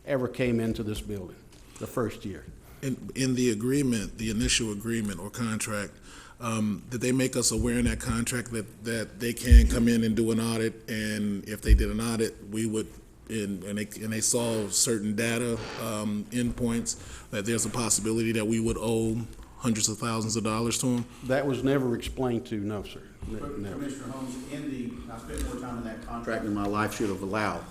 ever came into this building, the first year. In the agreement, the initial agreement or contract, did they make us aware in that contract that they can come in and do an audit, and if they did an audit, we would, and they saw certain data endpoints, that there's a possibility that we would owe hundreds of thousands of dollars to them? That was never explained to, no, sir. Never. Commissioner Holmes, I spent more time in that contract than my life should have allowed.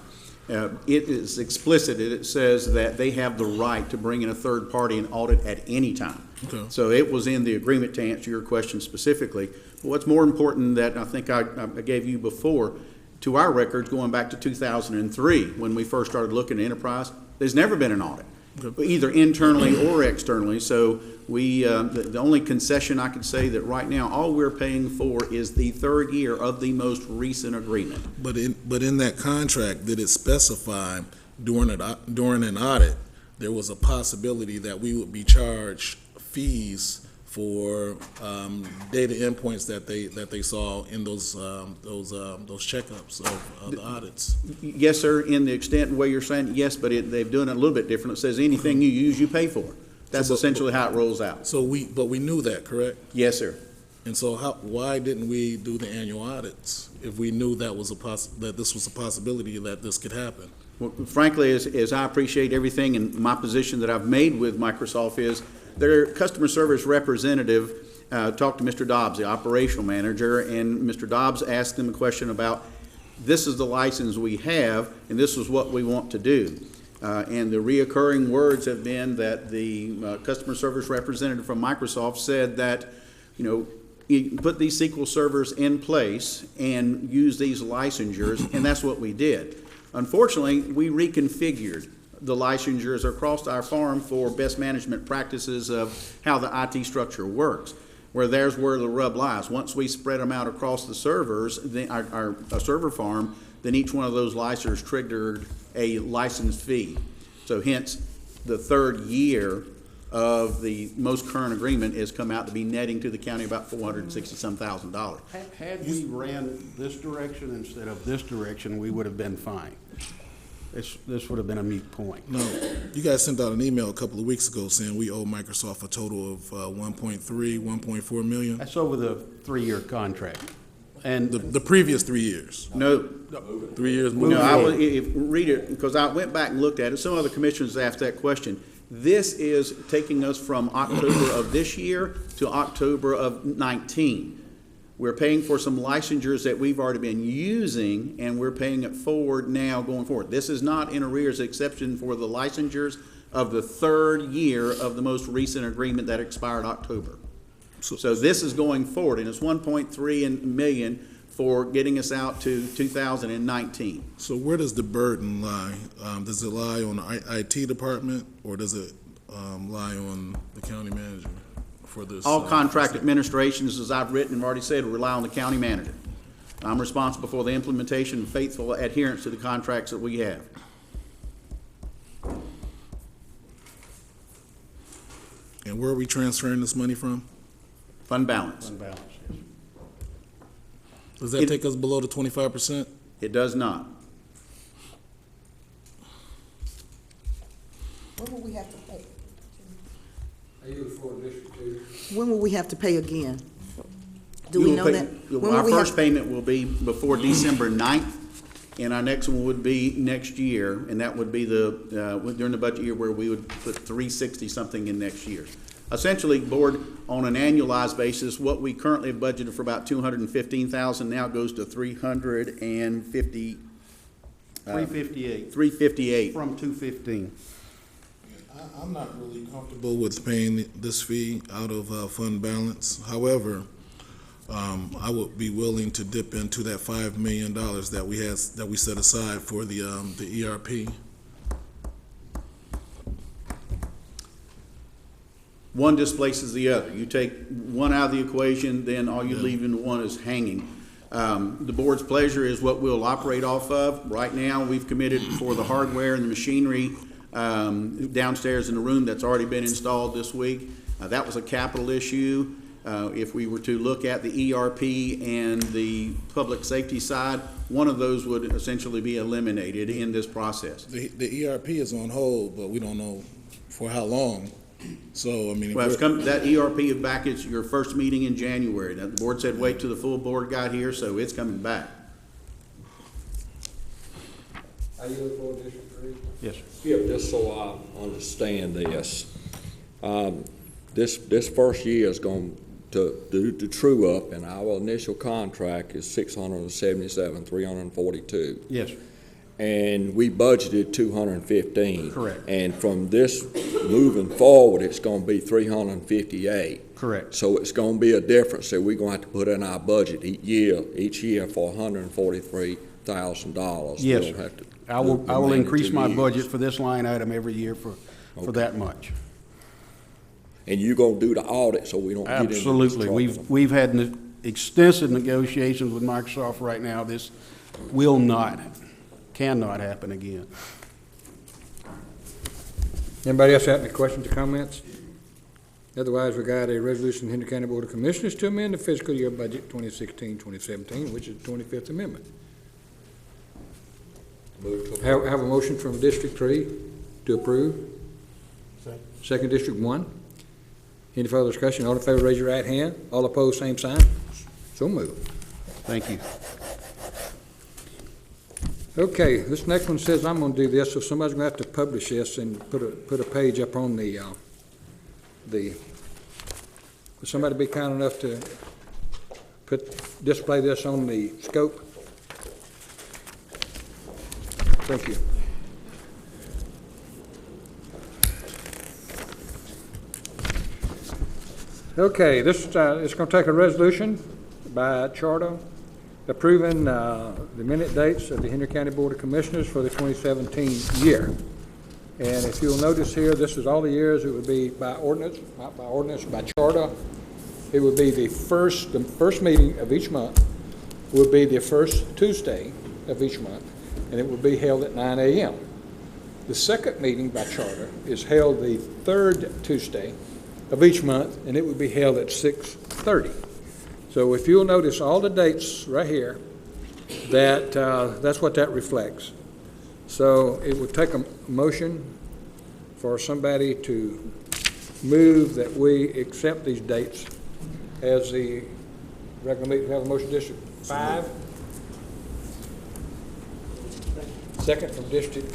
It is explicit. It says that they have the right to bring in a third party and audit at any time. Okay. So it was in the agreement, to answer your question specifically. But what's more important that I think I gave you before, to our records going back to 2003, when we first started looking at enterprise, there's never been an audit, either internally or externally. So we, the only concession I could say that right now, all we're paying for is the third year of the most recent agreement. But in that contract, did it specify during an audit, there was a possibility that we would be charged fees for data endpoints that they saw in those checkups of the audits? Yes, sir. In the extent where you're saying yes, but they've done it a little bit different. It says anything you use, you pay for. That's essentially how it rolls out. So but we knew that, correct? Yes, sir. And so why didn't we do the annual audits if we knew that this was a possibility that this could happen? Well, frankly, as I appreciate everything, and my position that I've made with Microsoft is their customer service representative talked to Mr. Dobbs, the operational manager, and Mr. Dobbs asked him a question about, this is the license we have, and this is what we want to do. And the reoccurring words have been that the customer service representative from Microsoft said that, you put these SQL servers in place and use these licensures, and that's what we did. Unfortunately, we reconfigured the licensures across our farm for best management practices of how the IT structure works, there's where the rub lies. Once we spread them out across the servers, our server farm, then each one of those licenses triggered a license fee. So hence, the third year of the most current agreement has come out to be netting to the county about $460,000. Had we ran this direction instead of this direction, we would have been fine. This would have been a moot point. No, you guys sent out an email a couple of weeks ago saying we owe Microsoft a total of 1.4 million. That's over the 3-year contract. And the previous 3 years. No. 3 years. No, read it, because I went back and looked at it. Some other commissioners asked that question. This is taking us from October of this year to October of 19. We're paying for some licensures that we've already been using, and we're paying it forward now going forward. This is not in arrears exception for the licensures of the third year of the most recent agreement that expired October. So this is going forward, and it's 1.3 million for getting us out to 2019. So where does the burden lie? Does it lie on the IT department, or does it lie on the county manager for this? All contract administrations, as I've written and already said, rely on the county manager. I'm responsible for the implementation and faithful adherence to the contracts that we have. And where are we transferring this money from? Fund balance. Fund balance, yes. Does that take us below the 25%? It does not. When will we have to pay? Are you for District 2? When will we have to pay again? Do we know that? When Our will we have- first payment will be before December 9th, and our next one would be next year, and that would be during the budget year where we would put 360 something in next year. Essentially, Board, on an annualized basis, what we currently have budgeted for about 215,000 now goes to 350. 358. 358. From 215. I'm not really comfortable with paying this fee out of fund balance. However, I would be willing to dip into that $5 million that we set aside for the ERP. One displaces the other. You take one out of the equation, then all you leave in one is hanging. The board's pleasure is what we'll operate off of. Right now, we've committed for the hardware and the machinery downstairs in the room that's already been installed this week. That was a capital issue. If we were to look at the ERP and the public safety side, one of those would essentially be eliminated in this process. The ERP is on hold, but we don't know for how long. So, I mean, Well, that ERP is back at your first meeting in January. Now, the board said wait till the full board got here, so it's coming back. Are you for District 3? Yes, sir. Skip, just so I understand this, this first year is going to do the true up, and our initial contract is $677,342. Yes, sir. And we budgeted 215. Correct. And from this moving forward, it's going to be 358. Correct. So it's going to be a difference that we're going to have to put in our budget each year for $143,000. Yes, We don't sir. have to I will do the remaining increase 2 my years. budget for this line item every year for that much. And you're going to do the audit so we don't get into this Absolutely. trouble. We've had extensive negotiations with Microsoft right now. This cannot happen again. Anybody else have any questions or comments? Otherwise, we got a resolution, Henry County Board of Commissioners to amend the fiscal year budget 2016-2017, which is the 25th Amendment. Have a motion from District 3 to approve. Second District 1. Any further discussion? All in favor, raise your right hand. All opposed, same sign. So moved. Thank you. Okay, this next one says I'm gonna do this, so somebody's gonna have to publish this and put a page up on would somebody be kind enough to display this on the scope? Thank you. Okay, this, it's gonna take a resolution by charter approving the minute dates of the Henry County Board of Commissioners for the 2017 year. And if you'll notice here, this is all the years. It would be by ordinance, not by ordinance, by charter. It would be the first meeting of each month would be the first Tuesday of each month, and it would be held at 9 a.m. The second meeting by charter is held the third Tuesday of each month, and it would be held at 6:30. So if you'll notice all the dates right here, that's what that reflects. So it would take a motion for somebody to move that we accept these dates as the regular meeting. Have a motion, District 5. Second from District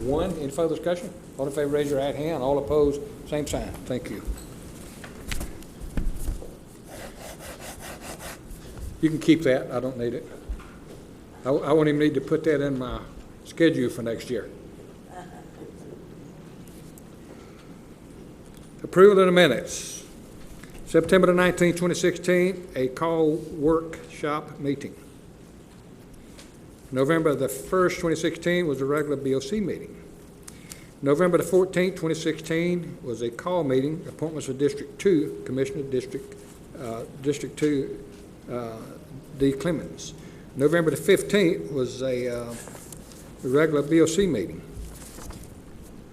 1. Any further discussion? All in favor, raise your right hand. All opposed, same sign. Thank you. You can keep that. I don't need it. I won't even need to put that in my schedule for next year. Approval of the minutes. September the 19th, 2016, a call workshop meeting. November the 1st, 2016 was a regular BOC meeting. November the 14th, 2016 was a call meeting, appointments of District 2, Commissioner District 2, D. Clemens. November the 15th was a regular BOC meeting.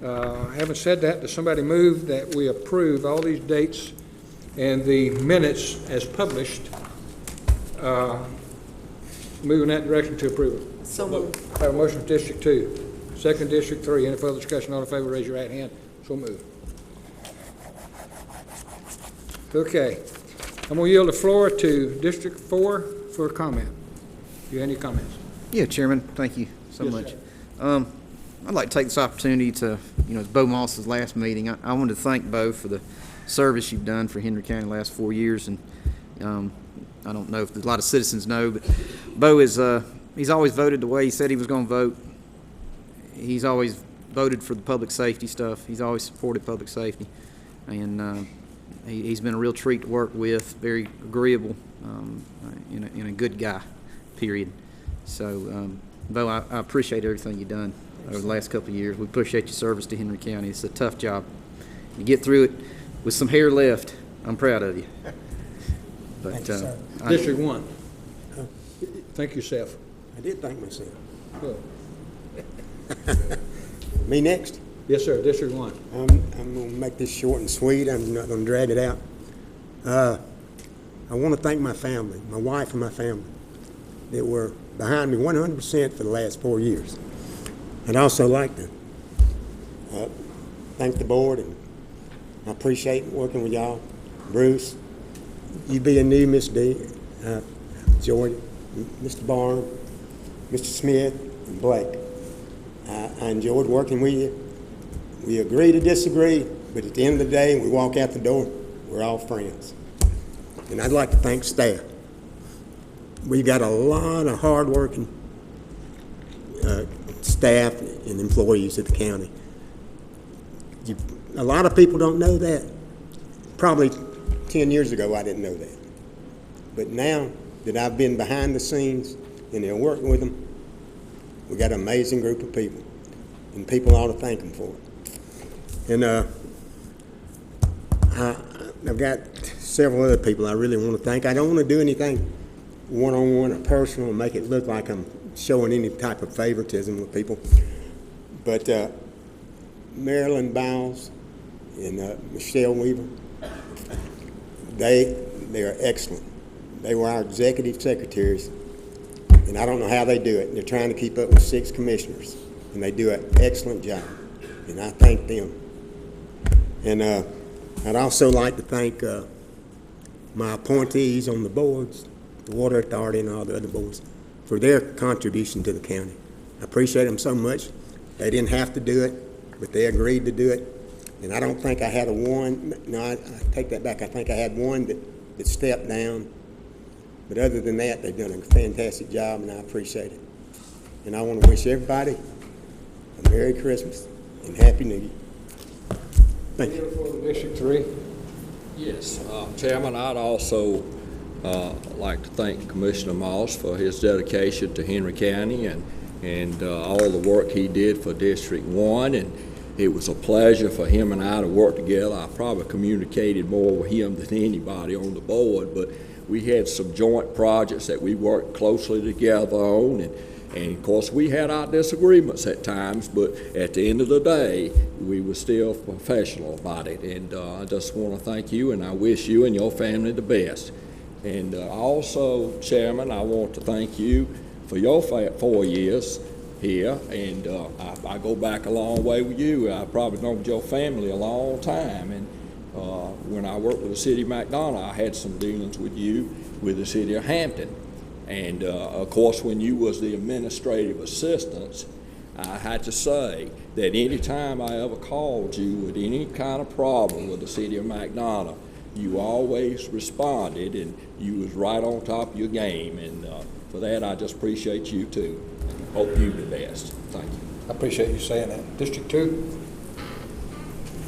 Having said that, does somebody move that we approve all these dates and the minutes as published move in that direction to approve it? So moved. Have a motion for District 2, second District 3. Any further discussion? All in favor, raise your right hand. So moved. Okay. I'm going to yield the floor to District 4 for a comment. Do you have any comments? Yeah, Chairman, thank you so Yes, much. sir. I'd like to take this opportunity to, it's Bo Moss's last meeting. I wanted to thank Bo for the service you've done for Henry County the last 4 years, and I don't know if a lot of citizens know, but Bo is, he's always voted the way he said he was going to vote. He's always voted for the public safety stuff. He's always supported public safety, and he's been a real treat to work with, very agreeable, and a good guy, period. So, Bo, I appreciate everything you've done over the last couple of years. We appreciate your service to Henry County. It's a tough job. You get through it with some hair left. I'm proud of you. But, Thank you, sir. District 1. Thank yourself. I did thank myself. Good. Me next? Yes, sir. District 1. I'm going to make this short and sweet. I'm not going to drag it out. I want to thank my family, my wife and my family, that were behind me 100% for the last 4 years. I'd also like to thank the board, and I appreciate working with y'all. Bruce, you being new, Miss D, George, Mr. Barnes, Mr. Smith, and Blake. I enjoyed working with you. We agree to disagree, but at the end of the day, when we walk out the door, we're all friends. And I'd like to thank staff. We've got a lot of hard-working staff and employees at the county. A lot of people don't know that. Probably 10 years ago, I didn't know that. But now that I've been behind the scenes and they're working with them, we got an amazing group of people, and people ought to thank them for it. And I've got several other people I really want to thank. I don't want to do anything one-on-one or personal and make it look like I'm showing any type of favoritism with people. But Marilyn Bowles and Michelle Weaver, they are excellent. They were our executive secretaries, and I don't know how they do it. They're trying to keep up with 6 commissioners, and they do an excellent job, and I thank them. And I'd also like to thank my appointees on the boards, the Water Authority and all the other boards, for their contribution to the county. I appreciate them so much. They didn't have to do it, but they agreed to do it. And I don't think I had I take that back. I think I had one that stepped down. But other than that, they've done a fantastic job, and I appreciate it. And I want to wish everybody a Merry Christmas and Happy New Year. Thank you. District 3. Yes, Chairman, I'd also like to thank Commissioner Moss for his dedication to Henry County and all the work he did for District 1. And it was a pleasure for him and I to work together. I probably communicated more with him than anybody on the board, but we had some joint projects that we worked closely together on, and of course we had our disagreements at times, but at the end of the day, we were still professional about it. And I just want to thank you, and I wish you and your family the best. And also, Chairman, I want to thank you for your 4 years here, and I go back a long way with you. I probably known your family a long time, and when I worked with the city of McDonough, I had some dealings with you with the city of Hampton. And of course, when you was the administrative assistant, I had to say that any time I ever called you with any kind of problem with the city of McDonough, you always responded, and you was right on top of your game. And for that, I just appreciate you too. Hope you the best. Thank you. I appreciate you saying that. District 2.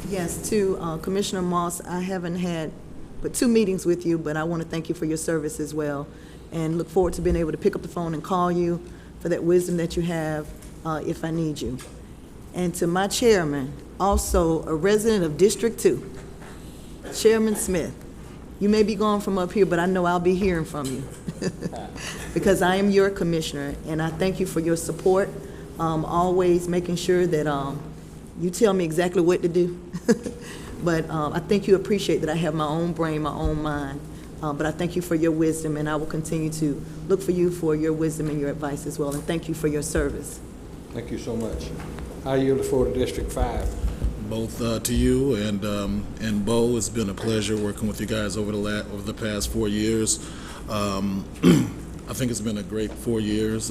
Yes, to Commissioner Moss, I haven't had but 2 meetings with you, but I want to thank you for your service as well, and look forward to being able to pick up the phone and call you for that wisdom that you have if I need you. And to my chairman, also a resident of District 2, Chairman Smith, you may be gone from up here, but I know I'll be hearing from you because I am your commissioner, and I thank you for your support, always making sure that you tell me exactly what to do. But I think you appreciate that I have my own brain, my own mind. But I thank you for your wisdom, and I will continue to look for you for your wisdom and your advice as well. And thank you for your service. Thank you so much. I yield the floor to District 5. Both to you and Bo, it's been a pleasure working with you guys over the past 4 years. I think it's been a great 4 years.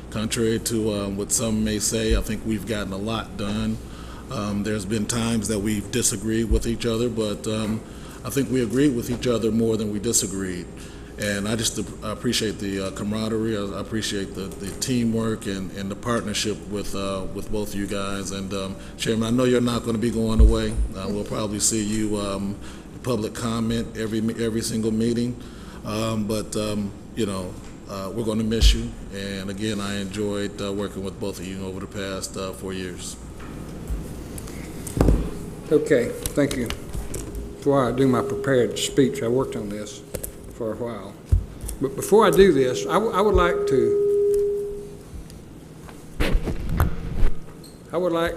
Contrary to what some may say, I think we've gotten a lot done. There's been times that we've disagreed with each other, but I think we agreed with each other more than we disagreed. And I just appreciate the camaraderie. I appreciate the teamwork and the partnership with both of you guys. And Chairman, I know you're not going to be going away. We'll probably see you public comment every single meeting. But you know, we're going to miss you. And again, I enjoyed working with both of you over the past 4 years. Okay, thank you. Before I do my prepared speech, I worked on this for a while. But before I do this, I would like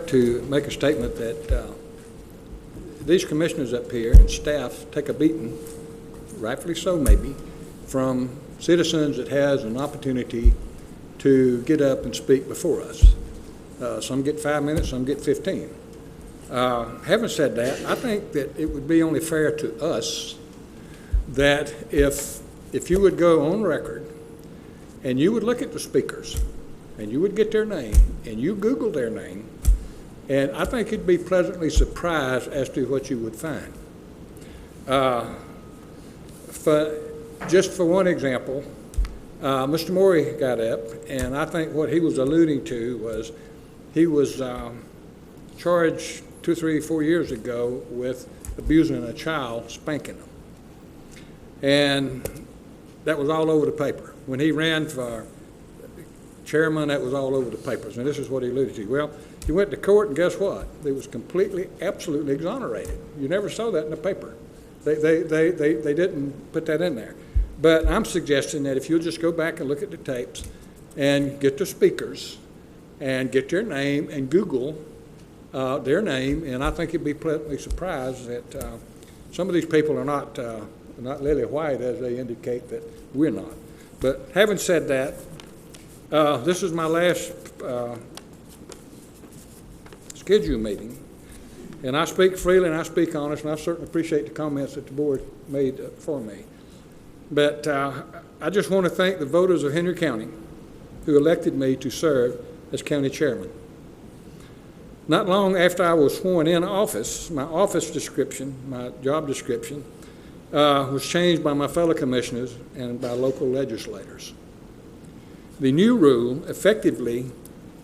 to make a statement that these commissioners up here and staff take a beating, rightfully so maybe, from citizens that has an opportunity to get up and speak before us. Some get 5 minutes, some get 15. Having said that, I think that it would be only fair to us that if you would go on record and you would look at the speakers and you would get their name and you Google their name, and I think you'd be pleasantly surprised as to what you would find. Just for one example, Mr. Morey got up, and I think what he was alluding to was he was charged 2, 3, 4 years ago with abusing a child, spanking them. And that was all over the paper. When he ran for chairman, that was all over the papers. And this is what he alluded to. Well, he went to court, and guess what? He was completely, absolutely exonerated. You never saw that in the paper. They didn't put that in there. But I'm suggesting that if you'll just go back and look at the tapes and get the speakers and get their name and Google their name, and I think you'd be pleasantly surprised that some of these people are not lily white as they indicate that we're not. But having said that, this is my last scheduled meeting, and I speak freely and I speak honest, and I certainly appreciate the comments that the board made for me. But I just want to thank the voters of Henry County who elected me to serve as county chairman. Not long after I was sworn in office, my office description, my job description, was changed by my fellow commissioners and by local legislators. The new rule effectively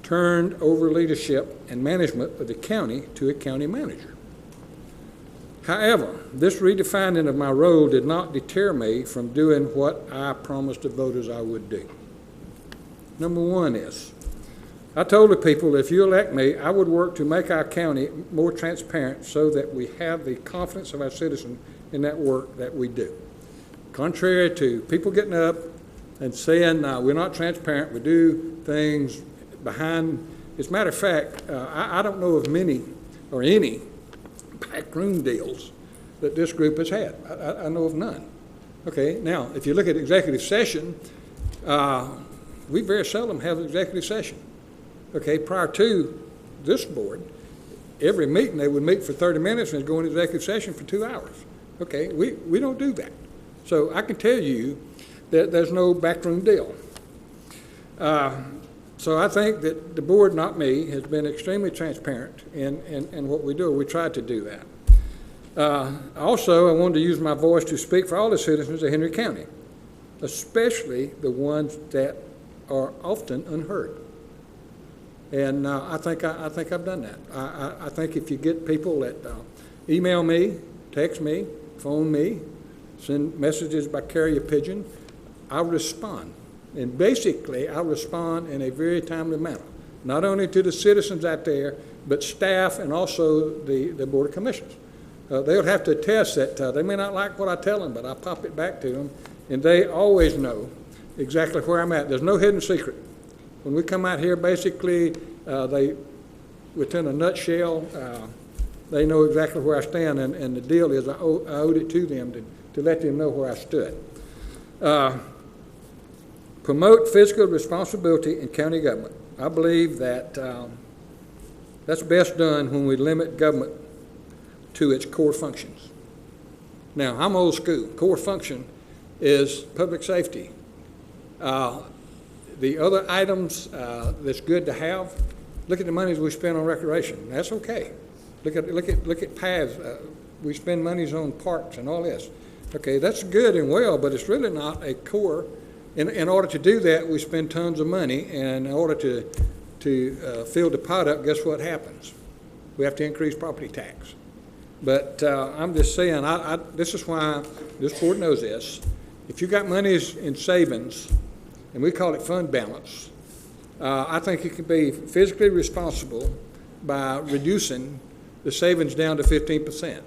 turned over leadership and management of the county to a county manager. However, this redefining of my role did not deter me from doing what I promised the voters I would do. Number one is, I told the people, if you elect me, I would work to make our county more transparent so that we have the confidence of our citizens in that work that we do. Contrary to people getting up and saying, we're not transparent, we do things behind. As a matter of fact, I don't know of many or any backroom deals that this group has had. I know of none. Okay, now, if you look at executive session, we very seldom have an executive session. Okay, prior to this board, every meeting they would meet for 30 minutes and go into executive session for 2 hours. Okay, we don't do that. So I can tell you that there's no backroom deal. So I think that the board, not me, has been extremely transparent in what we do. We tried to do that. Also, I wanted to use my voice to speak for all the citizens of Henry County, especially the ones that are often unheard. And I think I've done that. I think if you get people that email me, text me, phone me, send messages by carrier pigeon, I'll respond. And basically, I'll respond in a very timely manner, not only to the citizens out there, but staff and also the Board of Commissioners. They'll have to attest that they may not like what I tell them, but I pop it back to them, and they always know exactly where I'm at. There's no hidden secret. When we come out here, basically, within a nutshell, they know exactly where I stand, and the deal is I owed it to them to to let them know where I stood. Promote fiscal responsibility in county government. I believe that that's best done when we limit government to its core functions. Now, I'm old school. Core function is public safety. The other items that's good to have, look at the monies we spend on recreation. That's okay. Look at paths. We spend monies on parks and all this. Okay, that's good and well, but it's really not a core. In order to do that, we spend tons of money, and in order to fill the pot up, guess what happens? We have to increase property tax. But I'm just saying, this is why this board knows this. If you got monies in savings, and we call it fund balance, I think you can be fiscally responsible by reducing the savings down to 15%.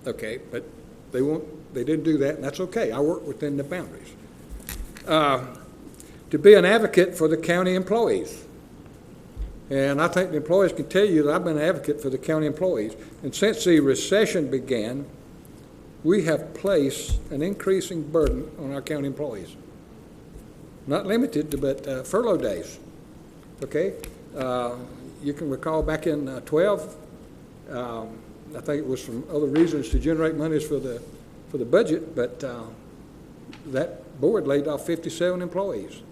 Okay, but they didn't do that, and that's okay. I work within the boundaries. To be an advocate for the county employees. And I think the employees can tell you that I've been an advocate for the county employees. And since the recession began, we have placed an increasing burden on our county employees. Not limited to, but furlough days. Okay? You can recall back in 12, I think it was from other reasons to generate monies for the budget, but that board laid off 57 employees.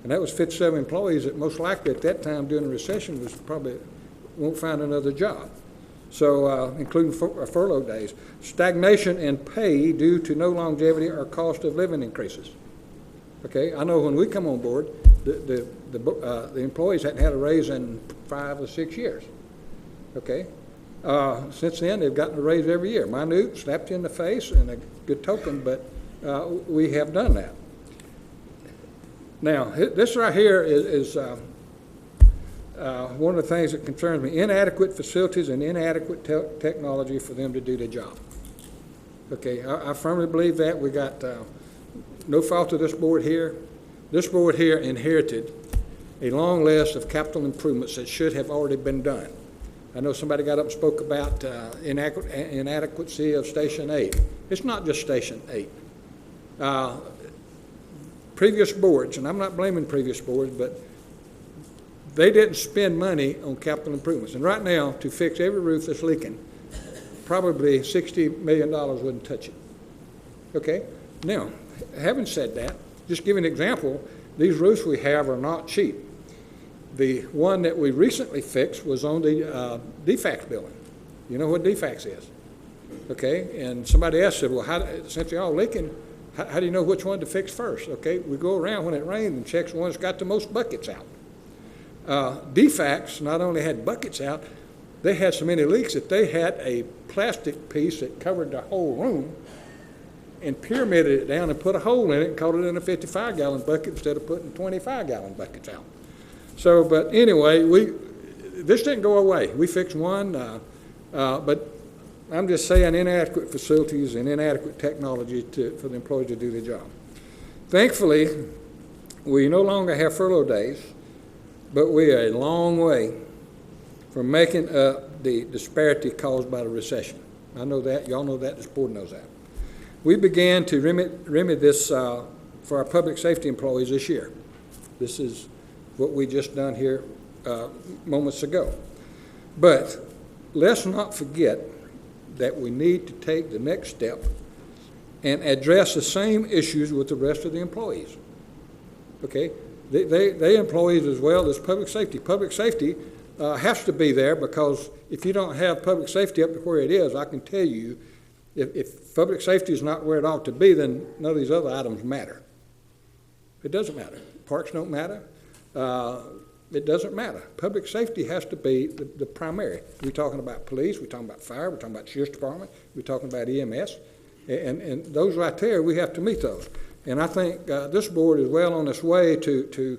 And that was 57 employees that most likely at that time during the recession was probably won't find another job. So including furlough days. Stagnation in pay due to no longevity or cost of living increases. Okay, I know when we come on board, the employees hadn't had a raise in 5 or 6 years. Okay, since then they've gotten a raise every year. Minute, slapped you in the face, and a good token, but we have done that. Now, this right here is one of the things that concerns me: inadequate facilities and inadequate technology for them to do their job. Okay, I firmly believe that. We got no fault of this board here. This board here inherited a long list of capital improvements that should have already been done. I know somebody got up and spoke about inadequacy of Station 8. It's not just Station 8. Previous boards, and I'm not blaming previous boards, but they didn't spend money on capital improvements. And right now, to fix every roof that's leaking, probably $60 million wouldn't touch it. Okay? Now, having said that, just give an example, these roofs we have are not cheap. The one that we recently fixed was on the DFAX building. You know what DFAX is? Okay? And somebody else said, well, since they're all leaking, how do you know which one to fix first? Okay, we go around when it rains and checks one's got the most buckets out. DFAX not only had buckets out, they had so many leaks that they had a plastic piece that covered the whole room and pyramided it down and put a hole in it and caught it in a 55-gallon bucket instead of putting 25-gallon buckets out. So, but anyway, this didn't go away. We fixed one, but I'm just saying inadequate facilities and inadequate technology for the employees to do their job. Thankfully, we no longer have furlough days, but we are a long way from making up the disparity caused by the recession. I know that. Y'all know that. This board knows that. We began to remedy this for our public safety employees this year. This is what we just done here moments ago. But let's not forget that we need to take the next step and address the same issues with the rest of the employees. Okay? They employees as well as public safety. Public safety has to be there because if you don't have public safety up to where it is, I can tell you, if public safety is not where it ought to be, then none of these other items matter. It doesn't matter. Parks don't matter. It doesn't matter. Public safety has to be the primary. We're talking about police, we're talking about fire, we're talking about sheriff's department, we're talking about EMS, and those right there, we have to meet those. And I think this board is well on its way to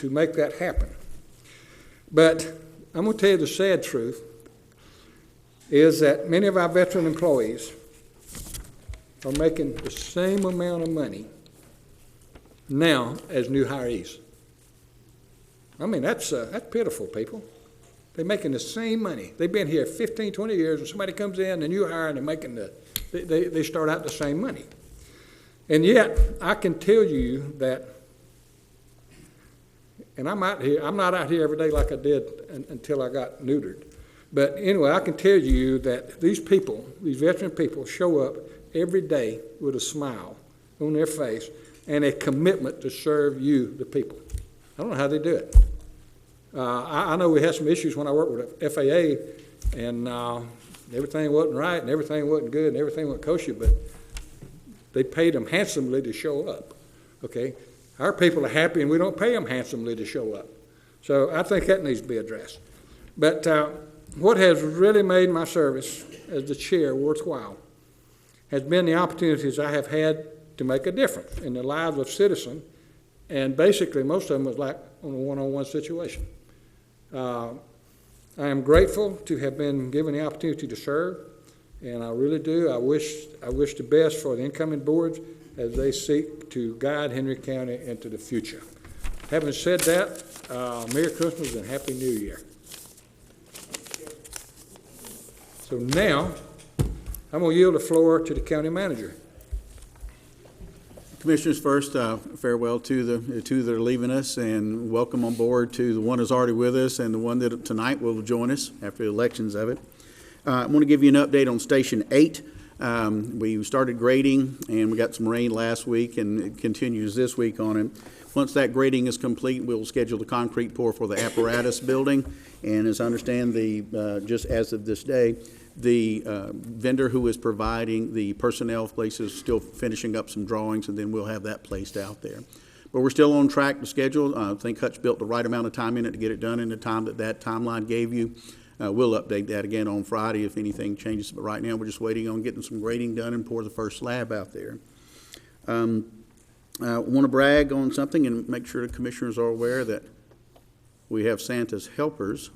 make that happen. But I'm going to tell you the sad truth is that many of our veteran employees are making the same amount of money now as new hirees. I mean, that's pitiful, people. They're making the same money. They've been here 15, 20 years, and somebody comes in, and you hire, and they're making the They start out the same money. And yet, I can tell you that, and I'm not out here every day like I did until I got neutered. But anyway, I can tell you that these people, these veteran people, show up every day with a smile on their face and a commitment to serve you, the people. I don't know how they do it. I know we had some issues when I worked with FAA, and everything wasn't right, and everything wasn't good, and everything wasn't kosher, but they paid them handsomely to show up, okay? Our people are happy, and we don't pay them handsomely to show up. So I think that needs to be addressed. But what has really made my service as the chair worthwhile has been the opportunities I have had to make a difference in the lives of citizens, and basically most of them was like on a one-on-one situation. I am grateful to have been given the opportunity to serve, and I really do. I wish the best for the incoming boards as they seek to guide Henry County into the future. Having said that, Merry Christmas and Happy New Year. So now, I'm going to yield the floor to the county manager. Commissioners, first, farewell to the two that are leaving us, and welcome on board to the one that's already with us and the one that tonight will join us after the elections of it. I want to give you an update on Station 8. We started grading, and we got some rain last week, and it continues this week on it. Once that grading is complete, we'll schedule the concrete pour for the apparatus building, and as I understand, just as of this day, the vendor who is providing the personnel place is still finishing up some drawings, and then we'll have that placed out there. But we're still on track to schedule. I think Hutch built the right amount of time in it to get it done in the time that timeline gave you. We'll update that again on Friday if anything changes, but right now we're just waiting on getting some grading done and pour the first slab out there. I want to brag on something and make sure the commissioners are aware that we have Santa's helpers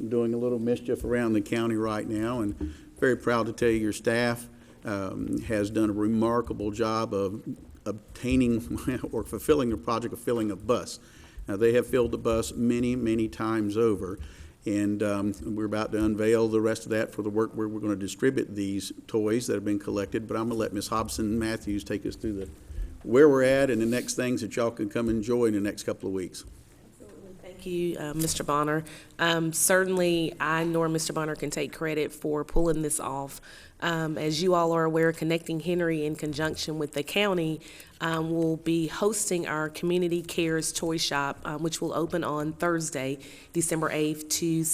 doing a little mischief around the county right now, and very proud to tell you your staff has done a remarkable job of obtaining or fulfilling the project of filling a bus. Now, they have filled the bus many, many times over, and we're about to unveil the rest of that for the work where we're going to distribute these toys that have been collected, but I'm going to let Ms. Hobson Matthews take us through where we're at and the next things that y'all can come enjoy in the next couple of weeks. Thank you, Mr. Bonner. Certainly, I nor Mr. Bonner can take credit for pulling this off. As you all are aware, Connecting Henry, in conjunction with the county, will be hosting our Community Cares Toy Shop, which will open on Thursday, December 8th, to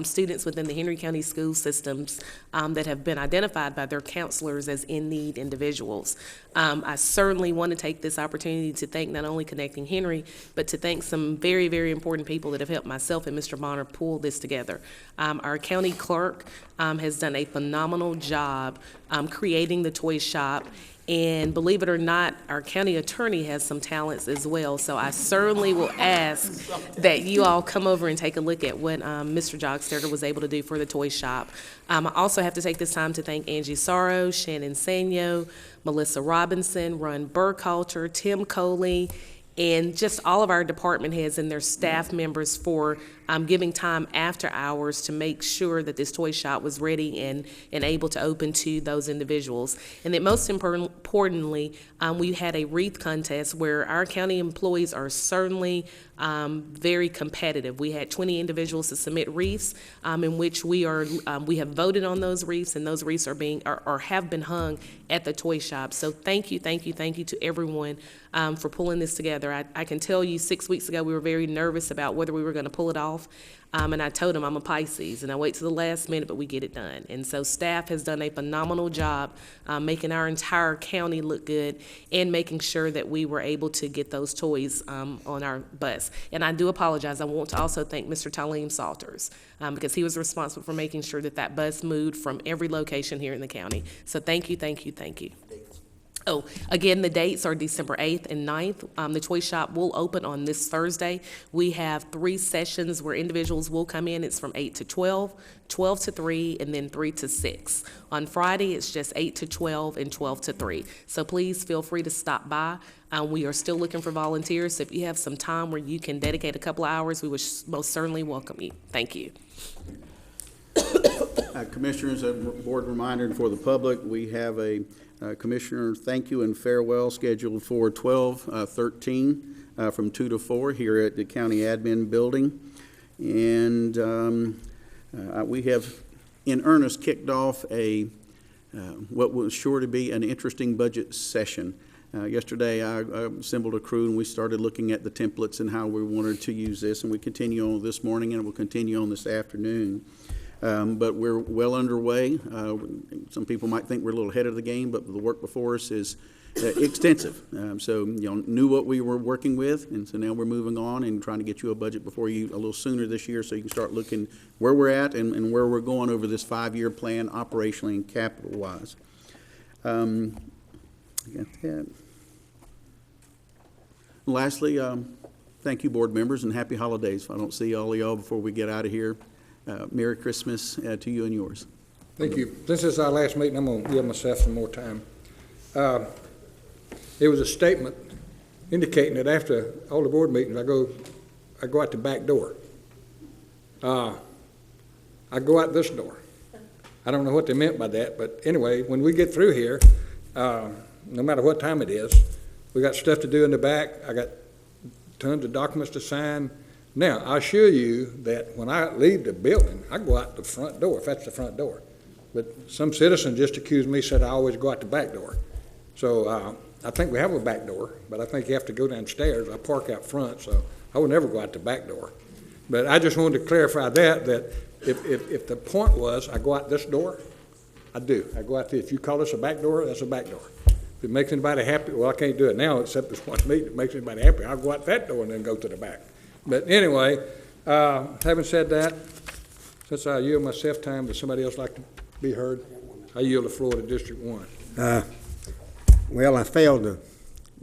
students within the Henry County school systems that have been identified by their counselors as in-need individuals. I certainly want to take this opportunity to thank not only Connecting Henry, but to thank some very, very important people that have helped myself and Mr. Bonner pull this together. Our county clerk has done a phenomenal job creating the toy shop. And believe it or not, our county attorney has some talents as well. So I certainly will ask that you all come over and take a look at what Mr. Jogstetter was able to do for the toy shop. I also have to take this time to thank Angie Sorrow, Shannon Sanyo, Melissa Robinson, Ron Burkhalter, Tim Coley, and just all of our department heads and their staff members for giving time after hours to make sure that this toy shop was ready and able to open to those individuals. And that most importantly, we had a wreath contest where our county employees are certainly very competitive. We had 20 individuals to submit wreaths in which we have voted on those wreaths, and those wreaths are have been hung at the toy shop. So thank you to everyone for pulling this together. I can tell you 6 weeks ago we were very nervous about whether we were going to pull it off. And I told them I'm a Pisces, and I wait to the last minute, but we get it done. And so staff has done a phenomenal job making our entire county look good and making sure that we were able to get those toys on our bus. And I do apologize. I want to also thank Mr. Talim Salters because he was responsible for making sure that that bus moved from every location here in the county. So thank you. Oh, again, the dates are December 8th and 9th. The toy shop will open on this Thursday. We have 3 sessions where individuals will come in. It's from 8 to 12, 12 to 3, and then 3 to 6. On Friday, it's just 8 to 12 and 12 to 3. So please feel free to stop by. We are still looking for volunteers. So if you have some time where you can dedicate a couple of hours, we would most certainly welcome you. Thank you. Commissioners, a board reminder for the public, we have a commissioner thank you and farewell scheduled for 12/13 from 2 to 4 here at the county admin building. And we have in earnest kicked off what was sure to be an interesting budget session. Yesterday, I assembled a crew and we started looking at the templates and how we wanted to use this, and we continue on this morning and we'll continue on this afternoon. But we're well underway. Some people might think we're a little ahead of the game, but the work before us is extensive. So knew what we were working with, and so now we're moving on and trying to get you a budget before you a little sooner this year, so you can start looking where we're at and where we're going over this 5-year plan, operationally and capital-wise. Got that. Lastly, thank you, board members, and happy holidays. If I don't see all of y'all before we get out of here, Merry Christmas to you and yours. Thank you. This is our last meeting. I'm going to give myself some more time. There was a statement indicating that after all the board meetings, I go out the back door. I go out this door. I don't know what they meant by that, but anyway, when we get through here, no matter what time it is, we got stuff to do in the back. I got tons of documents to sign. Now, I assure you that when I leave the building, I go out the front door, if that's the front door. But some citizen just accused me, said I always go out the back door. So I think we have a back door, but I think you have to go downstairs. I park out front, so I would never go out the back door. But I just wanted to clarify that if the point was I go out this door, I do. I go out there. If you call this a back door, that's a back door. If it makes anybody happy, well, I can't do it now except this one meeting. If it makes anybody happy, I'll go out that door and then go to the back. But anyway, having said that, since I yield myself time, does somebody else like to be heard? I yield the floor to District 1. Well, I failed to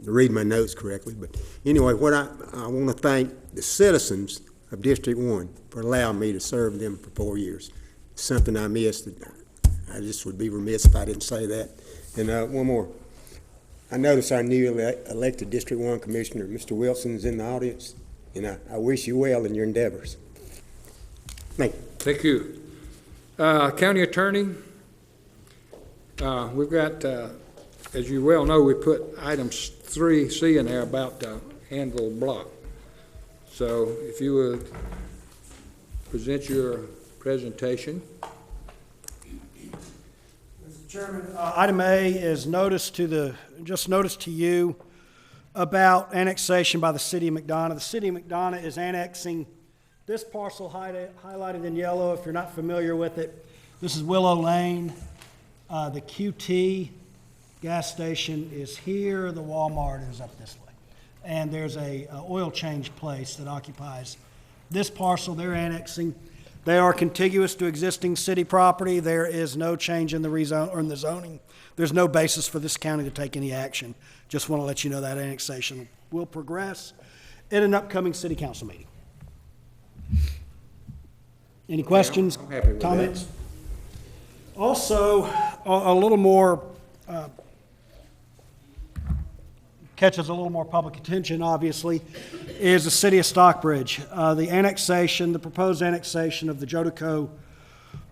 read my notes correctly, but anyway, what I want to thank the citizens of District 1 for allowing me to serve them for 4 years. It's something I missed. I just would be remiss if I didn't say that. And one more. I notice our new elected District 1 Commissioner, Mr. Wilson, is in the audience, and I wish you well in your endeavors. Thank you. Thank you. County Attorney, we've got, as you well know, we put items 3C in there about Anvil Block. So if you would present your presentation. Mr. Chairman, item A is just notice to you about annexation by the City of McDonough. The City of McDonough is annexing this parcel highlighted in yellow. If you're not familiar with it, this is Willow Lane. The QT gas station is here. The Walmart is up this way. And there's a oil change place that occupies this parcel they're annexing. They are contiguous to existing city property. There is no change in the rezone or in the zoning. There's no basis for this county to take any action. Just want to let you know that annexation will progress in an upcoming city council meeting. Any questions, comments? Also, a little more, catches a little more public attention, obviously, is the city of Stockbridge. The proposed annexation of the Jodico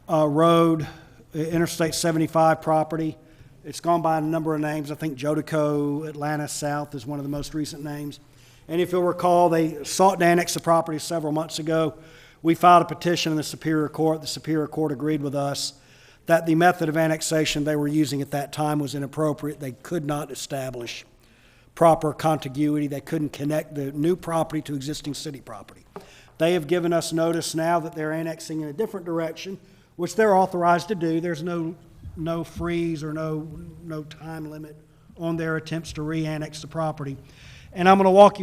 Road, Interstate 75 property. It's gone by a number of names. I think Jodico Atlanta South is one of the most recent names. And if you'll recall, they sought to annex the property several months ago. We filed a petition in the Superior Court. The Superior Court agreed with us that the method of annexation they were using at that time was inappropriate. They could not establish proper contiguity. They couldn't connect the new property to existing city property. They have given us notice now that they're annexing in a different direction, which they're authorized to do. There's no freeze or no time limit on their attempts to re-annex the property. And I'm going to walk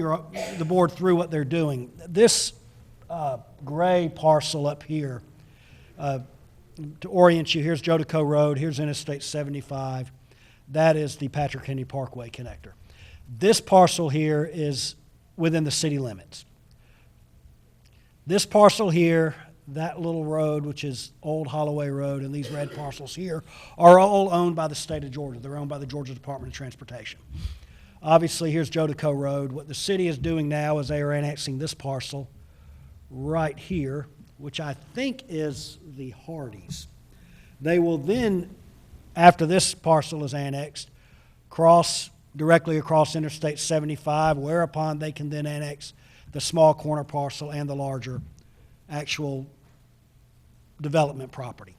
the board through what they're doing. This gray parcel up here, to orient you, here's Jodico Road, here's Interstate 75. That is the Patrick Henry Parkway connector. This parcel here is within the city limits. This parcel here, that little road, which is Old Holloway Road, and these red parcels here are all owned by the state of Georgia. They're owned by the Georgia Department of Transportation. Obviously, here's Jodico Road. What the city is doing now is they are annexing this parcel right here, which I think is the Hardys. They will then, after this parcel is annexed, cross directly across Interstate 75, whereupon they can then annex the small corner parcel and the larger actual development property.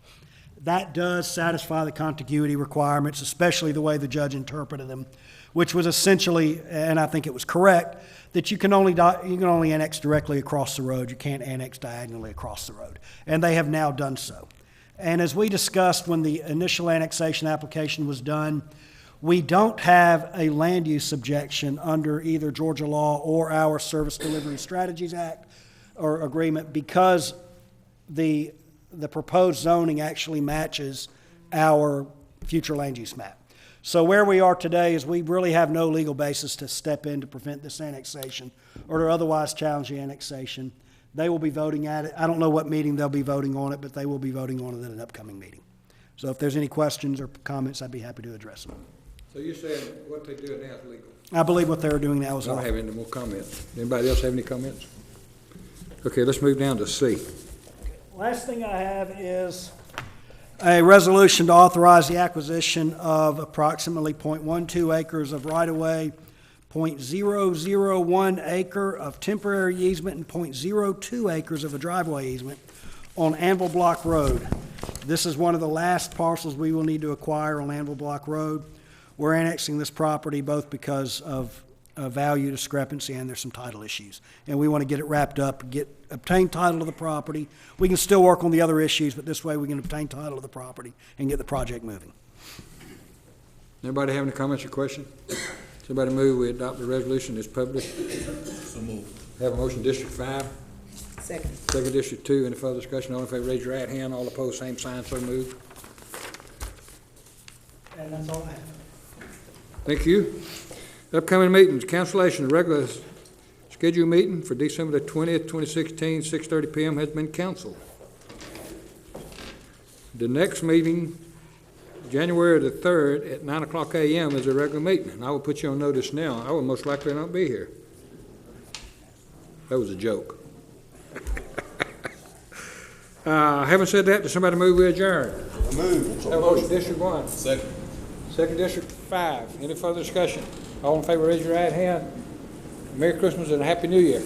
That does satisfy the contiguity requirements, especially the way the judge interpreted them, which was essentially, and I think it was correct, that you can only annex directly across the road. You can't annex diagonally across the road. And they have now done so. And as we discussed when the initial annexation application was done, we don't have a land use objection under either Georgia law or our Service Delivery Strategies Act or agreement because the proposed zoning actually matches our future land use map. So where we are today is we really have no legal basis to step in to prevent this annexation or to otherwise challenge the annexation. They will be voting at it. I don't know what meeting they'll be voting on it, but they will be voting on it at an upcoming meeting. So if there's any questions or comments, I'd be happy to address them. So you're saying what they're doing now is legal? I believe what they're doing now is I don't lawful. have any more comments. Anybody else have any comments? Okay, let's move down to C. Last thing I have is a resolution to authorize the acquisition of approximately .12 acres of right-of-way, .001 acre of temporary easement, and .02 acres of a driveway easement on Anvil Block Road. This is one of the last parcels we will need to acquire on Anvil Block Road. We're annexing this property both because of a value discrepancy and there's some title issues. And we want to get it wrapped up, obtain title of the property. We can still work on the other issues, but this way we can obtain title of the property and get the project moving. Anybody have any comments or questions? Somebody move we adopt the resolution as published. So moved. Have a motion, District 5. Second. Second, District 2. Any further discussion? All in favor, raise your right hand. All opposed, same sign. So moved. And that's all I have. Thank you. Upcoming meetings, cancellation of regular scheduled meeting for December the 20th, 2016, 6:30 p.m. has been canceled. The next meeting, January the 3rd at 9 o'clock a.m. is a regular meeting. And I will put you on notice now. I will most likely not be here. That was a joke. Having said that, does somebody move we adjourn? Move. Have a motion, District 1. Second. Second, District 5. Any further discussion? All in favor, raise your right hand. Merry Christmas and a Happy New Year.